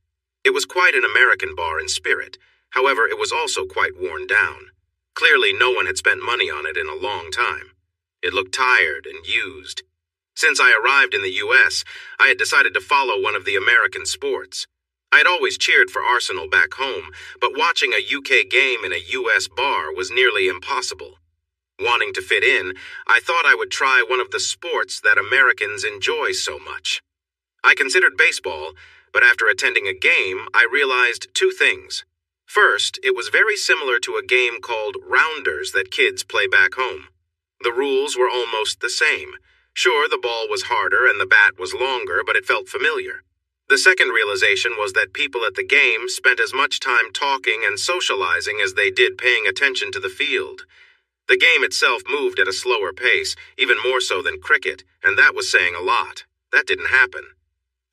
It was quite an American bar in spirit. However, it was also quite worn down. Clearly, no one had spent money on it in a long time. It looked tired and used. Since I arrived in the U.S., I had decided to follow one of the American sports. I had always cheered for Arsenal back home, but watching a UK game in a US bar was nearly impossible. Wanting to fit in, I thought I would try one of the sports that Americans enjoy so much. I considered baseball, but after attending a game, I realized 2 things. First, it was very similar to a game called Rounders that kids play back home. The rules were almost the same. Sure, the ball was harder and the bat was longer, but it felt familiar. The second realization was that people at the game spent as much time talking and socializing as they did paying attention to the field. The game itself moved at a slower pace, even more so than cricket, and that was saying a lot. That didn't happen.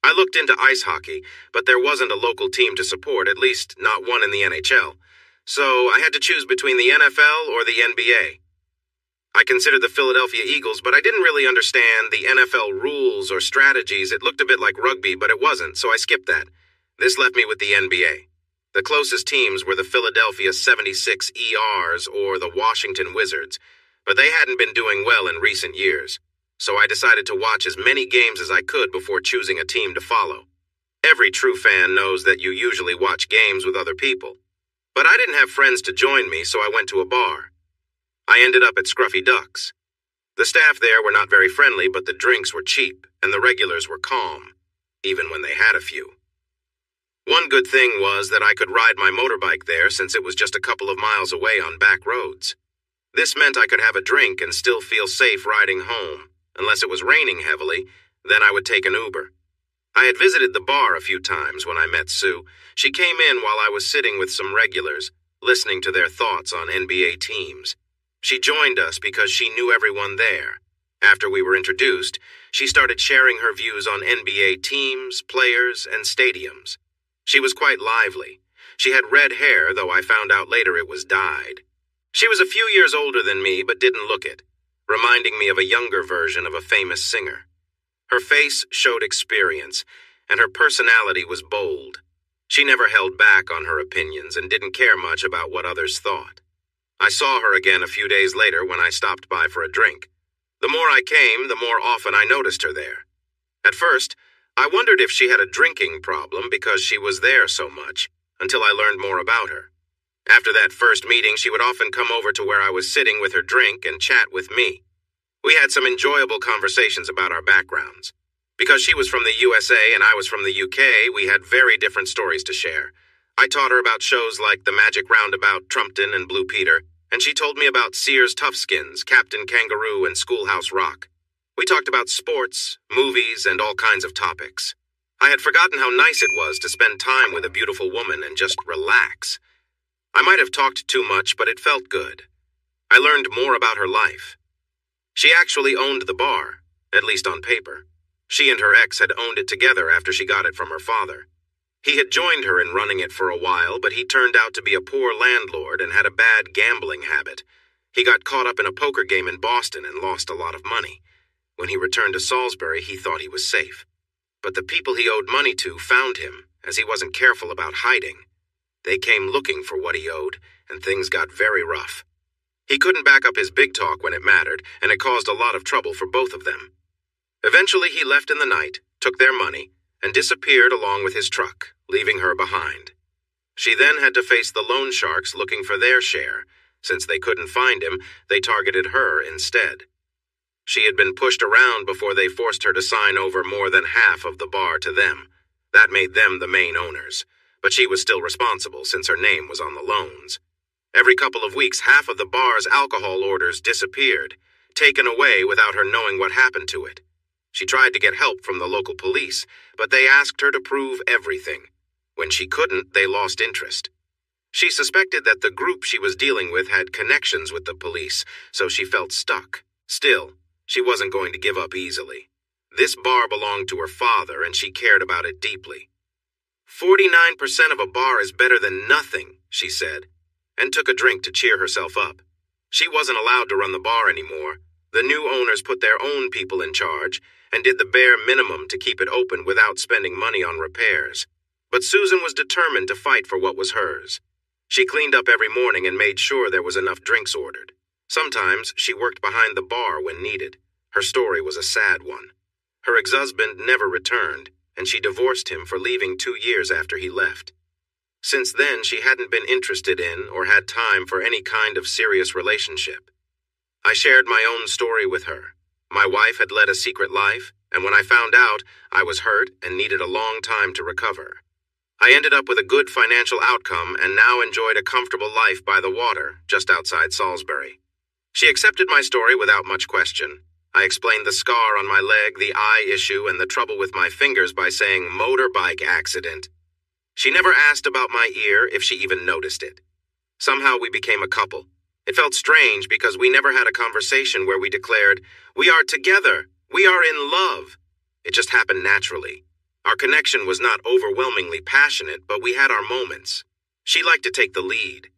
I looked into ice hockey, but there wasn't a local team to support, at least not one in the NHL. So I had to choose between the NFL or the NBA. I considered the Philadelphia Eagles, but I didn't really understand the NFL rules or strategies. It looked a bit like rugby, but it wasn't, so I skipped that. This left me with the NBA. The closest teams were the Philadelphia 76 ERs or the Washington Wizards, but they hadn't been doing well in recent years. So I decided to watch as many games as I could before choosing a team to follow. Every true fan knows that you usually watch games with other people. But I didn't have friends to join me, so I went to a bar. I ended up at Scruffy Ducks. The staff there were not very friendly, but the drinks were cheap, and the regulars were calm, even when they had a few. One good thing was that I could ride my motorbike there since it was just a couple of miles away on back roads. This meant I could have a drink and still feel safe riding home. Unless it was raining heavily, then I would take an Uber. I had visited the bar a few times when I met Sue. She came in while I was sitting with some regulars, listening to their thoughts on NBA teams. She joined us because she knew everyone there. After we were introduced, she started sharing her views on NBA teams, players, and stadiums. She was quite lively. She had red hair, though I found out later it was dyed. She was a few years older than me, but didn't look it, reminding me of a younger version of a famous singer. Her face showed experience, and her personality was bold. She never held back on her opinions and didn't care much about what others thought. I saw her again a few days later when I stopped by for a drink. The more I came, the more often I noticed her there. At first, I wondered if she had a drinking problem because she was there so much, until I learned more about her. After that first meeting, she would often come over to where I was sitting with her drink and chat with me. We had some enjoyable conversations about our backgrounds. Because she was from the USA and I was from the UK, we had very different stories to share. I taught her about shows like The Magic Roundabout, Trumpton, and Blue Peter, and she told me about Sears Toughskins, Captain Kangaroo, and Schoolhouse Rock. We talked about sports, movies, and all kinds of topics. I had forgotten how nice it was to spend time with a beautiful woman and just relax. I might have talked too much, but it felt good. I learned more about her life. She actually owned the bar, at least on paper. She and her ex had owned it together after she got it from her father. He had joined her in running it for a while, but he turned out to be a poor landlord and had a bad gambling habit. He got caught up in a poker game in Boston and lost a lot of money. When he returned to Salisbury, he thought he was safe. But the people he owed money to found him, as he wasn't careful about hiding. They came looking for what he owed, and things got very rough. He couldn't back up his big talk when it mattered, and it caused a lot of trouble for both of them. Eventually, he left in the night, took their money, and disappeared along with his truck, leaving her behind. She then had to face the loan sharks looking for their share. Since they couldn't find him, they targeted her instead. She had been pushed around before they forced her to sign over more than half of the bar to them. That made them the main owners, but she was still responsible since her name was on the loans. Every couple of weeks, half of the bar's alcohol orders disappeared, taken away without her knowing what happened to it. She tried to get help from the local police, but they asked her to prove everything. When she couldn't, they lost interest. She suspected that the group she was dealing with had connections with the police, so she felt stuck. Still, she wasn't going to give up easily. This bar belonged to her father, and she cared about it deeply. 49% of a bar is better than nothing, she said, and took a drink to cheer herself up. She wasn't allowed to run the bar anymore. The new owners put their own people in charge and did the bare minimum to keep it open without spending money on repairs. But Susan was determined to fight for what was hers. She cleaned up every morning and made sure there was enough drinks ordered. Sometimes she worked behind the bar when needed. Her story was a sad one. Her ex-husband never returned, and she divorced him for leaving 2 years after he left. Since then, she hadn't been interested in or had time for any kind of serious relationship. I shared my own story with her. My wife had led a secret life, and when I found out, I was hurt and needed a long time to recover. I ended up with a good financial outcome and now enjoyed a comfortable life by the water, just outside Salisbury. She accepted my story without much question. I explained the scar on my leg, the eye issue, and the trouble with my fingers by saying motorbike accident. She never asked about my ear, if she even noticed it. Somehow we became a couple. It felt strange because we never had a conversation where we declared, "We are together, we are in love." It just happened naturally. Our connection was not overwhelmingly passionate, but we had our moments. She liked to take the lead.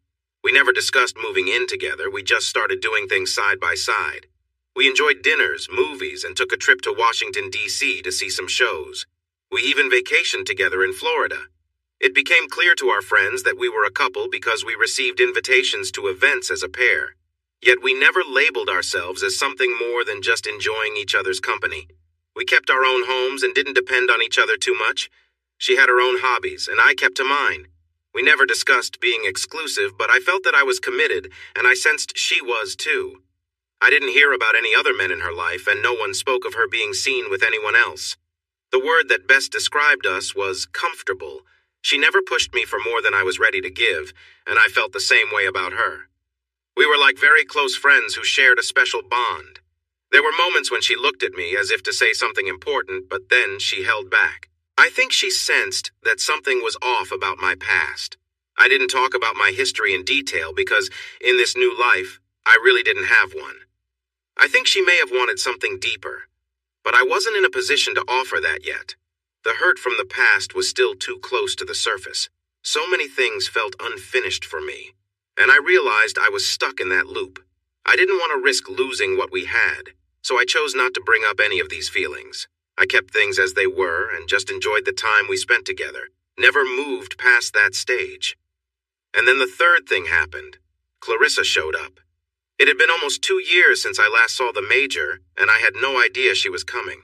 We never discussed moving in together, we just started doing things side by side. We enjoyed dinners, movies, and took a trip to Washington, D.C. to see some shows. We even vacationed together in Florida. It became clear to our friends that we were a couple because we received invitations to events as a pair. Yet we never labeled ourselves as something more than just enjoying each other's company. We kept our own homes and didn't depend on each other too much. She had her own hobbies, and I kept to mine. We never discussed being exclusive, but I felt that I was committed, and I sensed she was too. I didn't hear about any other men in her life, and no one spoke of her being seen with anyone else. The word that best described us was comfortable. She never pushed me for more than I was ready to give, and I felt the same way about her. We were like very close friends who shared a special bond. There were moments when she looked at me as if to say something important, but then she held back. I think she sensed that something was off about my past. I didn't talk about my history in detail because, in this new life, I really didn't have one. I think she may have wanted something deeper, but I wasn't in a position to offer that yet. The hurt from the past was still too close to the surface. So many things felt unfinished for me, and I realized I was stuck in that loop. I didn't want to risk losing what we had, so I chose not to bring up any of these feelings. I kept things as they were and just enjoyed the time we spent together, never moved past that stage. And then the third thing happened. Clarissa showed up. It had been almost 2 years since I last saw the Major, and I had no idea she was coming.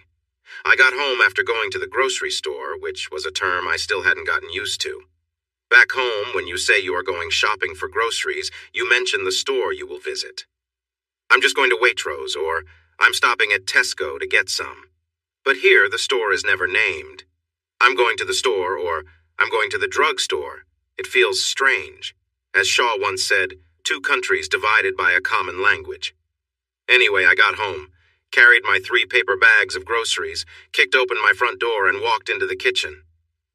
I got home after going to the grocery store, which was a term I still hadn't gotten used to. Back home, when you say you are going shopping for groceries, you mention the store you will visit. I'm just going to Waitrose, or I'm stopping at Tesco to get some. But here, the store is never named. I'm going to the store, or I'm going to the drugstore. It feels strange. As Shaw once said, two countries divided by a common language. Anyway, I got home, carried my 3 paper bags of groceries, kicked open my front door, and walked into the kitchen.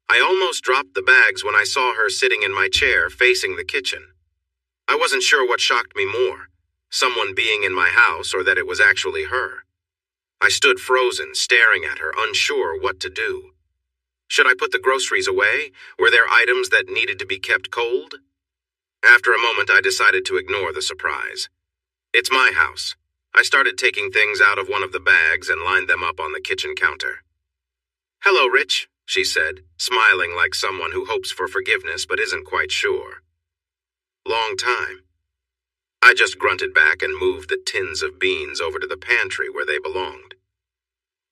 I almost dropped the bags when I saw her sitting in my chair facing the kitchen. I wasn't sure what shocked me more, someone being in my house or that it was actually her. I stood frozen, staring at her, unsure what to do. Should I put the groceries away? Were there items that needed to be kept cold? After a moment, I decided to ignore the surprise. It's my house. I started taking things out of one of the bags and lined them up on the kitchen counter. "Hello, Rich," she said, smiling like someone who hopes for forgiveness but isn't quite sure. "Long time." I just grunted back and moved the tins of beans over to the pantry where they belonged.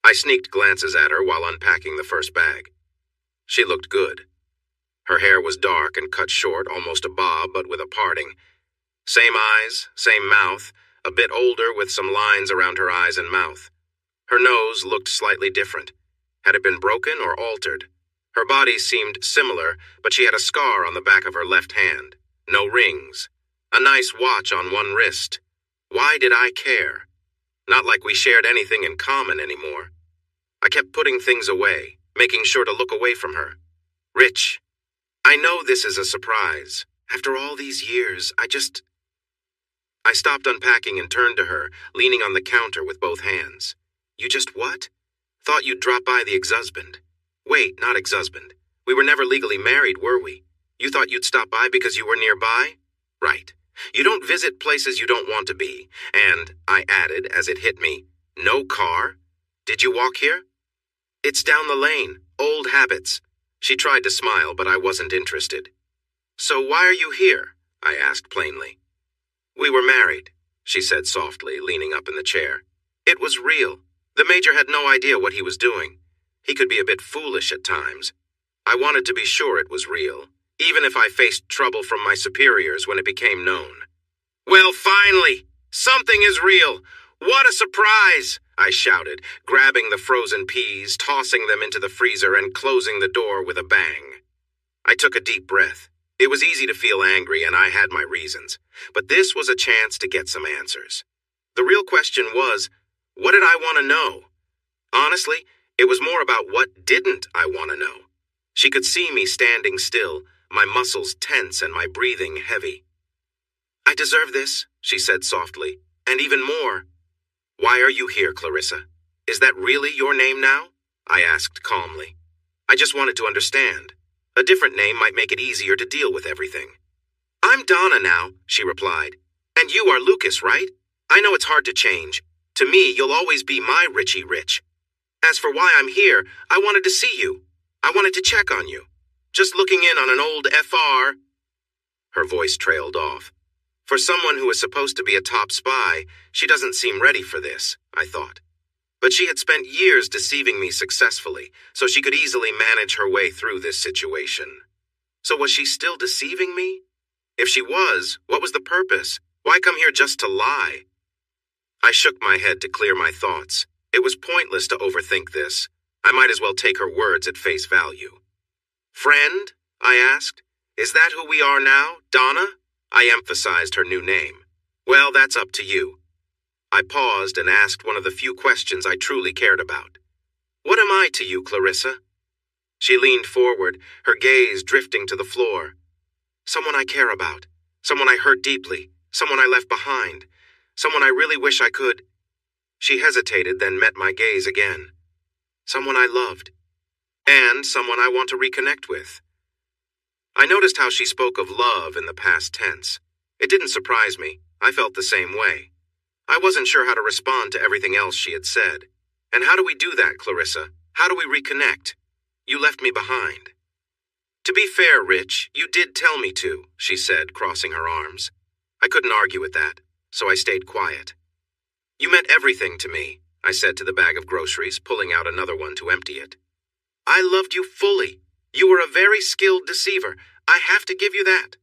I sneaked glances at her while unpacking the first bag. She looked good. Her hair was dark and cut short, almost a bob, but with a parting. Same eyes, same mouth, a bit older with some lines around her eyes and mouth. Her nose looked slightly different. Had it been broken or altered? Her body seemed similar, but she had a scar on the back of her left hand. No rings. A nice watch on one wrist. Why did I care? Not like we shared anything in common anymore. I kept putting things away, making sure to look away from her. "Rich, I know this is a surprise. After all these years, I stopped unpacking and turned to her, leaning on the counter with both hands. "You just what?" "Thought you'd drop by the ex-husband." "Wait, not ex-husband. We were never legally married, were we? You thought you'd stop by because you were nearby?" "Right. You don't visit places you don't want to be." And, I added as it hit me, "No car? Did you walk here?" "It's down the lane. Old habits." She tried to smile, but I wasn't interested. "So why are you here?" I asked plainly. "We were married," she said softly, leaning up in the chair. "It was real. The Major had no idea what he was doing. He could be a bit foolish at times. I wanted to be sure it was real, even if I faced trouble from my superiors when it became known." "Well, finally! Something is real! What a surprise!" I shouted, grabbing the frozen peas, tossing them into the freezer, and closing the door with a bang. I took a deep breath. It was easy to feel angry, and I had my reasons. But this was a chance to get some answers. The real question was, what did I want to know? Honestly, it was more about what didn't I want to know. She could see me standing still, my muscles tense and my breathing heavy. "I deserve this," she said softly, "and even more." "Why are you here, Clarissa? Is that really your name now?" I asked calmly. I just wanted to understand. A different name might make it easier to deal with everything. "I'm Donna now," she replied. "And you are Lucas, right? I know it's hard to change. To me, you'll always be my Richie Rich. As for why I'm here, I wanted to see you. I wanted to check on you. Just looking in on an old FR." Her voice trailed off. For someone who is supposed to be a top spy, she doesn't seem ready for this, I thought. But she had spent years deceiving me successfully, so she could easily manage her way through this situation. So was she still deceiving me? If she was, what was the purpose? Why come here just to lie? I shook my head to clear my thoughts. It was pointless to overthink this. I might as well take her words at face value. "Friend?" I asked. "Is that who we are now, Donna?" I emphasized her new name. "Well, that's up to you." I paused and asked one of the few questions I truly cared about. "What am I to you, Clarissa?" She leaned forward, her gaze drifting to the floor. "Someone I care about. Someone I hurt deeply. Someone I left behind. Someone I really wish I could." She hesitated, then met my gaze again. "Someone I loved. And someone I want to reconnect with." I noticed how she spoke of love in the past tense. It didn't surprise me. I felt the same way. I wasn't sure how to respond to everything else she had said. "And how do we do that, Clarissa? How do we reconnect? You left me behind." "To be fair, Rich, you did tell me to," she said, crossing her arms. I couldn't argue with that, so I stayed quiet. "You meant everything to me," I said to the bag of groceries, pulling out another one to empty it. "I loved you fully. You were a very skilled deceiver. I have to give you that."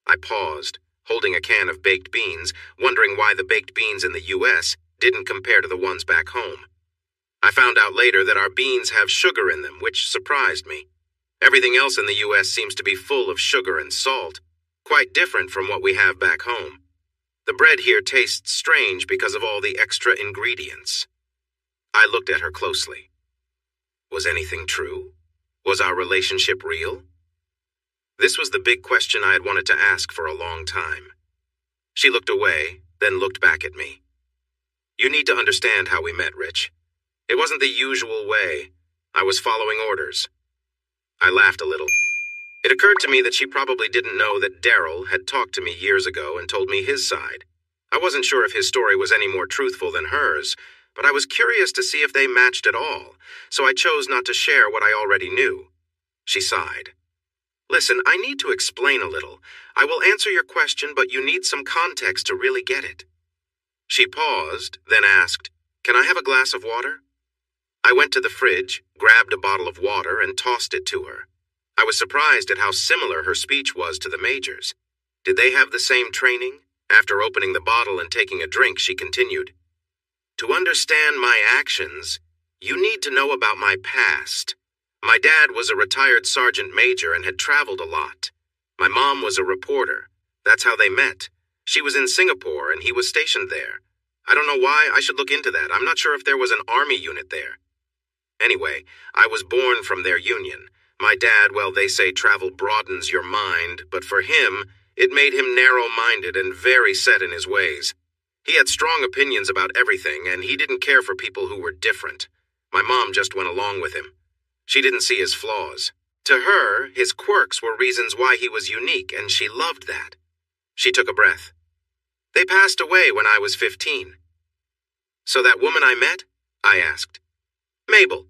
I paused, holding a can of baked beans, wondering why the baked beans in the U.S. didn't compare to the ones back home. I found out later that our beans have sugar in them, which surprised me. Everything else in the U.S. seems to be full of sugar and salt. Quite different from what we have back home. The bread here tastes strange because of all the extra ingredients. I looked at her closely. Was anything true? Was our relationship real? This was the big question I had wanted to ask for a long time. She looked away, then looked back at me. You need to understand how we met, Rich. It wasn't the usual way. I was following orders. I laughed a little. It occurred to me that she probably didn't know that Daryl had talked to me years ago and told me his side. I wasn't sure if his story was any more truthful than hers, but I was curious to see if they matched at all, so I chose not to share what I already knew. She sighed. Listen, I need to explain a little. I will answer your question, but you need some context to really get it. She paused, then asked, Can I have a glass of water? I went to the fridge, grabbed a bottle of water, and tossed it to her. I was surprised at how similar her speech was to the Majors. Did they have the same training? After opening the bottle and taking a drink, she continued, To understand my actions, you need to know about my past. My dad was a retired sergeant major and had traveled a lot. My mom was a reporter. That's how they met. She was in Singapore and he was stationed there. I don't know why. I should look into that. I'm not sure if there was an army unit there. Anyway, I was born from their union. My dad, well, they say travel broadens your mind, but for him, it made him narrow-minded and very set in his ways. He had strong opinions about everything, and he didn't care for people who were different. My mom just went along with him. She didn't see his flaws. To her, his quirks were reasons why he was unique, and she loved that. She took a breath. They passed away when I was 15. So that woman I met? I asked. Mabel.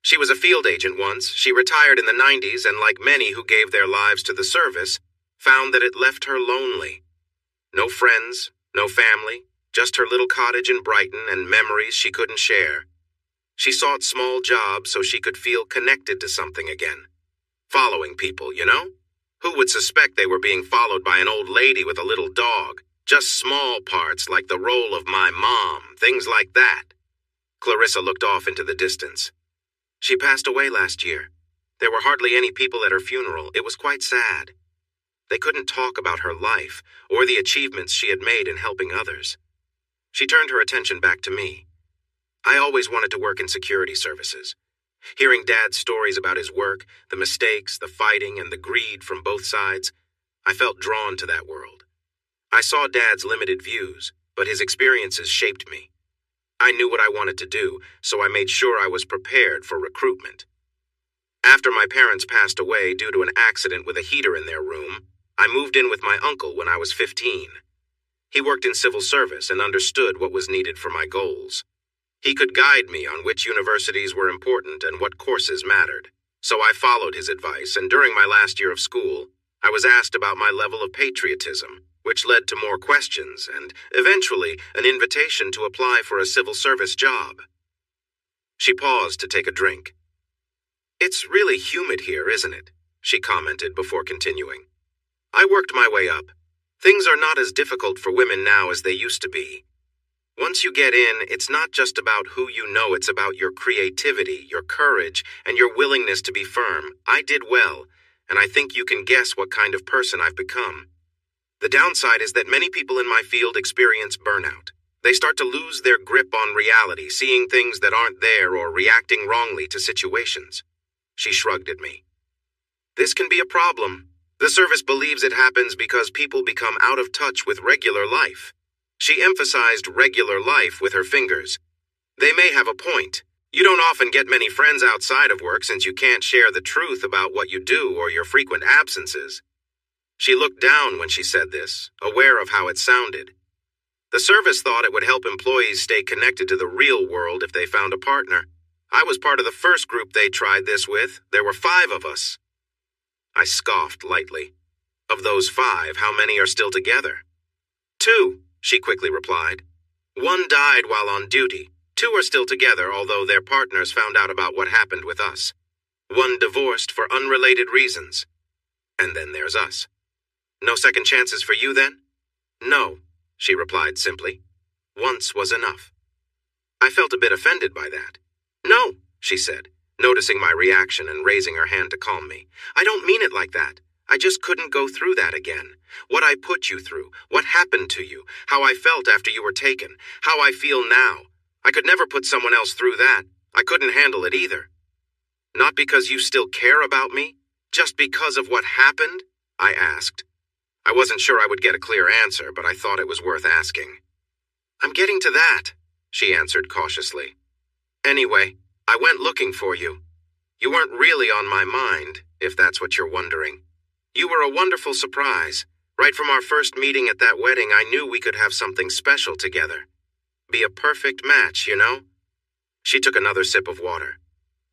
She was a field agent once. She retired in the 90s, and like many who gave their lives to the service, found that it left her lonely. No friends, no family, just her little cottage in Brighton and memories she couldn't share. She sought small jobs so she could feel connected to something again. Following people, you know? Who would suspect they were being followed by an old lady with a little dog? Just small parts like the role of my mom, things like that. Clarissa looked off into the distance. She passed away last year. There were hardly any people at her funeral. It was quite sad. They couldn't talk about her life or the achievements she had made in helping others. She turned her attention back to me. I always wanted to work in security services. Hearing Dad's stories about his work, the mistakes, the fighting, and the greed from both sides, I felt drawn to that world. I saw Dad's limited views, but his experiences shaped me. I knew what I wanted to do, so I made sure I was prepared for recruitment. After my parents passed away due to an accident with a heater in their room, I moved in with my uncle when I was 15. He worked in civil service and understood what was needed for my goals. He could guide me on which universities were important and what courses mattered. So I followed his advice, and during my last year of school, I was asked about my level of patriotism, which led to more questions and, eventually, an invitation to apply for a civil service job. She paused to take a drink. It's really humid here, isn't it? She commented before continuing. I worked my way up. Things are not as difficult for women now as they used to be. Once you get in, it's not just about who you know, it's about your creativity, your courage, and your willingness to be firm. I did well, and I think you can guess what kind of person I've become. The downside is that many people in my field experience burnout. They start to lose their grip on reality, seeing things that aren't there or reacting wrongly to situations. She shrugged at me. This can be a problem. The service believes it happens because people become out of touch with regular life. She emphasized regular life with her fingers. They may have a point. You don't often get many friends outside of work since you can't share the truth about what you do or your frequent absences. She looked down when she said this, aware of how it sounded. The service thought it would help employees stay connected to the real world if they found a partner. I was part of the first group they tried this with. There were 5 of us. I scoffed lightly. Of those 5, how many are still together? 2, she quickly replied. 1 died while on duty. 2 are still together, although their partners found out about what happened with us. 1 divorced for unrelated reasons. And then there's us. No second chances for you then? No, she replied simply. Once was enough. I felt a bit offended by that. No, she said, noticing my reaction and raising her hand to calm me. I don't mean it like that. I just couldn't go through that again. What I put you through, what happened to you, how I felt after you were taken, how I feel now. I could never put someone else through that. I couldn't handle it either. Not because you still care about me? Just because of what happened? I asked. I wasn't sure I would get a clear answer, but I thought it was worth asking. I'm getting to that, she answered cautiously. Anyway, I went looking for you. You weren't really on my mind, if that's what you're wondering. You were a wonderful surprise. Right from our first meeting at that wedding, I knew we could have something special together. Be a perfect match, you know? She took another sip of water.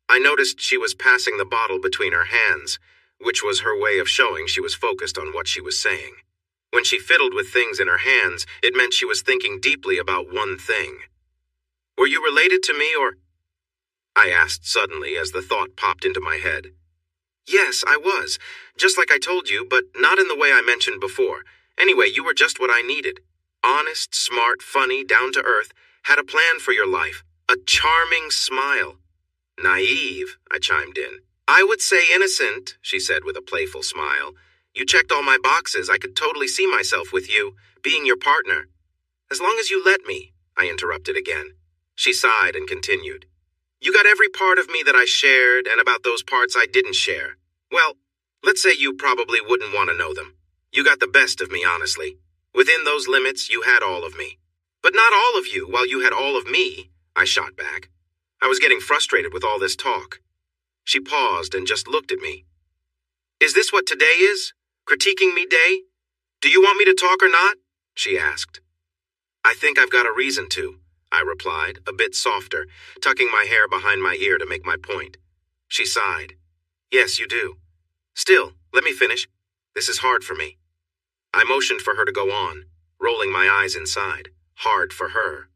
I noticed she was passing the bottle between her hands, which was her way of showing she was focused on what she was saying. When she fiddled with things in her hands, it meant she was thinking deeply about one thing. Were you related to me, or? I asked suddenly as the thought popped into my head. Yes, I was, just like I told you, but not in the way I mentioned before. Anyway, you were just what I needed. Honest, smart, funny, down to earth, had a plan for your life, a charming smile. Naive, I chimed in. I would say innocent, she said with a playful smile. You checked all my boxes. I could totally see myself with you, being your partner. As long as you let me, I interrupted again. She sighed and continued. You got every part of me that I shared, and about those parts I didn't share. Well, let's say you probably wouldn't want to know them. You got the best of me, honestly. Within those limits, you had all of me. But not all of you, while you had all of me, I shot back. I was getting frustrated with all this talk. She paused and just looked at me. Is this what today is? Critiquing me day? Do you want me to talk or not? She asked. I think I've got a reason to, I replied, a bit softer, tucking my hair behind my ear to make my point. She sighed. Yes, you do. Still, let me finish. This is hard for me. I motioned for her to go on, rolling my eyes inside. Hard for her.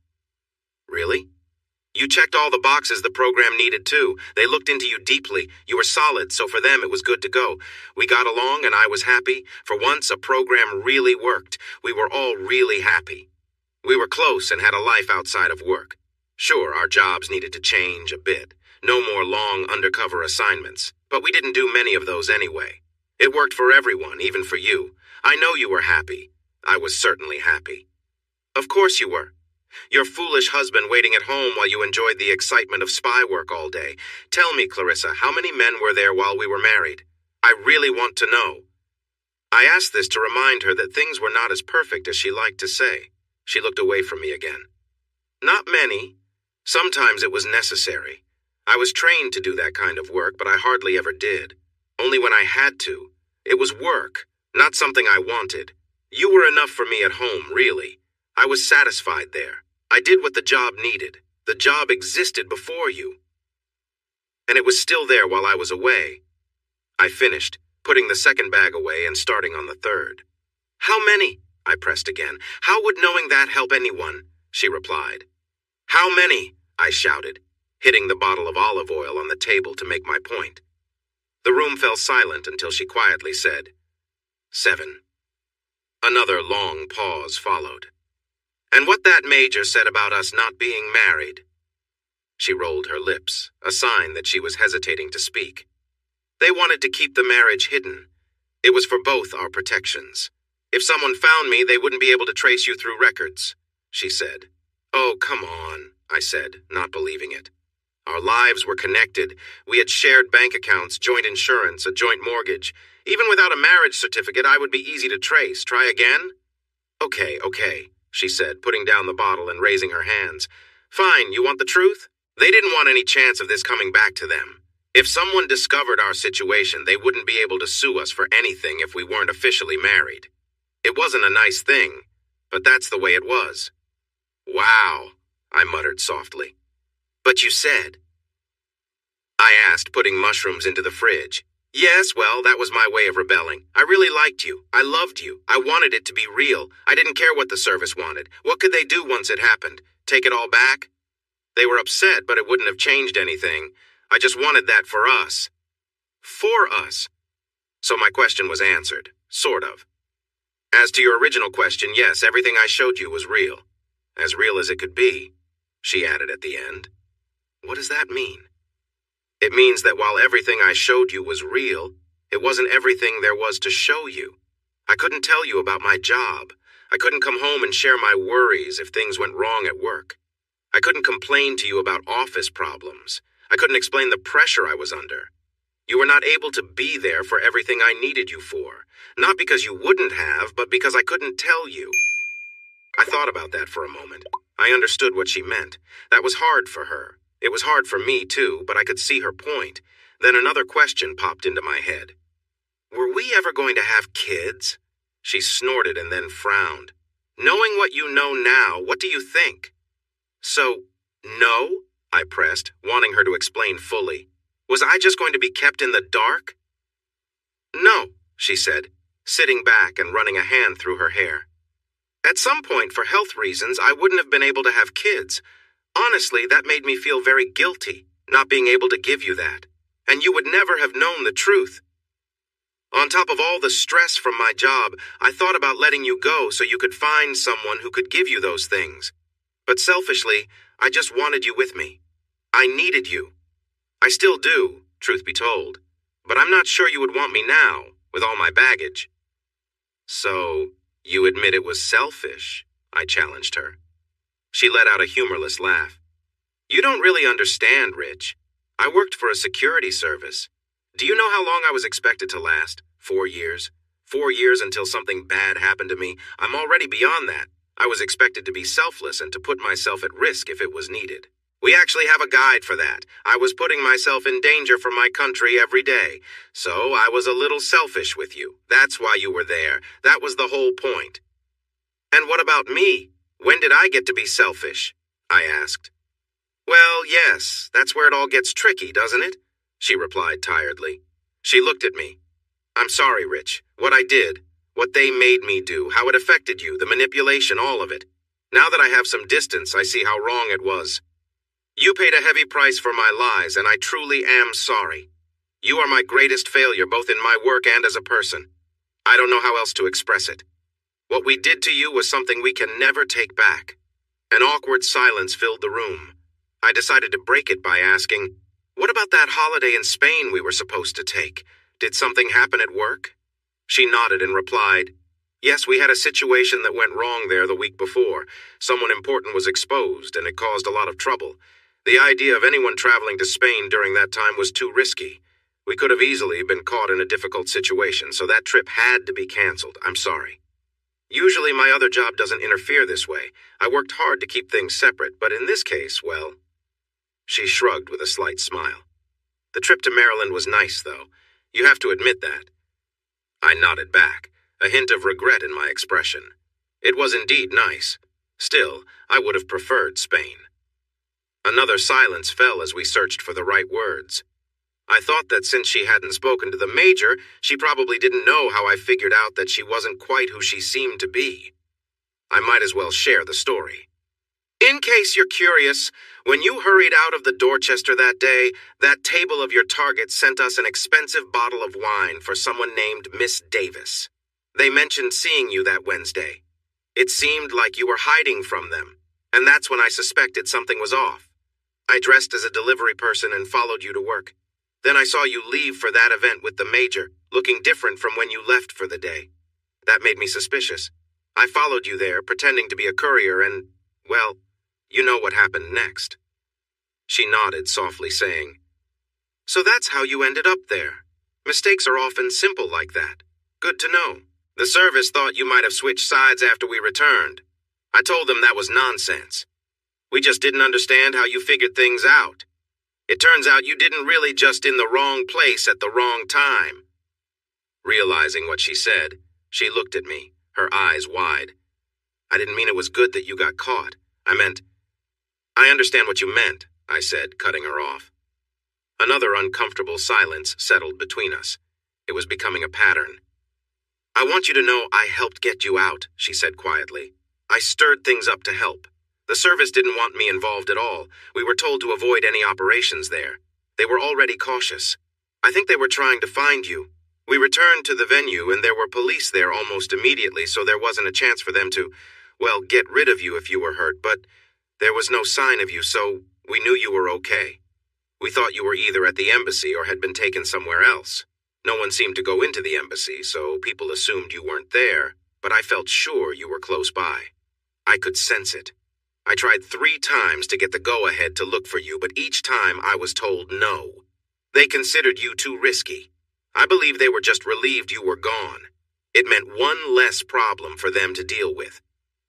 Really? You checked all the boxes the program needed too. They looked into you deeply. You were solid, so for them it was good to go. We got along and I was happy. For once, a program really worked. We were all really happy. We were close and had a life outside of work. Sure, our jobs needed to change a bit. No more long undercover assignments. But we didn't do many of those anyway. It worked for everyone, even for you. I know you were happy. I was certainly happy. Of course you were. Your foolish husband waiting at home while you enjoyed the excitement of spy work all day. Tell me, Clarissa, how many men were there while we were married? I really want to know. I asked this to remind her that things were not as perfect as she liked to say. She looked away from me again. Not many. Sometimes it was necessary. I was trained to do that kind of work, but I hardly ever did. Only when I had to. It was work, not something I wanted. You were enough for me at home, really. I was satisfied there. I did what the job needed. The job existed before you. And it was still there while I was away. I finished, putting the second bag away and starting on the third. How many? I pressed again. How would knowing that help anyone? She replied. How many? I shouted, hitting the bottle of olive oil on the table to make my point. The room fell silent until she quietly said, 7. Another long pause followed. And what that major said about us not being married. She rolled her lips, a sign that she was hesitating to speak. They wanted to keep the marriage hidden. It was for both our protections. If someone found me, they wouldn't be able to trace you through records, she said. Oh, come on, I said, not believing it. Our lives were connected. We had shared bank accounts, joint insurance, a joint mortgage. Even without a marriage certificate, I would be easy to trace. Try again? Okay, she said, putting down the bottle and raising her hands. Fine, you want the truth? They didn't want any chance of this coming back to them. If someone discovered our situation, they wouldn't be able to sue us for anything if we weren't officially married. It wasn't a nice thing, but that's the way it was. Wow, I muttered softly. But you said. I asked, putting mushrooms into the fridge. Yes, well, that was my way of rebelling. I really liked you. I loved you. I wanted it to be real. I didn't care what the service wanted. What could they do once it happened? Take it all back? They were upset, but it wouldn't have changed anything. I just wanted that for us. For us. So my question was answered. Sort of. As to your original question, yes, everything I showed you was real. As real as it could be, she added at the end. What does that mean? It means that while everything I showed you was real, It wasn't everything there was to show you. I couldn't tell you about my job. I couldn't come home and share my worries if things went wrong at work. I couldn't complain to you about office problems. I couldn't explain the pressure I was under. You were not able to be there for everything I needed you for. Not because you wouldn't have, but because I couldn't tell you. I thought about that for a moment. I understood what she meant. That was hard for her. It was hard for me, too, but I could see her point. Then another question popped into my head. Were we ever going to have kids? She snorted and then frowned. Knowing what you know now, what do you think? So, no? I pressed, wanting her to explain fully. Was I just going to be kept in the dark? No, she said, sitting back and running a hand through her hair. At some point, for health reasons, I wouldn't have been able to have kids. Honestly, that made me feel very guilty, not being able to give you that. And you would never have known the truth. On top of all the stress from my job, I thought about letting you go so you could find someone who could give you those things. But selfishly, I just wanted you with me. I needed you. I still do, truth be told. But I'm not sure you would want me now, with all my baggage. So, you admit it was selfish? I challenged her. She let out a humorless laugh. You don't really understand, Rich. I worked for a security service. Do you know how long I was expected to last? 4 years. 4 years until something bad happened to me. I'm already beyond that. I was expected to be selfless and to put myself at risk if it was needed. We actually have a guide for that. I was putting myself in danger for my country every day. So I was a little selfish with you. That's why you were there. That was the whole point. And what about me? When did I get to be selfish? I asked. Well, yes, that's where it all gets tricky, doesn't it? She replied tiredly. She looked at me. I'm sorry, Rich. What I did, what they made me do, how it affected you, the manipulation, all of it. Now that I have some distance, I see how wrong it was. You paid a heavy price for my lies, and I truly am sorry. You are my greatest failure, both in my work and as a person. I don't know how else to express it. What we did to you was something we can never take back. An awkward silence filled the room. I decided to break it by asking, what about that holiday in Spain we were supposed to take? Did something happen at work? She nodded and replied, yes, we had a situation that went wrong there the week before. Someone important was exposed, and it caused a lot of trouble. The idea of anyone traveling to Spain during that time was too risky. We could have easily been caught in a difficult situation, so that trip had to be canceled. I'm sorry. Usually my other job doesn't interfere this way. I worked hard to keep things separate, but in this case, well... She shrugged with a slight smile. The trip to Maryland was nice, though. You have to admit that. I nodded back, a hint of regret in my expression. It was indeed nice. Still, I would have preferred Spain. Another silence fell as we searched for the right words. I thought that since she hadn't spoken to the major, she probably didn't know how I figured out that she wasn't quite who she seemed to be. I might as well share the story. In case you're curious, when you hurried out of the Dorchester that day, that table of your target sent us an expensive bottle of wine for someone named Miss Davis. They mentioned seeing you that Wednesday. It seemed like you were hiding from them, and that's when I suspected something was off. I dressed as a delivery person and followed you to work. Then I saw you leave for that event with the major, looking different from when you left for the day. That made me suspicious. I followed you there, pretending to be a courier, and, well, you know what happened next. She nodded, softly saying, so that's how you ended up there. Mistakes are often simple like that. Good to know. The service thought you might have switched sides after we returned. I told them that was nonsense. We just didn't understand how you figured things out. It turns out you didn't really just in the wrong place at the wrong time. Realizing what she said, she looked at me, her eyes wide. I didn't mean it was good that you got caught. I meant, I understand what you meant, I said, cutting her off. Another uncomfortable silence settled between us. It was becoming a pattern. I want you to know I helped get you out, she said quietly. I stirred things up to help. The service didn't want me involved at all. We were told to avoid any operations there. They were already cautious. I think they were trying to find you. We returned to the venue and there were police there almost immediately, so there wasn't a chance for them to, well, get rid of you if you were hurt, but there was no sign of you, so we knew you were okay. We thought you were either at the embassy or had been taken somewhere else. No one seemed to go into the embassy, so people assumed you weren't there, but I felt sure you were close by. I could sense it. I tried 3 times to get the go-ahead to look for you, but each time I was told no. They considered you too risky. I believe they were just relieved you were gone. It meant one less problem for them to deal with.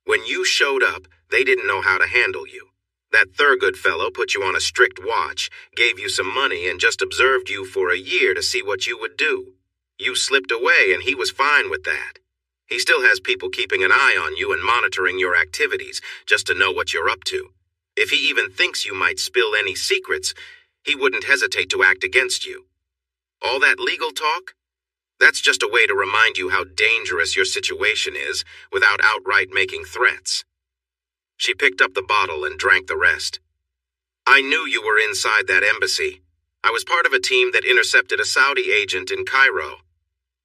When you showed up, they didn't know how to handle you. That Thurgood fellow put you on a strict watch, gave you some money, and just observed you for a year to see what you would do. You slipped away, and he was fine with that. He still has people keeping an eye on you and monitoring your activities, just to know what you're up to. If he even thinks you might spill any secrets, he wouldn't hesitate to act against you. All that legal talk? That's just a way to remind you how dangerous your situation is, without outright making threats. She picked up the bottle and drank the rest. I knew you were inside that embassy. I was part of a team that intercepted a Saudi agent in Cairo.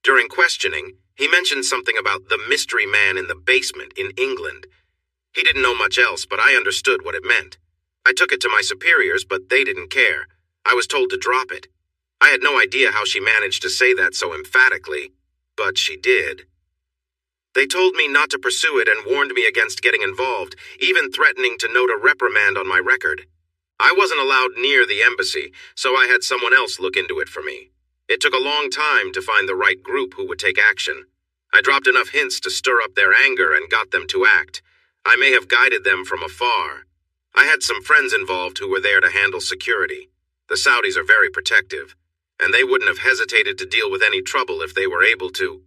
During questioning, he mentioned something about the mystery man in the basement in England. He didn't know much else, but I understood what it meant. I took it to my superiors, but they didn't care. I was told to drop it. I had no idea how she managed to say that so emphatically, but she did. They told me not to pursue it and warned me against getting involved, even threatening to note a reprimand on my record. I wasn't allowed near the embassy, so I had someone else look into it for me. It took a long time to find the right group who would take action. I dropped enough hints to stir up their anger and got them to act. I may have guided them from afar. I had some friends involved who were there to handle security. The Saudis are very protective, and they wouldn't have hesitated to deal with any trouble if they were able to.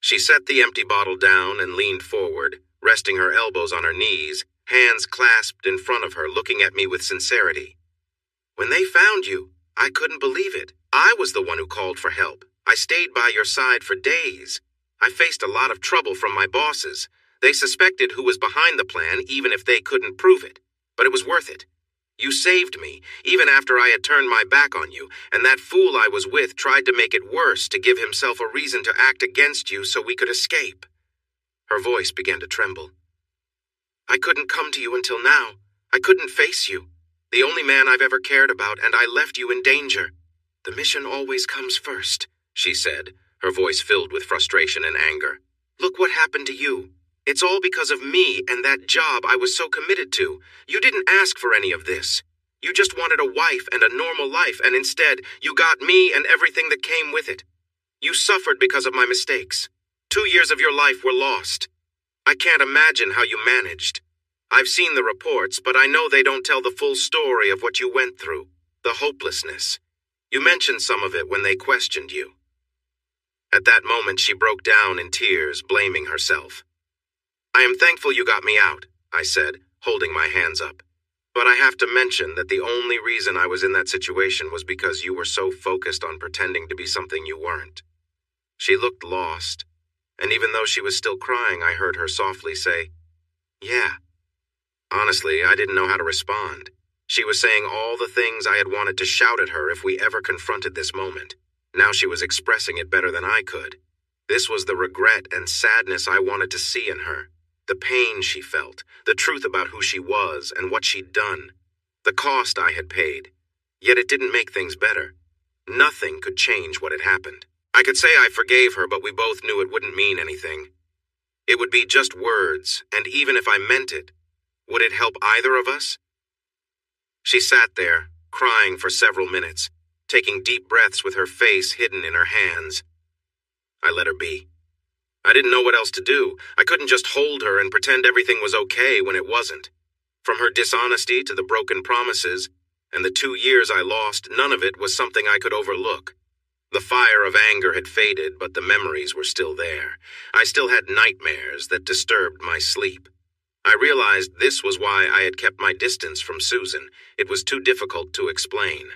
She set the empty bottle down and leaned forward, resting her elbows on her knees, hands clasped in front of her, looking at me with sincerity. When they found you, I couldn't believe it. I was the one who called for help. I stayed by your side for days. I faced a lot of trouble from my bosses. They suspected who was behind the plan, even if they couldn't prove it. But it was worth it. You saved me, even after I had turned my back on you, and that fool I was with tried to make it worse to give himself a reason to act against you so we could escape. Her voice began to tremble. I couldn't come to you until now. I couldn't face you. The only man I've ever cared about, and I left you in danger. The mission always comes first, she said, her voice filled with frustration and anger. Look what happened to you. It's all because of me and that job I was so committed to. You didn't ask for any of this. You just wanted a wife and a normal life, and instead, you got me and everything that came with it. You suffered because of my mistakes. 2 years of your life were lost. I can't imagine how you managed. I've seen the reports, but I know they don't tell the full story of what you went through. The hopelessness. You mentioned some of it when they questioned you. At that moment, she broke down in tears, blaming herself. I am thankful you got me out, I said, holding my hands up. But I have to mention that the only reason I was in that situation was because you were so focused on pretending to be something you weren't. She looked lost, and even though she was still crying, I heard her softly say, Yeah. Honestly, I didn't know how to respond. She was saying all the things I had wanted to shout at her if we ever confronted this moment. Now she was expressing it better than I could. This was the regret and sadness I wanted to see in her. The pain she felt, the truth about who she was and what she'd done, the cost I had paid. Yet it didn't make things better. Nothing could change what had happened. I could say I forgave her, but we both knew it wouldn't mean anything. It would be just words, and even if I meant it, would it help either of us? She sat there, crying for several minutes, taking deep breaths with her face hidden in her hands. I let her be. I didn't know what else to do. I couldn't just hold her and pretend everything was okay when it wasn't. From her dishonesty to the broken promises, and the 2 years I lost, none of it was something I could overlook. The fire of anger had faded, but the memories were still there. I still had nightmares that disturbed my sleep. I realized this was why I had kept my distance from Susan. It was too difficult to explain.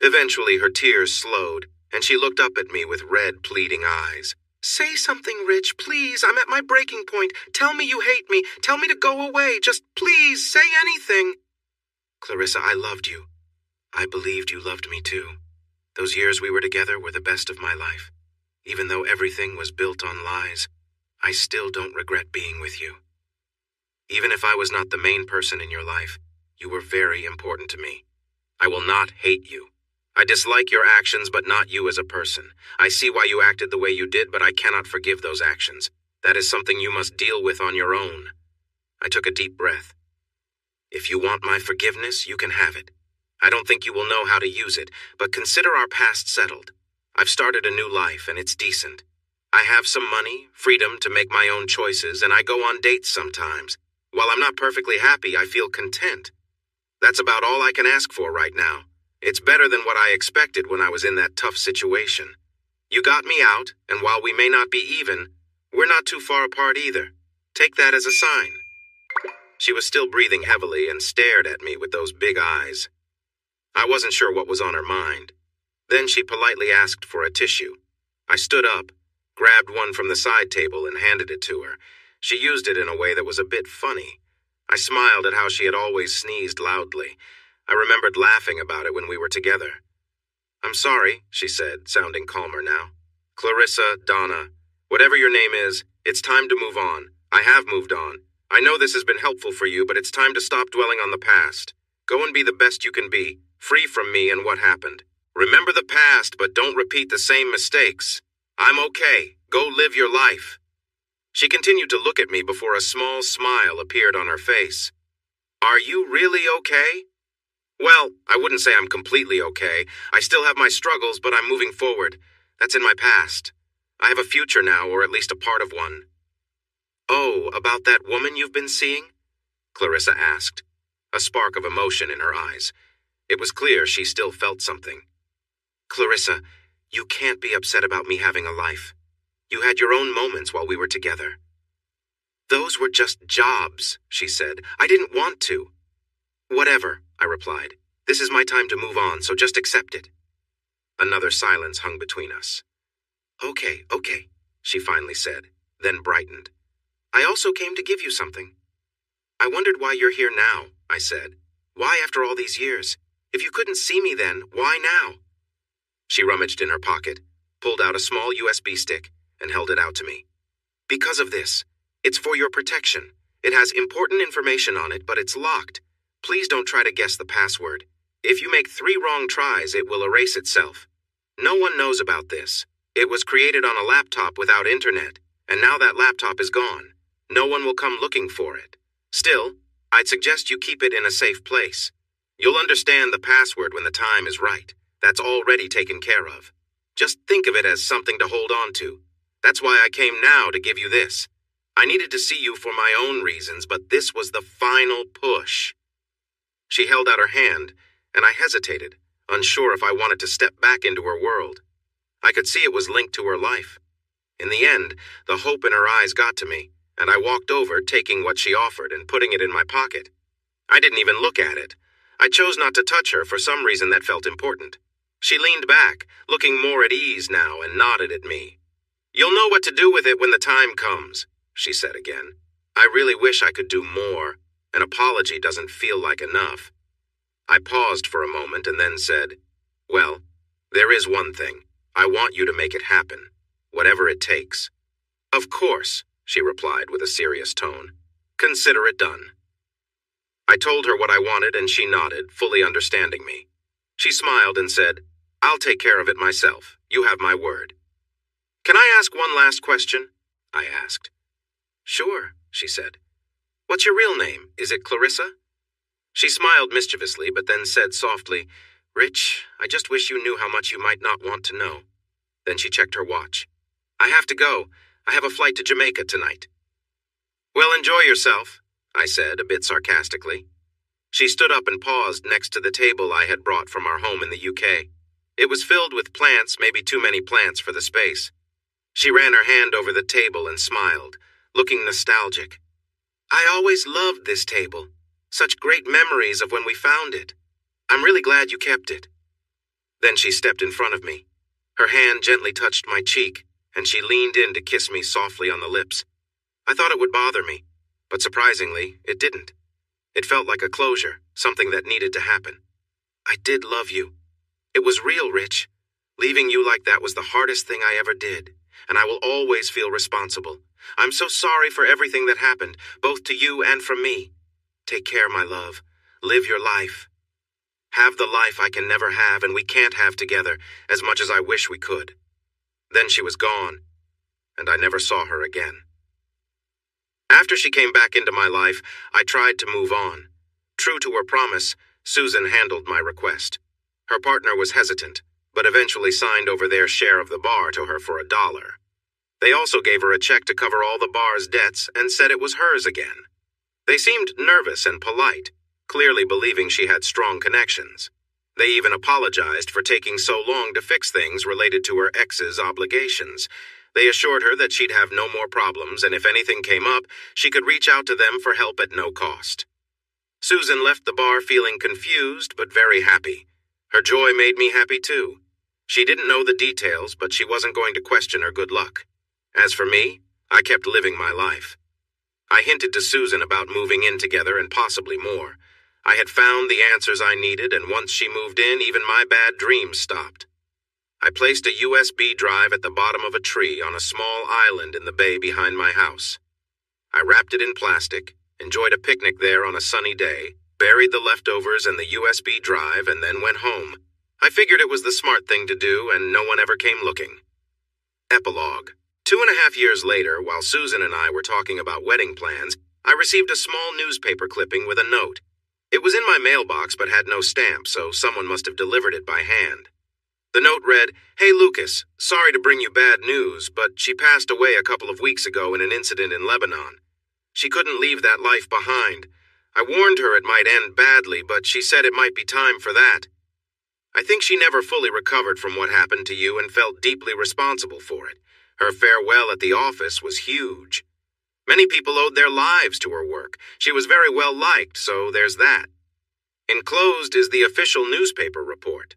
Eventually, her tears slowed, and she looked up at me with red, pleading eyes. Say something, Rich, please. I'm at my breaking point. Tell me you hate me. Tell me to go away. Just please, say anything. Clarissa, I loved you. I believed you loved me too. Those years we were together were the best of my life. Even though everything was built on lies, I still don't regret being with you. Even if I was not the main person in your life, you were very important to me. I will not hate you. I dislike your actions, but not you as a person. I see why you acted the way you did, but I cannot forgive those actions. That is something you must deal with on your own. I took a deep breath. If you want my forgiveness, you can have it. I don't think you will know how to use it, but consider our past settled. I've started a new life, and it's decent. I have some money, freedom to make my own choices, and I go on dates sometimes. While I'm not perfectly happy, I feel content. That's about all I can ask for right now. It's better than what I expected when I was in that tough situation. You got me out, and while we may not be even, we're not too far apart either. Take that as a sign. She was still breathing heavily and stared at me with those big eyes. I wasn't sure what was on her mind. Then she politely asked for a tissue. I stood up, grabbed one from the side table, and handed it to her. She used it in a way that was a bit funny. I smiled at how she had always sneezed loudly. I remembered laughing about it when we were together. I'm sorry, she said, sounding calmer now. Clarissa, Donna, whatever your name is, it's time to move on. I have moved on. I know this has been helpful for you, but it's time to stop dwelling on the past. Go and be the best you can be, free from me and what happened. Remember the past, but don't repeat the same mistakes. I'm okay. Go live your life. She continued to look at me before a small smile appeared on her face. Are you really okay? Well, I wouldn't say I'm completely okay. I still have my struggles, but I'm moving forward. That's in my past. I have a future now, or at least a part of one. Oh, about that woman you've been seeing? Clarissa asked, a spark of emotion in her eyes. It was clear she still felt something. Clarissa, you can't be upset about me having a life. You had your own moments while we were together. Those were just jobs, she said. I didn't want to. Whatever, I replied. This is my time to move on, so just accept it. Another silence hung between us. Okay, she finally said, then brightened. I also came to give you something. I wondered why you're here now, I said. Why after all these years? If you couldn't see me then, why now? She rummaged in her pocket, pulled out a small USB stick, and held it out to me. Because of this. It's for your protection. It has important information on it, but it's locked. Please don't try to guess the password. If you make 3 wrong tries, it will erase itself. No one knows about this. It was created on a laptop without internet, and now that laptop is gone. No one will come looking for it. Still, I'd suggest you keep it in a safe place. You'll understand the password when the time is right. That's already taken care of. Just think of it as something to hold on to. That's why I came now to give you this. I needed to see you for my own reasons, but this was the final push. She held out her hand, and I hesitated, unsure if I wanted to step back into her world. I could see it was linked to her life. In the end, the hope in her eyes got to me, and I walked over, taking what she offered and putting it in my pocket. I didn't even look at it. I chose not to touch her for some reason that felt important. She leaned back, looking more at ease now, and nodded at me. You'll know what to do with it when the time comes, she said again. I really wish I could do more. An apology doesn't feel like enough. I paused for a moment and then said, Well, there is one thing. I want you to make it happen, whatever it takes. Of course, she replied with a serious tone. Consider it done. I told her what I wanted and she nodded, fully understanding me. She smiled and said, I'll take care of it myself. You have my word. Can I ask one last question? I asked. Sure, she said. What's your real name? Is it Clarissa? She smiled mischievously, but then said softly, Rich, I just wish you knew how much you might not want to know. Then she checked her watch. I have to go. I have a flight to Jamaica tonight. Well, enjoy yourself, I said, a bit sarcastically. She stood up and paused next to the table I had brought from our home in the UK. It was filled with plants, maybe too many plants for the space. She ran her hand over the table and smiled, looking nostalgic. I always loved this table. Such great memories of when we found it. I'm really glad you kept it. Then she stepped in front of me. Her hand gently touched my cheek, and she leaned in to kiss me softly on the lips. I thought it would bother me, but surprisingly, it didn't. It felt like a closure, something that needed to happen. I did love you. It was real, Rich. Leaving you like that was the hardest thing I ever did, and I will always feel responsible. I'm so sorry for everything that happened, both to you and from me. Take care, my love. Live your life. Have the life I can never have and we can't have together, as much as I wish we could. Then she was gone, and I never saw her again. After she came back into my life, I tried to move on. True to her promise, Susan handled my request. Her partner was hesitant, but eventually signed over their share of the bar to her for $1. They also gave her a check to cover all the bar's debts and said it was hers again. They seemed nervous and polite, clearly believing she had strong connections. They even apologized for taking so long to fix things related to her ex's obligations. They assured her that she'd have no more problems, and if anything came up, she could reach out to them for help at no cost. Susan left the bar feeling confused but very happy. Her joy made me happy too. She didn't know the details, but she wasn't going to question her good luck. As for me, I kept living my life. I hinted to Susan about moving in together and possibly more. I had found the answers I needed, and once she moved in, even my bad dreams stopped. I placed a USB drive at the bottom of a tree on a small island in the bay behind my house. I wrapped it in plastic, enjoyed a picnic there on a sunny day, buried the leftovers in the USB drive, and then went home. I figured it was the smart thing to do, and no one ever came looking. Epilogue. 2.5 years later, while Susan and I were talking about wedding plans, I received a small newspaper clipping with a note. It was in my mailbox but had no stamp, so someone must have delivered it by hand. The note read, "Hey Lucas, sorry to bring you bad news, but she passed away a couple of weeks ago in an incident in Lebanon. She couldn't leave that life behind. I warned her it might end badly, but she said it might be time for that. I think she never fully recovered from what happened to you and felt deeply responsible for it. Her farewell at the office was huge. Many people owed their lives to her work. She was very well liked, so there's that. Enclosed is the official newspaper report.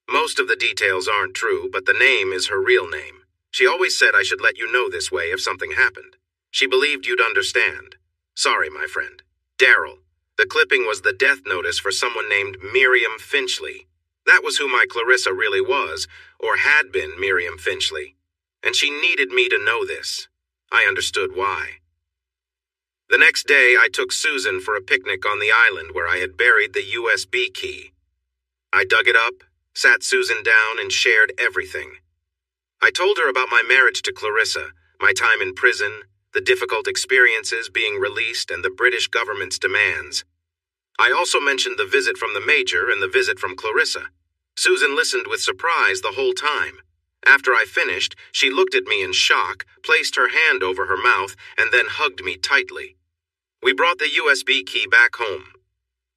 Most of the details aren't true, but the name is her real name. She always said I should let you know this way if something happened. She believed you'd understand. Sorry, my friend. Daryl. The clipping was the death notice for someone named Miriam Finchley. That was who my Clarissa really was, or had been Miriam Finchley. And she needed me to know this. I understood why. The next day, I took Susan for a picnic on the island where I had buried the USB key. I dug it up, sat Susan down, and shared everything. I told her about my marriage to Clarissa, my time in prison, the difficult experiences being released, and the British government's demands. I also mentioned the visit from the Major and the visit from Clarissa. Susan listened with surprise the whole time. After I finished, she looked at me in shock, placed her hand over her mouth, and then hugged me tightly. We brought the USB key back home.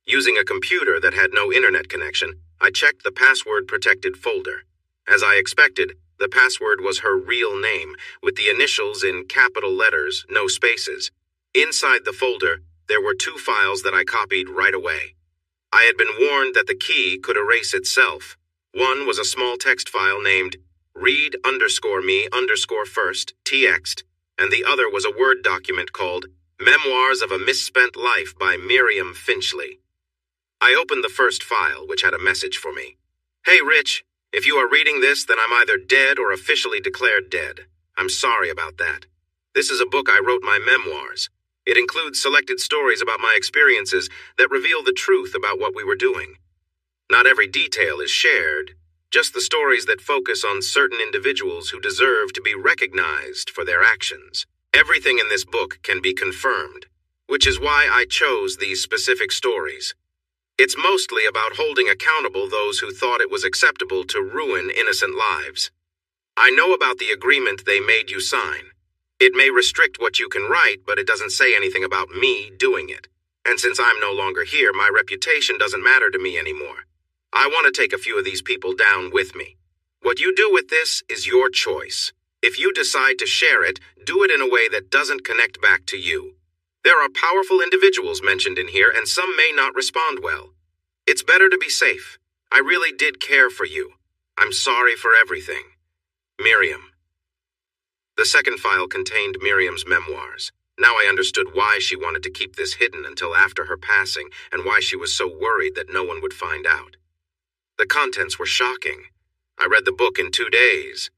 Using a computer that had no internet connection, I checked the password-protected folder. As I expected, the password was her real name, with the initials in capital letters, no spaces. Inside the folder, there were 2 files that I copied right away. I had been warned that the key could erase itself. One was a small text file named read_me_first, txt, and the other was a Word document called Memoirs of a Misspent Life by Miriam Finchley. I opened the first file, which had a message for me. Hey, Rich, if you are reading this, then I'm either dead or officially declared dead. I'm sorry about that. This is a book I wrote my memoirs. It includes selected stories about my experiences that reveal the truth about what we were doing. Not every detail is shared, just the stories that focus on certain individuals who deserve to be recognized for their actions. Everything in this book can be confirmed, which is why I chose these specific stories. It's mostly about holding accountable those who thought it was acceptable to ruin innocent lives. I know about the agreement they made you sign. It may restrict what you can write, but it doesn't say anything about me doing it. And since I'm no longer here, my reputation doesn't matter to me anymore. I want to take a few of these people down with me. What you do with this is your choice. If you decide to share it, do it in a way that doesn't connect back to you. There are powerful individuals mentioned in here, and some may not respond well. It's better to be safe. I really did care for you. I'm sorry for everything. Miriam. The second file contained Miriam's memoirs. Now I understood why she wanted to keep this hidden until after her passing, and why she was so worried that no one would find out. The contents were shocking. I read the book in 2 days.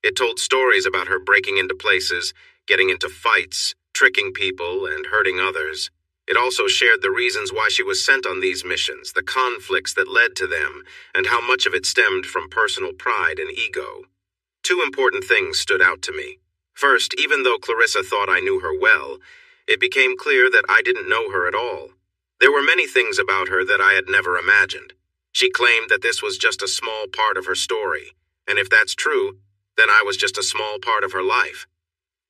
It told stories about her breaking into places, getting into fights, tricking people, and hurting others. It also shared the reasons why she was sent on these missions, the conflicts that led to them, and how much of it stemmed from personal pride and ego. Two important things stood out to me. First, even though Clarissa thought I knew her well, it became clear that I didn't know her at all. There were many things about her that I had never imagined. She claimed that this was just a small part of her story, and if that's true, then I was just a small part of her life.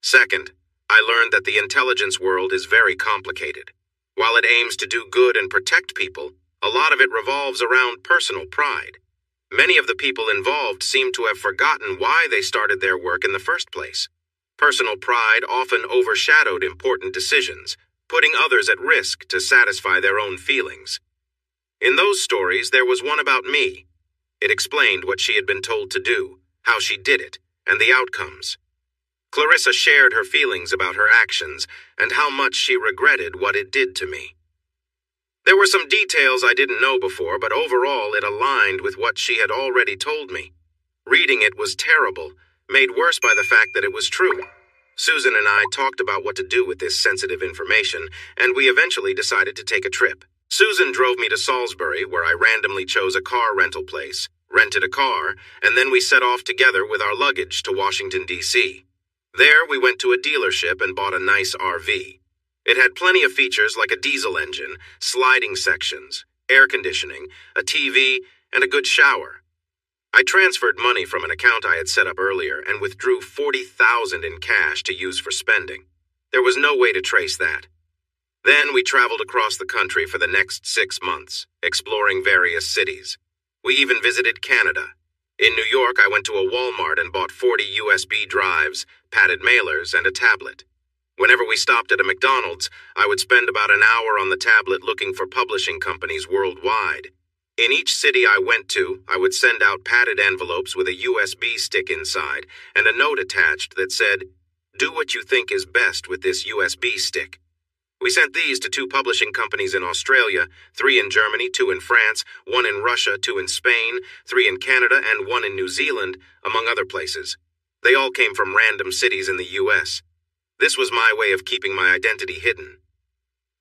Second, I learned that the intelligence world is very complicated. While it aims to do good and protect people, a lot of it revolves around personal pride. Many of the people involved seem to have forgotten why they started their work in the first place. Personal pride often overshadowed important decisions, putting others at risk to satisfy their own feelings. In those stories, there was one about me. It explained what she had been told to do, how she did it, and the outcomes. Clarissa shared her feelings about her actions and how much she regretted what it did to me. There were some details I didn't know before, but overall it aligned with what she had already told me. Reading it was terrible, made worse by the fact that it was true. Susan and I talked about what to do with this sensitive information, and we eventually decided to take a trip. Susan drove me to Salisbury, where I randomly chose a car rental place, rented a car, and then we set off together with our luggage to Washington, D.C. There, we went to a dealership and bought a nice RV. It had plenty of features like a diesel engine, sliding sections, air conditioning, a TV, and a good shower. I transferred money from an account I had set up earlier and withdrew $40,000 in cash to use for spending. There was no way to trace that. Then we traveled across the country for the next 6 months, exploring various cities. We even visited Canada. In New York, I went to a Walmart and bought 40 USB drives, padded mailers, and a tablet. Whenever we stopped at a McDonald's, I would spend about an hour on the tablet looking for publishing companies worldwide. In each city I went to, I would send out padded envelopes with a USB stick inside and a note attached that said, "Do what you think is best with this USB stick." We sent these to 2 publishing companies in Australia, 3 in Germany, 2 in France, 1 in Russia, 2 in Spain, 3 in Canada, and 1 in New Zealand, among other places. They all came from random cities in the U.S. This was my way of keeping my identity hidden.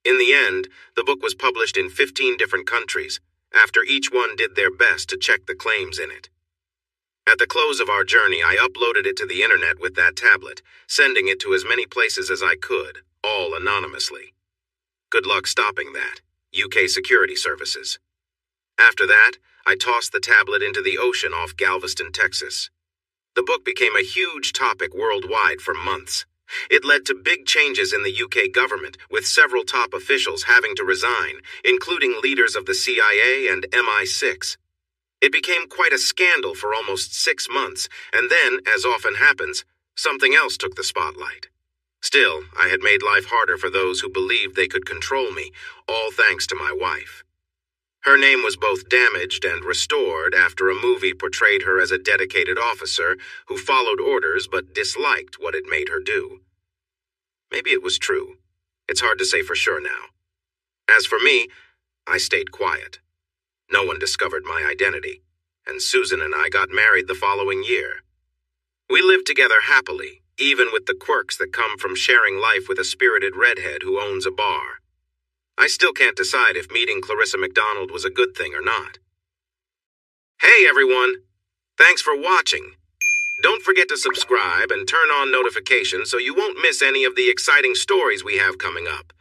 In the end, the book was published in 15 different countries, after each one did their best to check the claims in it. At the close of our journey, I uploaded it to the internet with that tablet, sending it to as many places as I could, all anonymously. Good luck stopping that, UK Security Services. After that, I tossed the tablet into the ocean off Galveston, Texas. The book became a huge topic worldwide for months. It led to big changes in the UK government, with several top officials having to resign, including leaders of the CIA and MI6. It became quite a scandal for almost 6 months, and then, as often happens, something else took the spotlight. Still, I had made life harder for those who believed they could control me, all thanks to my wife. Her name was both damaged and restored after a movie portrayed her as a dedicated officer who followed orders but disliked what it made her do. Maybe it was true. It's hard to say for sure now. As for me, I stayed quiet. No one discovered my identity, and Susan and I got married the following year. We lived together happily, even with the quirks that come from sharing life with a spirited redhead who owns a bar. I still can't decide if meeting Clarissa McDonald was a good thing or not. Hey everyone! Thanks for watching. Don't forget to subscribe and turn on notifications so you won't miss any of the exciting stories we have coming up.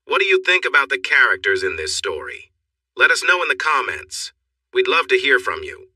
What do you think about the characters in this story? Let us know in the comments. We'd love to hear from you.